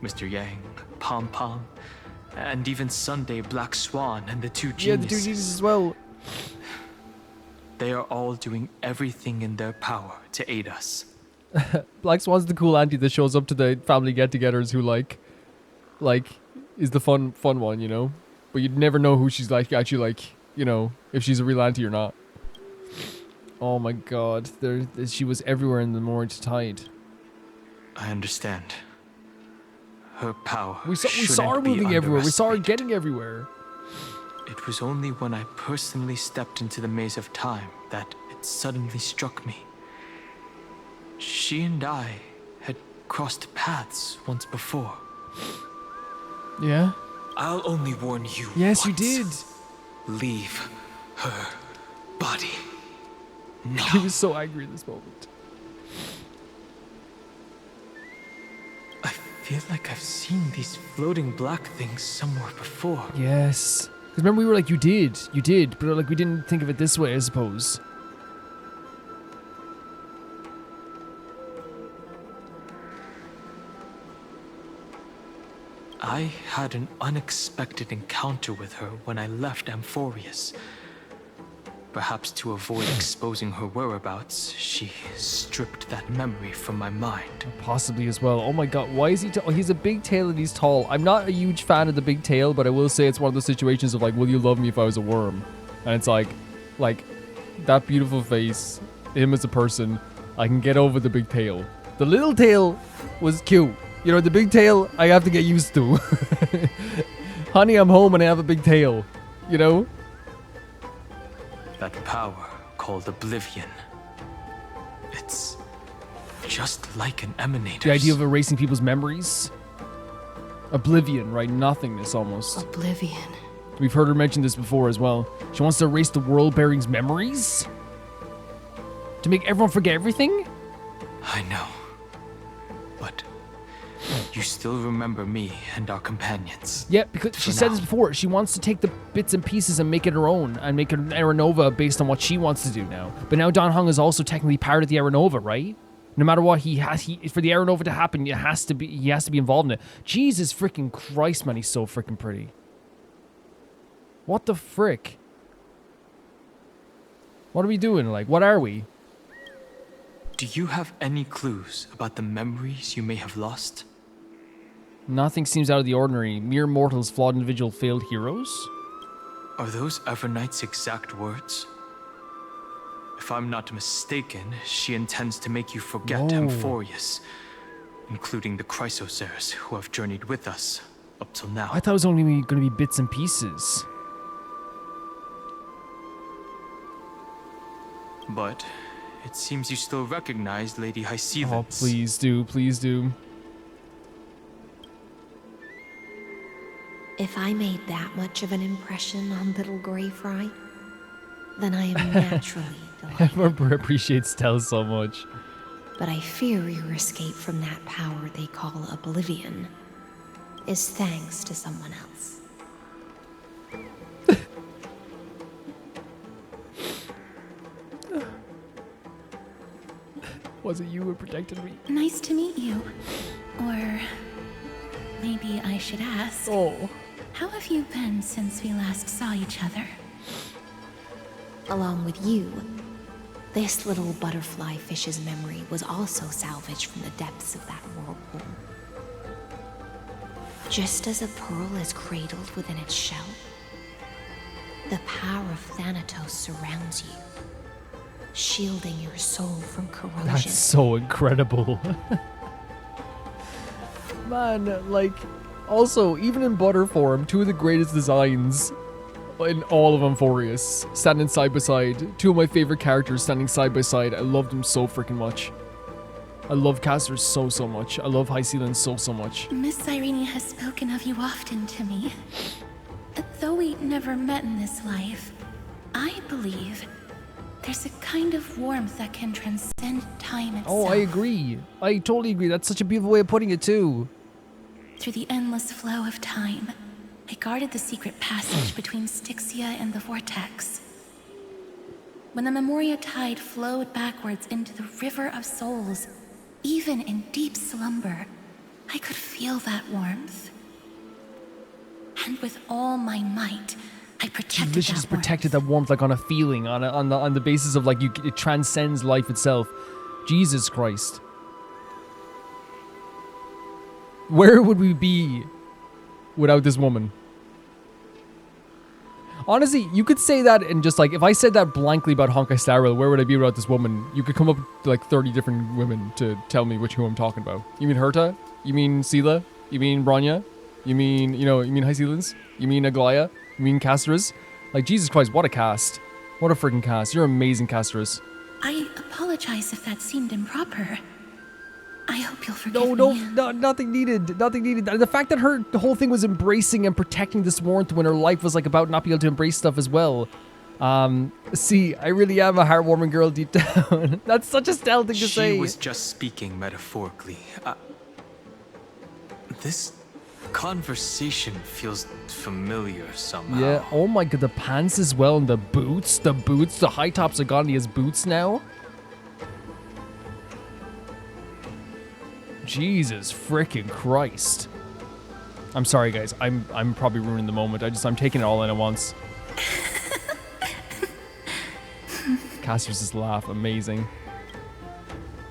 Mr. Yang, Pom Pom, and even Sunday Black Swan and the two geniuses. Yeah, the two geniuses as well. They are all doing everything in their power to aid us. Black Swan's the cool auntie that shows up to the family get-togethers who like is the fun one, you know. But you'd never know who she's like actually like, you know, if she's a real auntie or not. Oh my god, she was everywhere in the Moored Tide. I understand. Her power. We saw her moving everywhere. We saw her getting everywhere. It was only when I personally stepped into the maze of time that it suddenly struck me. She and I had crossed paths once before. Yeah? I'll only warn you. Yes, once. you did. Leave her body. No. He was so angry in this moment. I feel like I've seen these floating black things somewhere before. Yes. Because remember we were like, you did, but like we didn't think of it this way, I suppose. I had an unexpected encounter with her when I left Amphoreus. Perhaps to avoid exposing her whereabouts, she stripped that memory from my mind. Possibly as well. Oh my god, why is he tall? He's a big tail and he's tall. I'm not a huge fan of the big tail, but I will say it's one of those situations of like, will you love me if I was a worm? And it's like that beautiful face, him as a person, I can get over the big tail. The little tail was cute. You know, the big tail, I have to get used to. Honey, I'm home and I have a big tail. You know? That power called Oblivion. It's just like an emanator. The idea of erasing people's memories. Oblivion, right? Nothingness almost. Oblivion. We've heard her mention this before as well. She wants to erase the world-bearing's memories? To make everyone forget everything? I know. But you still remember me and our companions. Yeah, because she said this before. She wants to take the bits and pieces and make it her own, and make an Aeronova based on what she wants to do now. But now Dan Heng is also technically part of the Aeronova, right? No matter what, for the Aeronova to happen, he has to be involved in it. Jesus freaking Christ, man, he's so freaking pretty. What the frick? What are we doing? Like, what are we? Do you have any clues about the memories you may have lost? Nothing seems out of the ordinary. Mere mortals, flawed individual, failed heroes? Are those Evernight's exact words? If I'm not mistaken, she intends to make you forget Amphoreus, including the Chrysosaurs who have journeyed with us up till now. I thought it was only going to be bits and pieces. But it seems you still recognize Lady Hysilens. Oh, please do, please do. If I made that much of an impression on little Grey Fry, then I am naturally delighted. I appreciate Stella so much. But I fear your escape from that power they call oblivion is thanks to someone else. Was it you who protected me? Nice to meet you. Or maybe I should ask. Oh. How have you been since we last saw each other? Along with you, this little butterfly fish's memory was also salvaged from the depths of that whirlpool. Just as a pearl is cradled within its shell, the power of Thanatos surrounds you, shielding your soul from corrosion. That's so incredible. Man, like, also, even in butter form, two of the greatest designs in all of Amphoreus, standing side by side. Two of my favorite characters standing side by side. I loved them so freaking much. I love Castor so much. I love Hysilens so much. Miss Irene has spoken of you often to me. Though we never met in this life, I believe there's a kind of warmth that can transcend time itself. Oh, I agree. I totally agree. That's such a beautiful way of putting it, too. Through the endless flow of time, I guarded the secret passage between Styxia and the Vortex. When the Memoria tide flowed backwards into the River of Souls, even in deep slumber, I could feel that warmth. And with all my might, I protected that warmth. Just protected that warmth, like on a feeling, on the basis of like it transcends life itself. Jesus Christ. Where would we be without this woman? Honestly, you could say that and just like, if I said that blankly about Honkai Star Rail, where would I be without this woman? You could come up with like 30 different women to tell me who I'm talking about. You mean Herta? You mean Sela? You mean Bronya? You mean, you mean Hysilens? You mean Aglaya? You mean Castras? Like, Jesus Christ, what a cast. What a freaking cast. You're amazing, Castras. I apologize if that seemed improper. I hope you'll forgive me. No, nothing needed. Nothing needed. The fact that the whole thing was embracing and protecting this warmth when her life was like about not being able to embrace stuff as well. See, I really am a heartwarming girl deep down. That's such a Stella thing to say. She was just speaking metaphorically. This conversation feels familiar somehow. Yeah, oh my god, the pants as well and the boots. The high tops are gone. He has boots now. Jesus freaking Christ. I'm sorry, guys. I'm probably ruining the moment. I'm taking it all in at once. Castor's laugh, amazing.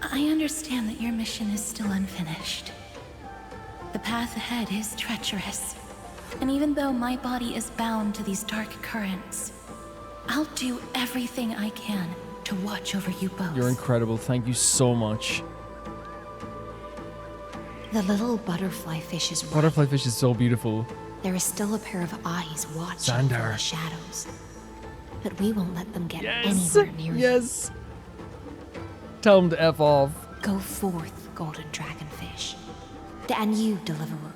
I understand that your mission is still unfinished. The path ahead is treacherous. And even though my body is bound to these dark currents, I'll do everything I can to watch over you both. You're incredible. Thank you so much. The little butterfly fish is right. Butterfly fish is so beautiful. There is still a pair of eyes watching Xandar. from the shadows. But we won't let them get anywhere near you. Yes. Tell them to F off. Go forth, golden dragonfish. And you, deliverer.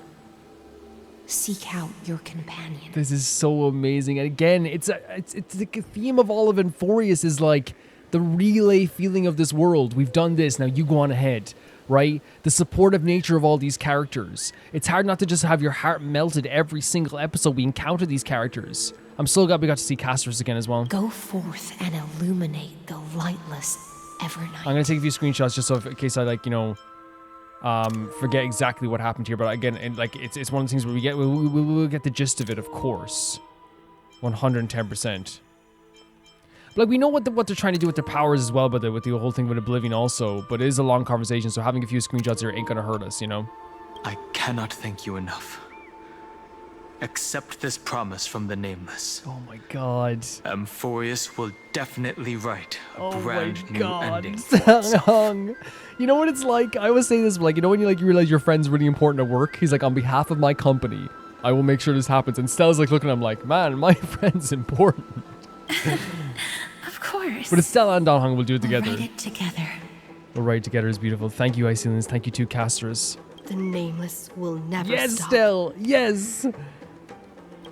Seek out your companion. This is so amazing. And again, it's the theme of all of Amphoreus is like the relay feeling of this world. We've done this, now you go on ahead. right? The supportive nature of all these characters. It's hard not to just have your heart melted every single episode we encounter these characters. I'm so glad we got to see Casterus again as well. Go forth and illuminate the lightless Evernight. I'm gonna take a few screenshots just so in case I forget exactly what happened here. But again, it's one of the things where we'll get the gist of it, of course, 110%. But we know what they're trying to do with their powers as well, but with the whole thing with Oblivion also. But it is a long conversation, so having a few screenshots here ain't gonna hurt us, I cannot thank you enough. Accept this promise from the Nameless. Oh my god. Amphoreus will definitely write a brand new ending. You know what it's like? I always say this, but when you realize your friend's really important at work, he's like, on behalf of my company, I will make sure this happens. And Stella's looking at him like, man, my friend's important. Of course. But it's Stella and Dan Feng will do it together. We'll write it together. We'll write it together is beautiful. Thank you, Hysilens. Thank you too, Casterus. The Nameless will never stop. Yes, Stell. Yes.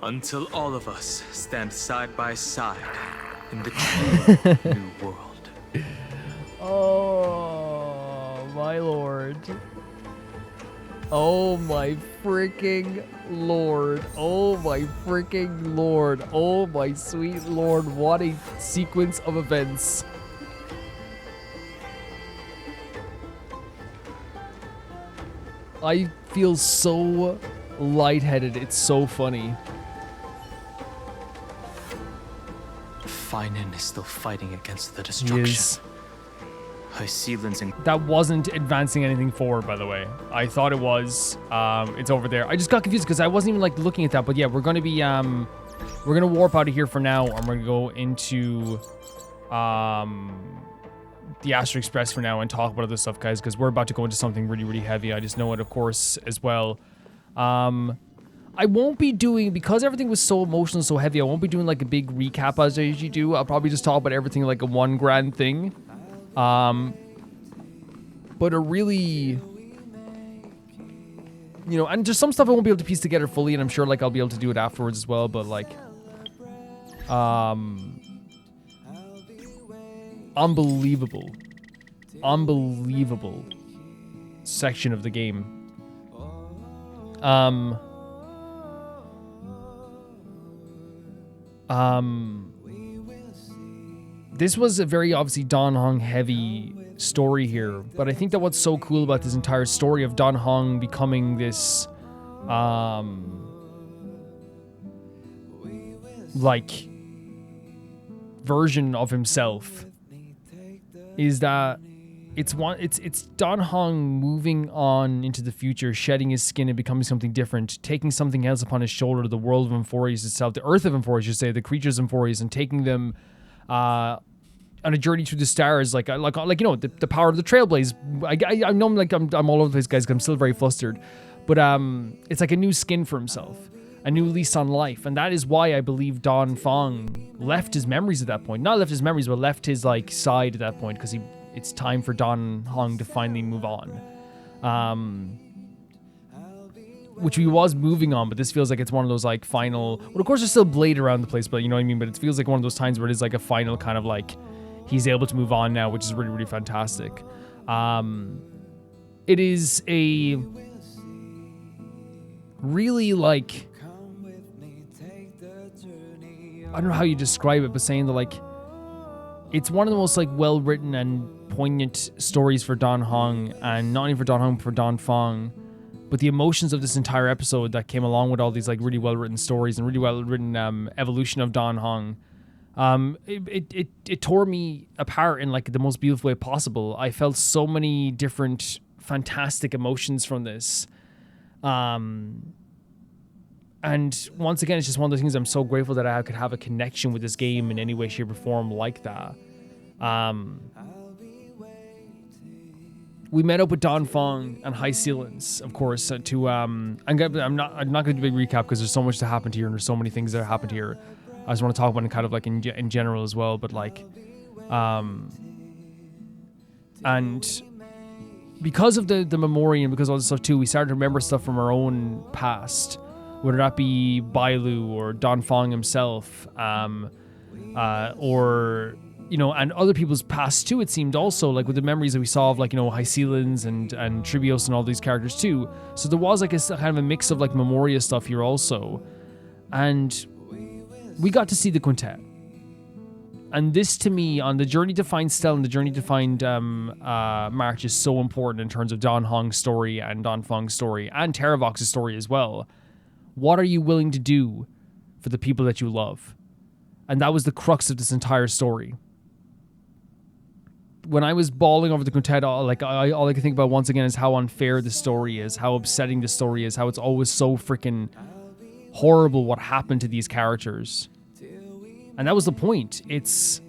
Until all of us stand side by side in the true new world. Oh, my lord. Oh my freaking lord. Oh my freaking lord. Oh my sweet lord. What a sequence of events. I feel so lightheaded. It's so funny. Finan is still fighting against the destruction. Hysilens and that wasn't advancing anything forward, by the way. I thought it was. It's over there. I just got confused because I wasn't even looking at that. But yeah, we're gonna be we're gonna warp out of here for now, and we're gonna go into the Astral Express for now and talk about other stuff, guys, because we're about to go into something really, really heavy. I just know it, of course, as well. I won't be doing, because everything was so emotional, so heavy, I won't be doing a big recap as I usually do. I'll probably just talk about everything like a one grand thing. But a really, and there's some stuff I won't be able to piece together fully, and I'm sure I'll be able to do it afterwards as well, but unbelievable section of the game. This was a very obviously Dan Feng heavy story here, but I think that what's so cool about this entire story of Dan Feng becoming this version of himself is that it's Dan Feng moving on into the future, shedding his skin and becoming something different, taking something else upon his shoulder, the world of Amphoreus itself, the earth of Amphoreus, you say, the creatures of Amphoreus, and taking them on a journey through the stars, the power of the Trailblaze. I know I'm all over the place, guys, because I'm still very flustered, but it's like a new skin for himself, a new lease on life, and that is why I believe Dan Feng left his memories at that point. Not left his memories, but left his side at that point, because it's time for Dan Feng to finally move on. Which he was moving on, but this feels like it's one of those final. Well, of course, there's still Blade around the place, but you know what I mean. But it feels like one of those times where it is a final kind of he's able to move on now, which is really, really fantastic. It is a really I don't know how you describe it, but saying that it's one of the most well written and poignant stories for Dan Feng, and not only for Dan Feng, but for Dan Feng. But the emotions of this entire episode that came along with all these really well written stories and really well written evolution of Dan Feng, it tore me apart in the most beautiful way possible. I felt so many different fantastic emotions from this. And once again, it's just one of those things I'm so grateful that I could have a connection with this game in any way, shape, or form like that. We met up with Dan Feng and Hysilens, of course, to I'm not going to do a big recap because there's so much that happened here and there's so many things that happened here. I just want to talk about it kind of in general as well, but and because of the memory and because of all this stuff too, we started to remember stuff from our own past, whether that be Bailu or Dan Feng himself, or you know, and other people's past too, it seemed also, like with the memories that we saw of like, you know, Hysilens and Trivios and all these characters too. So there was like a kind of a mix of like Memoria stuff here also. And we got to see the quintet. And this to me, on the journey to find Stell and the journey to find March, is so important in terms of Dan Heng's story and Dan Feng's story and Terravox's story as well. What are you willing to do for the people that you love? And that was the crux of this entire story. When I was bawling over the quintet, all I can think about once again is how unfair the story is, how upsetting the story is, how it's always so freaking horrible what happened to these characters. And that was the point. It's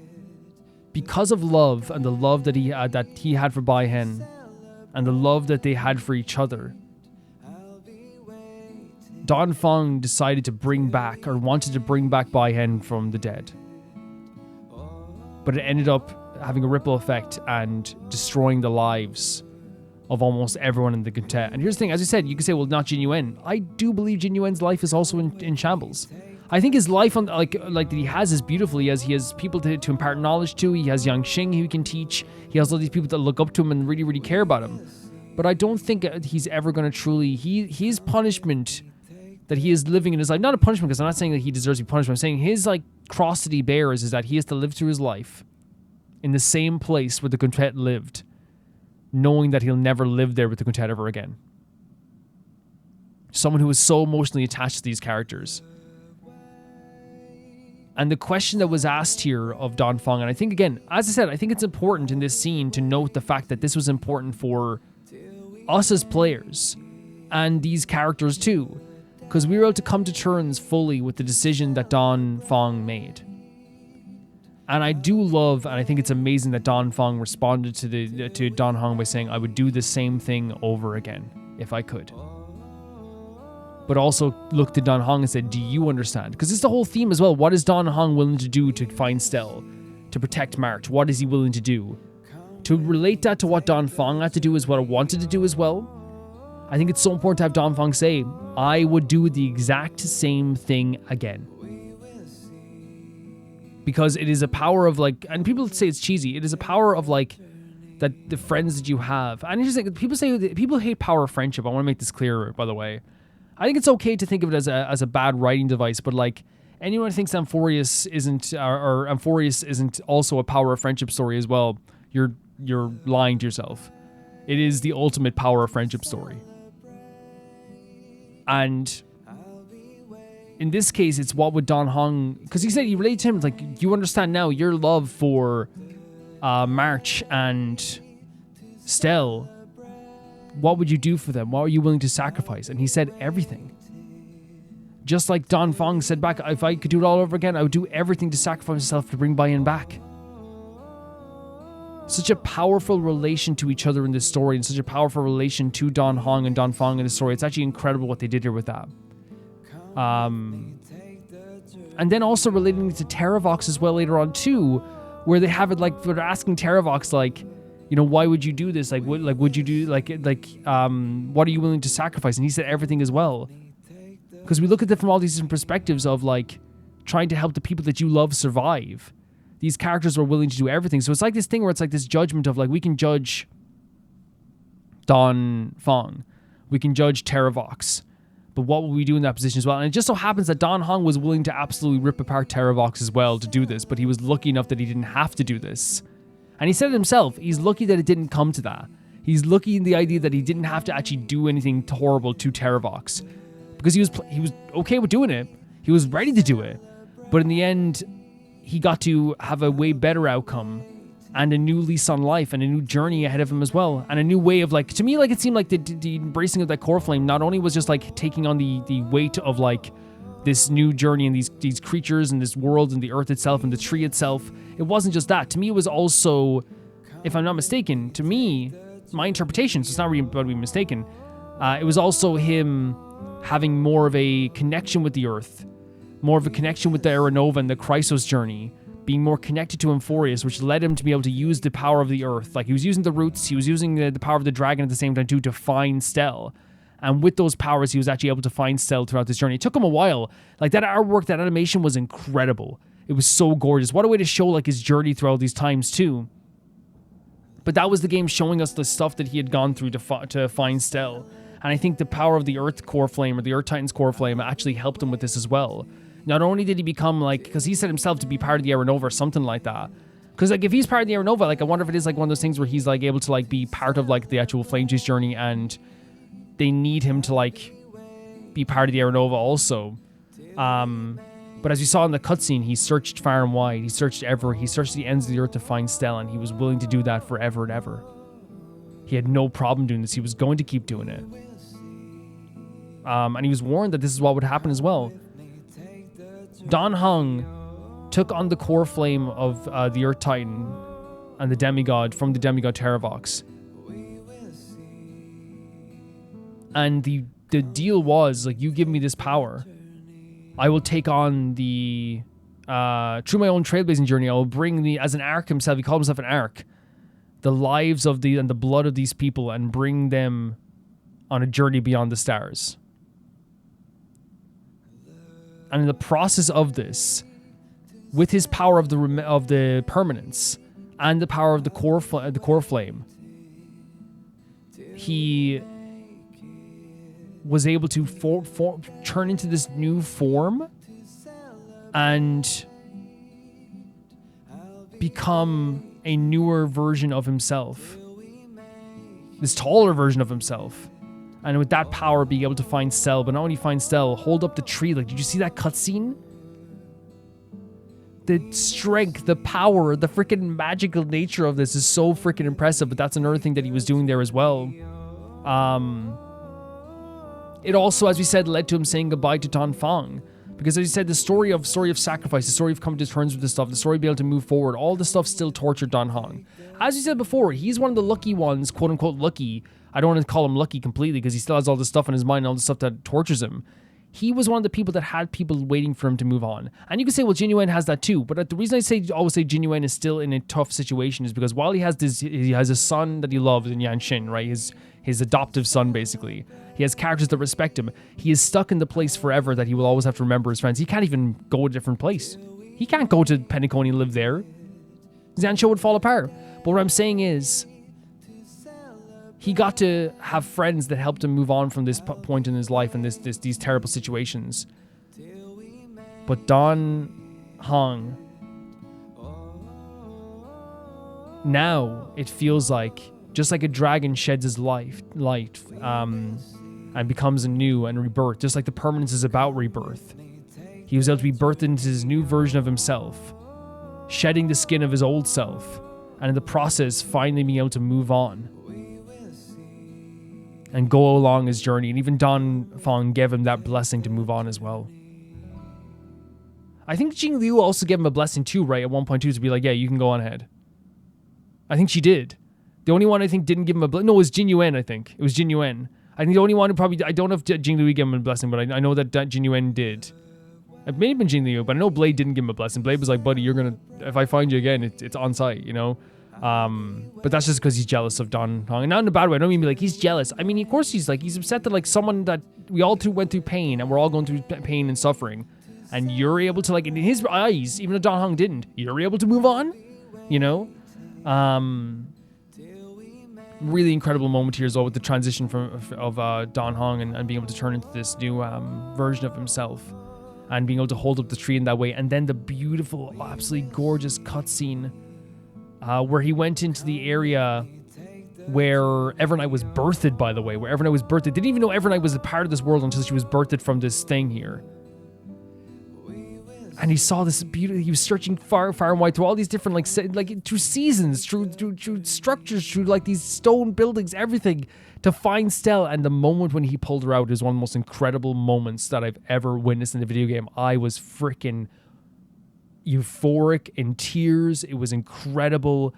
because of love and the love that he had for Bai Hen and the love that they had for each other. Dan Feng decided to bring back, or wanted to bring back Bai Hen from the dead. But it ended up having a ripple effect and destroying the lives of almost everyone in the quintet. And here's the thing, as I said, you can say, well, not Jin Yuan. I do believe Jin Yuan's life is also in shambles. I think his life, like that he has, is beautiful. He has people to impart knowledge to. He has Yang Xing who he can teach. He has all these people that look up to him and really, really care about him. But I don't think he's ever going to truly... His punishment that he is living in his life, not a punishment, because I'm not saying that he deserves to be punished, I'm saying his like cross that he bears is that he has to live through his life in the same place where the quintet lived, knowing that he'll never live there with the quintet ever again. Someone who is so emotionally attached to these characters. And the question that was asked here of Dan Feng, and I think, again, as I said, I think it's important in this scene to note the fact that this was important for us as players and these characters too, because we were able to come to terms fully with the decision that Dan Feng made. And I do love, and I think it's amazing that Dan Feng responded to Dan Heng by saying, I would do the same thing over again if I could. But also looked at Dan Heng and said, do you understand? Because it's the whole theme as well. What is Dan Heng willing to do to find Stell, to protect March? What is he willing to do? To relate that to what Dan Feng had to do is what I wanted to do as well. I think it's so important to have Dan Feng say, I would do the exact same thing again. Because it is a power of like, and people say it's cheesy, it is a power of like, that the friends that you have. And it's just like, people hate power of friendship. I want to make this clear, by the way. I think it's okay to think of it as a bad writing device, but like, anyone who thinks Amphoreus isn't, or Amphoreus isn't also a power of friendship story as well, you're lying to yourself. It is the ultimate power of friendship story. And in this case, it's what would Dan Heng... Because he said he related to him, like, you understand now your love for March and Stell. What would you do for them? What are you willing to sacrifice? And he said everything. Just like Dan Feng said back, if I could do it all over again, I would do everything to sacrifice myself to bring Bai Yan back. Such a powerful relation to each other in this story, and such a powerful relation to Dan Heng and Dan Feng in the story. It's actually incredible what they did here with that. And then also relating to Terravox as well later on too, where they have it like, they're asking Terravox like, you know, why would you do this? Like, what, like, would you do what are you willing to sacrifice? And he said everything as well. Because we look at it from all these different perspectives of like trying to help the people that you love survive. These characters were willing to do everything. So it's like this thing where it's like this judgment of like, we can judge Dan Feng, we can judge Terravox, but what will we do in that position as well? And it just so happens that Dan Heng was willing to absolutely rip apart Terravox as well to do this, but he was lucky enough that he didn't have to do this. And he said it himself, he's lucky that it didn't come to that. He's lucky in the idea that he didn't have to actually do anything horrible to Terravox. Because he was okay with doing it. He was ready to do it. But in the end, he got to have a way better outcome and a new lease on life and a new journey ahead of him as well. And a new way of like, to me, like it seemed like the embracing of that core flame not only was just like taking on the weight of like this new journey and these creatures and this world and the earth itself and the tree itself. It wasn't just that. To me, it was also, if I'm not mistaken, to me, my interpretation, so it's not really about being mistaken, it was also him having more of a connection with the earth, more of a connection with the Aranova and the Chrysos journey, being more connected to Amphoreus, which led him to be able to use the power of the earth. Like he was using the roots, he was using the power of the dragon at the same time too to find Stell. And with those powers, he was actually able to find Stell throughout this journey. It took him a while. Like that artwork, that animation was incredible. It was so gorgeous. What a way to show like his journey through all these times too. But that was the game showing us the stuff that he had gone through to find Stell. And I think the power of the Earth Core Flame, or the Earth Titan's Core Flame, actually helped him with this as well. Not only did he become like, because he said himself to be part of the Aeronova or something like that. Because like if he's part of the Aeronova, like I wonder if it is like one of those things where he's like able to like be part of like the actual Flame Chase journey, and they need him to like be part of the Aeronova also. But as we saw in the cutscene, he searched far and wide. He searched the ends of the earth to find Stell, and he was willing to do that forever and ever. He had no problem doing this. He was going to keep doing it. And he was warned that this is what would happen as well. Dan Feng took on the core flame of the Earth Titan and the demigod from the demigod Terravox. And the deal was, like, you give me this power, I will take on the through my own trailblazing journey, I will bring as an arc himself, he called himself an arc, the lives of and the blood of these people, and bring them on a journey beyond the stars. And in the process of this, with his power of the permanence and the power of the core flame, he was able to turn into this new form and become a newer version of himself, this taller version of himself. And with that power, being able to find Stell, but not only find Stell, hold up the tree. Like, did you see that cutscene? The strength, the power, the freaking magical nature of this is so freaking impressive. But that's another thing that he was doing there as well. It also, as we said, led to him saying goodbye to Dan Feng. Because as you said, the story of sacrifice, the story of coming to terms with this stuff, the story of being able to move forward, all this stuff still tortured Dan Feng. As you said before, he's one of the lucky ones, quote unquote lucky. I don't want to call him lucky completely because he still has all this stuff in his mind and all this stuff that tortures him. He was one of the people that had people waiting for him to move on. And you can say, well, Jinyu has that too. But the reason I always say Jinyu is still in a tough situation is because while he has a son that he loves in Yanxin, right? His adoptive son, basically. He has characters that respect him. He is stuck in the place forever that he will always have to remember his friends. He can't even go to a different place. He can't go to Penacony and live there. Zansho would fall apart. But what I'm saying is, he got to have friends that helped him move on from this point in his life and these terrible situations. But Dan Feng, now it feels like, just like a dragon sheds his light and becomes anew and rebirth, just like the permanence is about rebirth. He was able to be birthed into his new version of himself, shedding the skin of his old self, and in the process, finally being able to move on and go along his journey. And even Dan Feng gave him that blessing to move on as well. I think Jing Liu also gave him a blessing too, right? At one point too, to be like, yeah, you can go on ahead. I think she did. The only one I think didn't give him a blessing, no, it was Jin Yuan, I think. It was Jin Yuan. I think the only one who probably, I don't know if Jing Liu gave him a blessing, but I know that Jin Yuan did. It may have been Jin Liu, but I know Blade didn't give him a blessing. Blade was like, buddy, you're gonna, if I find you again, it's on site, you know? But that's just because he's jealous of Dan Feng. And not in a bad way. I don't mean like he's jealous. I mean, of course he's upset that like someone that we all went through pain and we're all going through pain and suffering. And you're able to, like, in his eyes, even though Dan Feng didn't, you're able to move on, you know? Really incredible moment here as well with the transition of Dan Feng and being able to turn into this new version of himself and being able to hold up the tree in that way. And then the beautiful, absolutely gorgeous cutscene where he went into the area where Evernight was birthed, by the way, where Evernight was birthed. Didn't even know Evernight was a part of this world until she was birthed from this thing here. And he saw this beauty. He was searching far, far and wide through all these different, like through seasons, through structures, through like these stone buildings, everything, to find Stell. And the moment when he pulled her out is one of the most incredible moments that I've ever witnessed in the video game. I was freaking euphoric, in tears. It was incredible.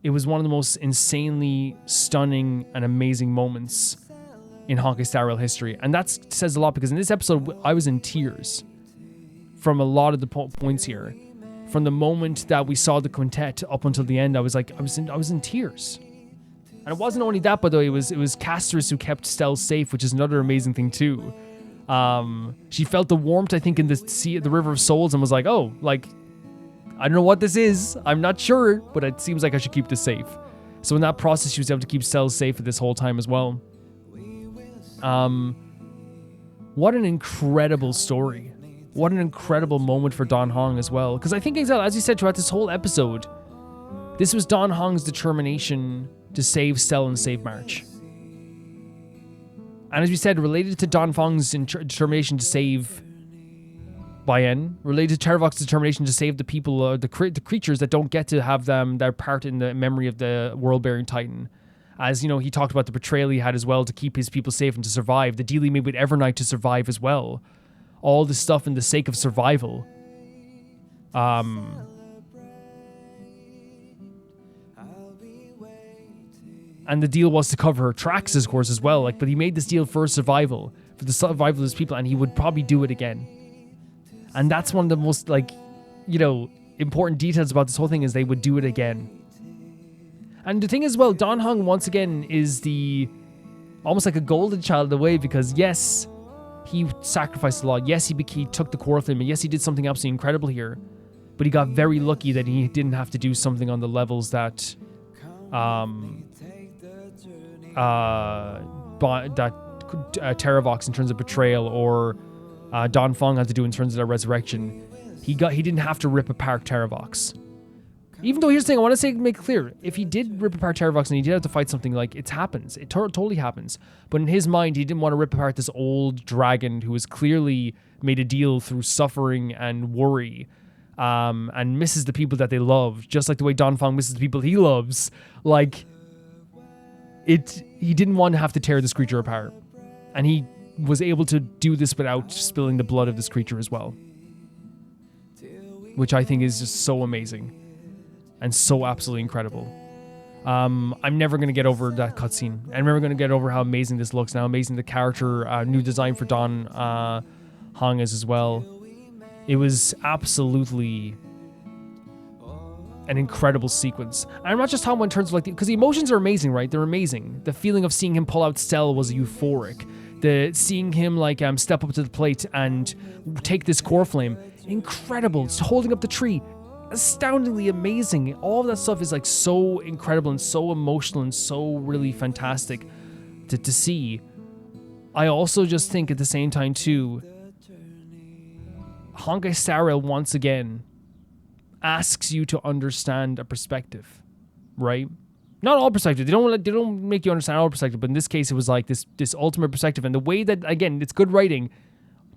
It was one of the most insanely stunning and amazing moments in Honkai Star Rail history. And that says a lot, because in this episode, I was in tears from a lot of the points here. From the moment that we saw the quintet up until the end, I was in tears. And it wasn't only that, by the way, it was Casterus who kept Stell safe, which is another amazing thing too. She felt the warmth, I think, in the River of Souls, and was like, oh, like, I don't know what this is. I'm not sure, but it seems like I should keep this safe. So in that process, she was able to keep cells safe for this whole time as well. What an incredible story. What an incredible moment for Dan Heng as well. Because I think, as you said throughout this whole episode, this was Dan Heng's determination to save Cell and save March. And as we said, related to Dan Feng's determination to save Bayen, related to Terravox's determination to save the people, the creatures that don't get to have their part in the memory of the world-bearing Titan. As, you know, he talked about the betrayal he had as well to keep his people safe and to survive. The deal he made with Evernight to survive as well. All this stuff in the sake of survival. And the deal was to cover her tracks, of course, as well. But he made this deal for survival, for the survival of his people, and he would probably do it again. And that's one of the most, important details about this whole thing is they would do it again. And the thing is, well, Dan Heng, once again, is almost like a golden child in a way, because yes, he sacrificed a lot. Yes, he took the core flame, and yes, he did something absolutely incredible here. But he got very lucky that he didn't have to do something on the levels that Terravox in terms of betrayal, or Dan Feng had to do in terms of their resurrection. He didn't have to rip apart Terravox. Even though, here's the thing, I want to make it clear, if he did rip apart Terravox and he did have to fight something, it happens. It totally happens. But in his mind, he didn't want to rip apart this old dragon who has clearly made a deal through suffering and worry, and misses the people that they love, just like the way Dan Feng misses the people he loves. He didn't want to have to tear this creature apart. And he was able to do this without spilling the blood of this creature as well. Which I think is just so amazing. And so absolutely incredible. I'm never going to get over that cutscene. I'm never going to get over how amazing this looks, and how amazing the character, new design for Dan Heng is as well. It was absolutely an incredible sequence. And I'm not just talking about in terms of because the emotions are amazing, right? They're amazing. The feeling of seeing him pull out Cell was euphoric. Seeing him step up to the plate and take this core flame, incredible. It's holding up the tree, astoundingly amazing. All of that stuff is so incredible and so emotional and so really fantastic to see. I also just think at the same time too, Honkai Star Rail once again asks you to understand a perspective, right? Not all perspective. They don't make you understand all perspective, but in this case, it was this ultimate perspective. And the way that, again, it's good writing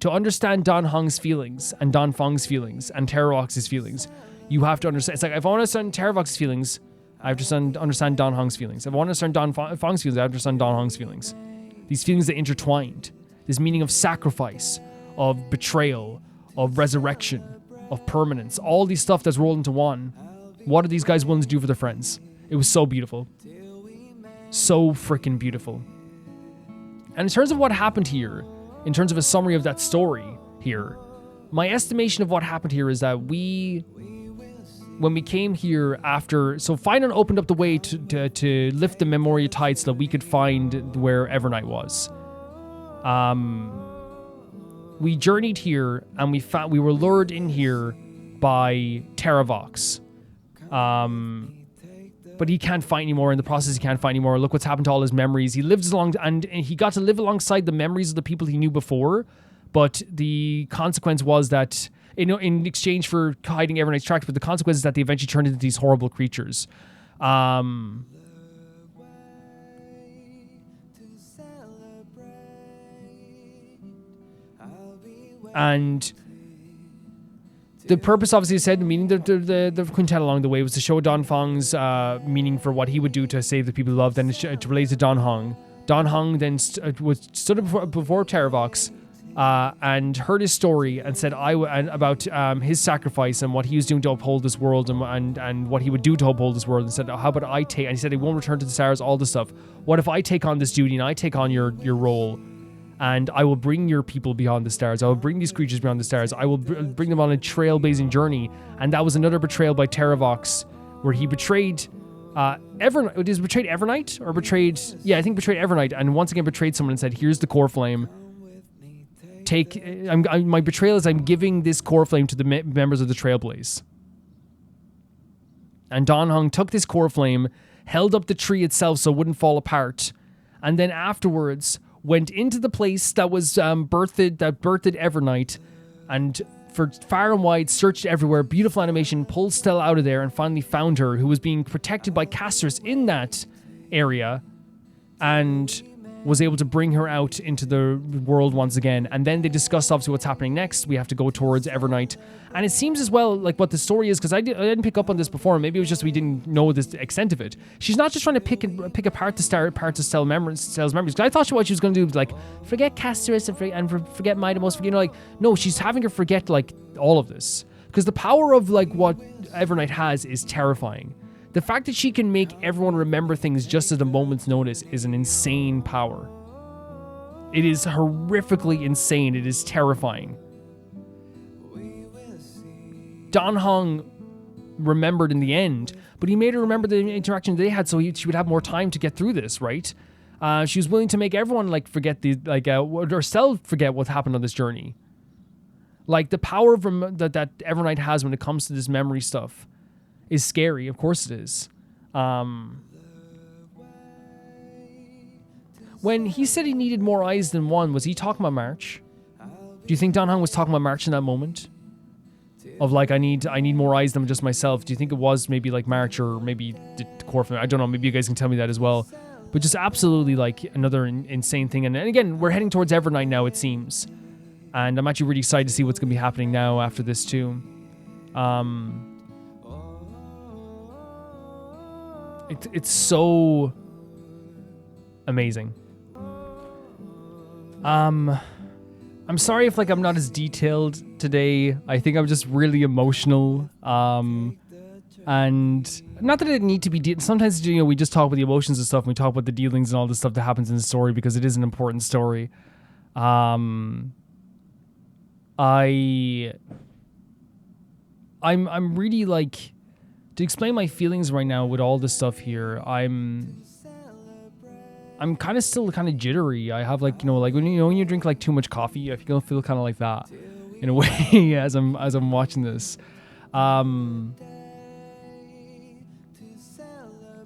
to understand Dan Heng's feelings and Dan Feng's feelings and Terravox's feelings. You have to understand. It's if I want to understand Terravox's feelings, I have to understand Dan Heng's feelings. If I want to understand Dan Feng's feelings, I have to understand Dan Heng's feelings. These feelings that intertwined. This meaning of sacrifice, of betrayal, of resurrection, of permanence. All these stuff that's rolled into one. What are these guys willing to do for their friends? It was so beautiful. So freaking beautiful. And in terms of what happened here, in terms of a summary of that story here, my estimation of what happened here is that when we came here after, so Finon opened up the way to lift the Memoria tide so that we could find where Evernight was. We journeyed here and we were lured in here by Terravox. But he can't fight anymore. In the process, he can't fight anymore. Look what's happened to all his memories. He lives along, and he got to live alongside the memories of the people he knew before. But the consequence was that, in exchange for hiding Evernight's tracks, but the consequence is that they eventually turned into these horrible creatures. And the purpose, obviously, said, meaning the quintet along the way, was to show Dan Feng's meaning for what he would do to save the people he loved, and to relate to Dan Heng. Dan Heng then stood before Terravox and heard his story and said about his sacrifice and what he was doing to uphold this world and what he would do to uphold this world, and said, how about I take, and he said he won't return to the stars, all this stuff. What if I take on this duty and I take on your role? And I will bring your people beyond the stars. I will bring these creatures beyond the stars. I will bring them on a trailblazing journey. And that was another betrayal by Terravox, where he betrayed Evernight. Did he betrayed Evernight? Or betrayed... Yeah, I think betrayed Evernight. And once again betrayed someone and said, here's the core flame. My betrayal is I'm giving this core flame to the members of the Trailblaze. And Dan Heng took this core flame, held up the tree itself so it wouldn't fall apart, and then afterwards went into the place that was birthed Evernight, and for far and wide searched everywhere, beautiful animation, pulled Stella out of there and finally found her, who was being protected by casters in that area, and was able to bring her out into the world once again. And then they discussed obviously what's happening next. We have to go towards Evernight. And it seems as well like what the story is, because I didn't pick up on this before. Maybe it was just we didn't know the extent of it. She's not just trying to pick apart the Stella's memories. Because I thought what she was going to do was like forget Casterus and forget Mightimos. You know, like no, she's having her forget like all of this, because the power of like what Evernight has is terrifying. The fact that she can make everyone remember things just at a moment's notice is an insane power. It is horrifically insane. It is terrifying. Dan Heng remembered in the end, but he made her remember the interaction they had so she would have more time to get through this, right? She was willing to make everyone like forget herself forget what happened on this journey. Like the power of that Evernight has when it comes to this memory stuff is scary. Of course it is. When he said he needed more eyes than one, was he talking about March? Do you think Dan Heng was talking about March in that moment? Of like, I need more eyes than just myself. Do you think it was maybe like March or maybe the core family? I don't know. Maybe you guys can tell me that as well. But just absolutely like another insane thing. And again, we're heading towards Evernight now, it seems. And I'm actually really excited to see what's going to be happening now after this too. It's so amazing. I'm sorry if like I'm not as detailed today. I think I'm just really emotional. And not that it need to be sometimes, you know, we just talk about the emotions and stuff, and we talk about the dealings and all the stuff that happens in the story because it is an important story. I'm really like, to explain my feelings right now with all this stuff here, I'm kind of still kind of jittery. I have like, you know, like when you drink like too much coffee, I feel kind of like that in a way as I'm watching this.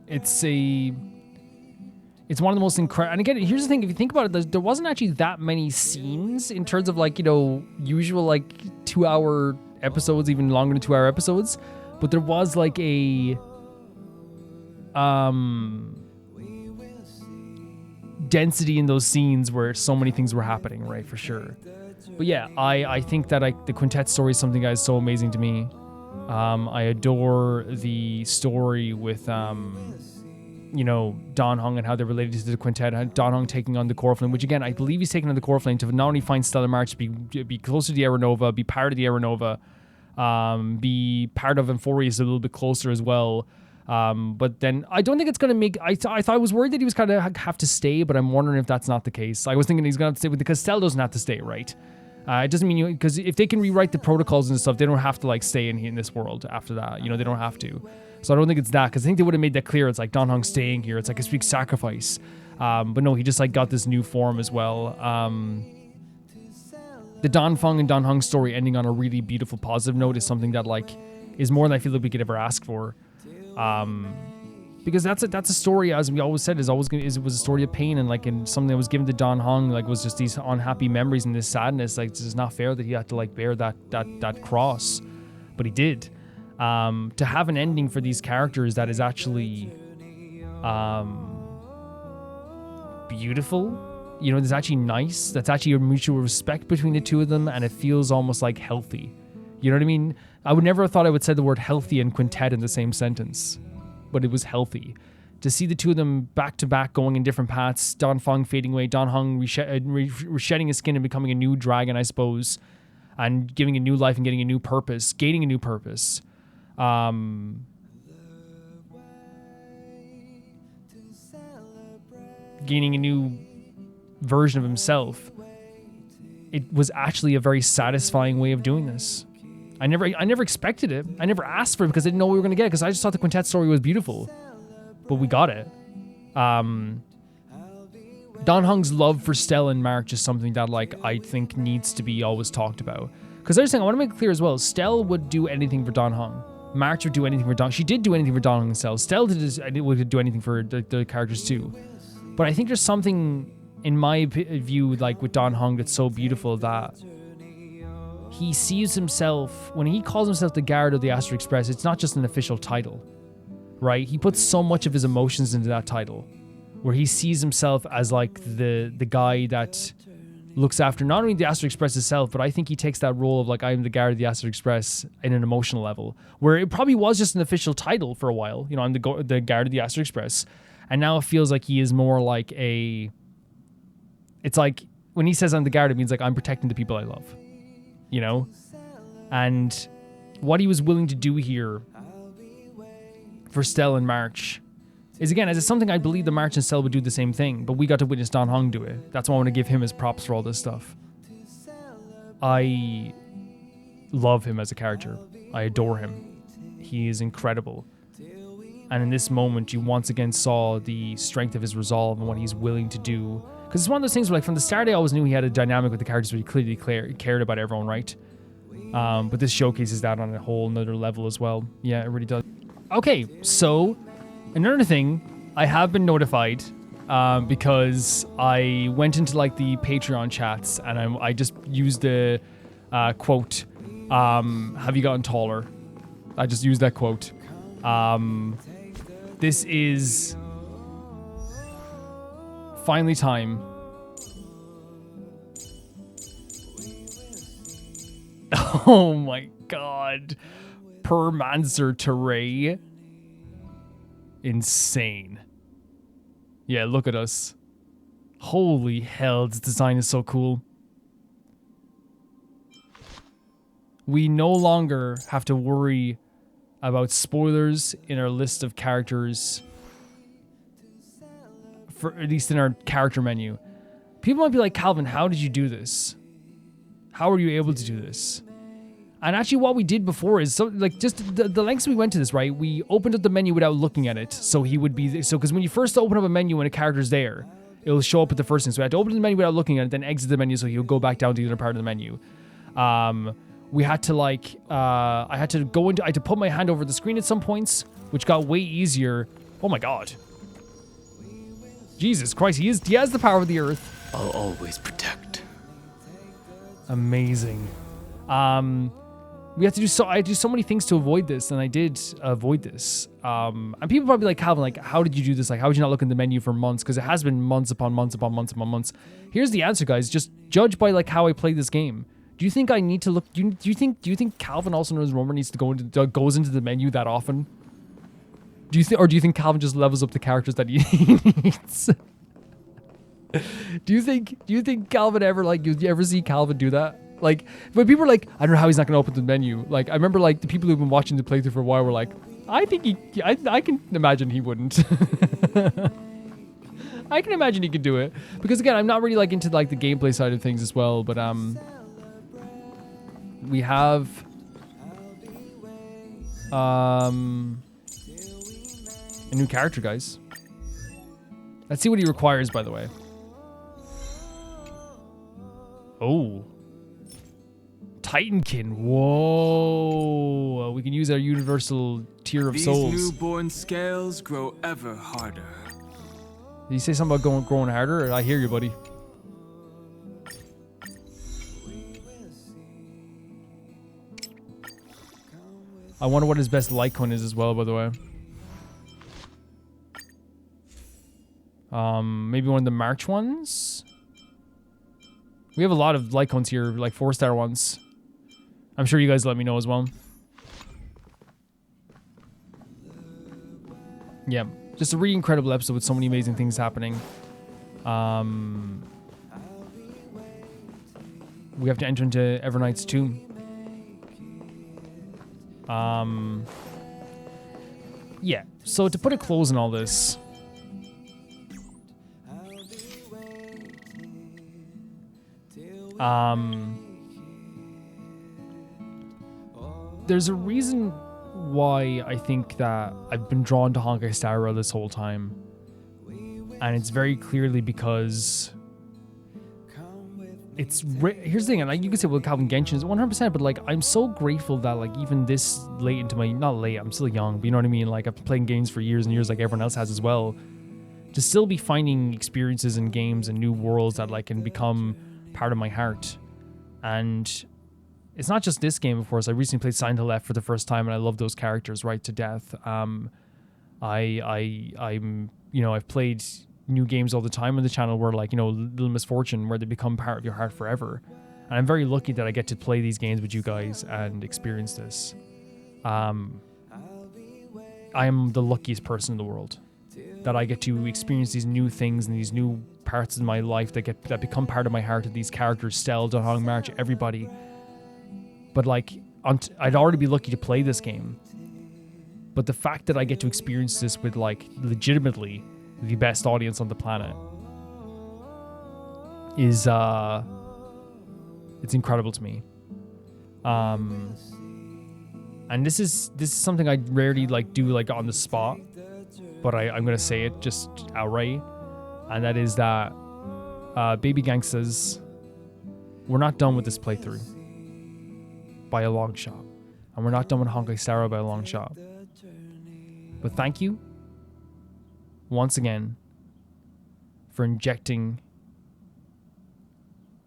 It's one of the most incredible. And again, here's the thing: if you think about it, there wasn't actually that many scenes in terms of like, you know, usual like 2-hour episodes, even longer than 2-hour episodes. But there was like a density in those scenes where so many things were happening, right? For sure. But yeah, I think that the quintet story is something that is so amazing to me. I adore the story with you know, Dan Heng and how they're related to the quintet. Dan Heng taking on the core flame, which again I believe he's taking on the core flame to not only find Stellar March, be closer to the Aeronova, be part of the Aeronova. Be part of Amphoreus a little bit closer as well. But then I don't think it's going to make... I thought I was worried that he was going to have to stay, but I'm wondering if that's not the case. I was thinking he's going to have to stay because Stella doesn't have to stay, right? It doesn't mean you... Because if they can rewrite the protocols and stuff, they don't have to like stay in this world after that. You know, they don't have to. So I don't think it's that, because I think they would have made that clear. It's like Dan Heng staying here. It's like a big sacrifice. But no, he just like got this new form as well. The Dan Feng and Dan Heng story ending on a really beautiful positive note is something that like is more than I feel like we could ever ask for, because that's a story, as we always said, it was a story of pain, and like in something that was given to Dan Heng like was just these unhappy memories and this sadness. Like, it's not fair that he had to like bear that cross, but he did. To have an ending for these characters that is actually beautiful. You know, there's actually nice. That's actually a mutual respect between the two of them, and it feels almost like healthy. You know what I mean? I would never have thought I would say the word healthy and quintet in the same sentence, but it was healthy. To see the two of them back to back going in different paths, Dan Feng fading away, Dan Heng shedding his skin and becoming a new dragon, I suppose, and giving a new life and getting a new purpose, gaining a new purpose. Gaining a new version of himself. It was actually a very satisfying way of doing this. I never expected it. I never asked for it because I didn't know what we were going to get, because I just thought the quintet story was beautiful. But we got it. Dan Heng's love for Stella and March is something that like I think needs to be always talked about. Because I was saying, I want to make it clear as well, Stella would do anything for Dan Heng. March would do anything for Don. She did do anything for Don and Cell. Stell would do anything for the characters too. But I think there's something in my view, like with Dan Heng, that's so beautiful that he sees himself, when he calls himself the Guard of the Astral Express, it's not just an official title, right? He puts so much of his emotions into that title, where he sees himself as like the guy that looks after not only the Astral Express itself, but I think he takes that role of like, I am the Guard of the Astral Express in an emotional level, where it probably was just an official title for a while. You know, I'm the Guard of the Astral Express. And now it feels like he is more like it's like when he says I'm the Guard, it means like I'm protecting the people I love, you know? And what he was willing to do here for Stell and March is, again, as it's something I believe the March and Stell would do the same thing, but we got to witness Dan Heng do it. That's why I want to give him his props for all this stuff. I love him as a character. I adore him. He is incredible. And in this moment, you once again saw the strength of his resolve and what he's willing to do. Because it's one of those things where, like, from the start, I always knew he had a dynamic with the characters where he clearly cared about everyone, right? But this showcases that on a whole nother level as well. Yeah, it really does. Okay, so another thing, I have been notified because I went into like the Patreon chats and I just used the quote, have you gotten taller? I just used that quote. This is finally time. Oh my god. Permancer Terray. Insane. Yeah, look at us. Holy hell, this design is so cool. We no longer have to worry about spoilers in our list of characters, for at least in our character menu. People might be like, Calvin, how did you do this? How were you able to do this? And actually what we did before is, so like, just the lengths we went to this, right? We opened up the menu without looking at it. So he would be, so because when you first open up a menu and a character's there, it will show up at the first thing. So we had to open the menu without looking at it, then exit the menu so he'll go back down to the other part of the menu. We had to like, I had to put my hand over the screen at some points, which got way easier. Oh my god. Jesus Christ, he has the power of the earth. I'll always protect. Amazing. We have to do I do so many things to avoid this, and I did avoid this. And people probably like, Calvin, like, how did you do this? Like, how would you not look in the menu for months? Because it has been months upon months upon months upon months. Here's the answer, guys. Just judge by like how I play this game. Do you think I need to look? Do you think Calvin also knows Romer needs to goes into the menu that often? Do you think Calvin just levels up the characters that he needs? Do you think Calvin ever, like, you ever see Calvin do that? Like, when people are like, I don't know how he's not going to open the menu. Like, I remember, like, the people who've been watching the playthrough for a while were like, I think I can imagine he wouldn't. I can imagine he could do it. Because, again, I'm not really, like, into, like, the gameplay side of things as well. But, we have, a new character, guys. Let's see what he requires, by the way. Oh. Titankin. Whoa. We can use our universal tier of souls. These newborn scales grow ever harder. Did you say something about growing harder? I hear you, buddy. I wonder what his best Lycon is as well, by the way. Maybe one of the March ones? We have a lot of Lycons here, like 4-star ones. I'm sure you guys let me know as well. Yeah, just a really incredible episode with so many amazing things happening. We have to enter into Evernight's tomb. Yeah, so to put a close on all this, there's a reason why I think that I've been drawn to Honkai Star Rail this whole time, and it's very clearly because here's the thing, and like you can say, well, Calvin Genshin is 100%, but like I'm so grateful that like even this late into my, not late, I'm still young, but you know what I mean? Like I've been playing games for years and years, like everyone else has as well. To still be finding experiences in games and new worlds that like can become part of my heart. And it's not just this game, of course. I recently played Silent Hill F for the first time, and I love those characters right to death. I'm I've played new games all the time on the channel where like, Little Misfortune, where they become part of your heart forever. And I'm very lucky that I get to play these games with you guys and experience this. I am the luckiest person in the world that I get to experience these new things and these new parts of my life that become part of my heart, of these characters, Stell, Dunhong, March, everybody. But like, I'd already be lucky to play this game. But the fact that I get to experience this with like legitimately the best audience on the planet is it's incredible to me. And this is something I rarely like do like on the spot, but I'm gonna say it just outright, and that is that Baby Gangsters, we're not done with this playthrough by a long shot, and we're not done with Honkai Star Rail by a long shot. But thank you once again for injecting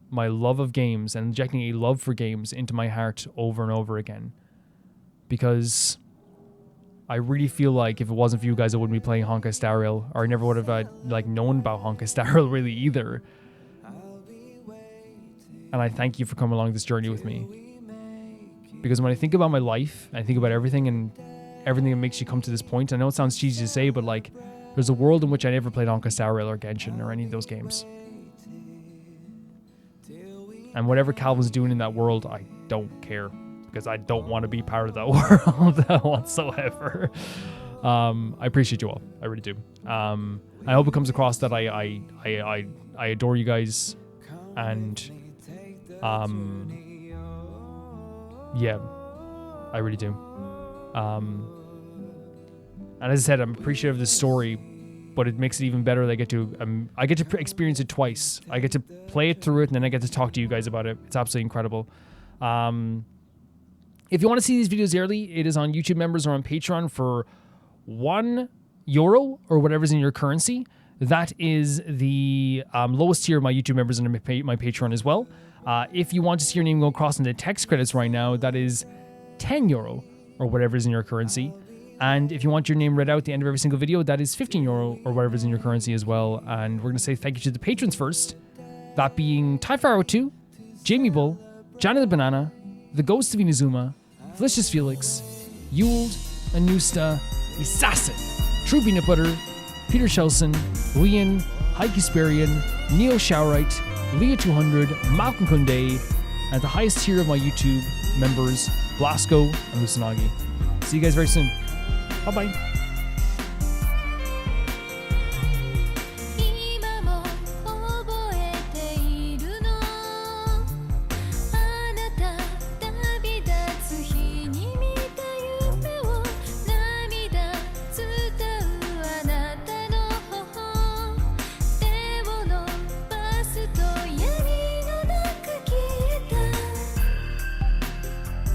my love of games and injecting a love for games into my heart over and over again. Because I really feel like if it wasn't for you guys, I wouldn't be playing Honkai Star Rail, or I never would have known about Honkai Star Rail really either. And I thank you for coming along this journey with me. Because when I think about my life, I think about everything and everything that makes you come to this point. I know it sounds cheesy to say, but like, there's a world in which I never played Honkai Star Rail or Genshin or any of those games. And whatever Calvin's doing in that world, I don't care, because I don't want to be part of that world whatsoever. I appreciate you all. I really do. I hope it comes across that I adore you guys, and yeah, I really do. And as I said, I'm appreciative of this story, but it makes it even better that I get to experience it twice. I get to play it through it, and then I get to talk to you guys about it. It's absolutely incredible. If you want to see these videos early, it is on YouTube members or on Patreon for €1 or whatever's in your currency. That is the lowest tier of my YouTube members and my Patreon as well. If you want to see your name go across in the text credits right now, that is €10 or whatever's in your currency. And if you want your name read out at the end of every single video, that is €15 or whatever's in your currency as well. And we're going to say thank you to the patrons first. That being Typharo2, Jamie Bull, Johnny the Banana, The Ghost of Inazuma, Felicious Felix, Yuld, Anusta, Assassin, True Peanut Butter, Peter Shelson, Leon, Heike Sperian, Neo Showerite, Leah200, Malcolm Kunde, and the highest tier of my YouTube members, Blasco and Lusanagi. See you guys very soon. Bye-bye.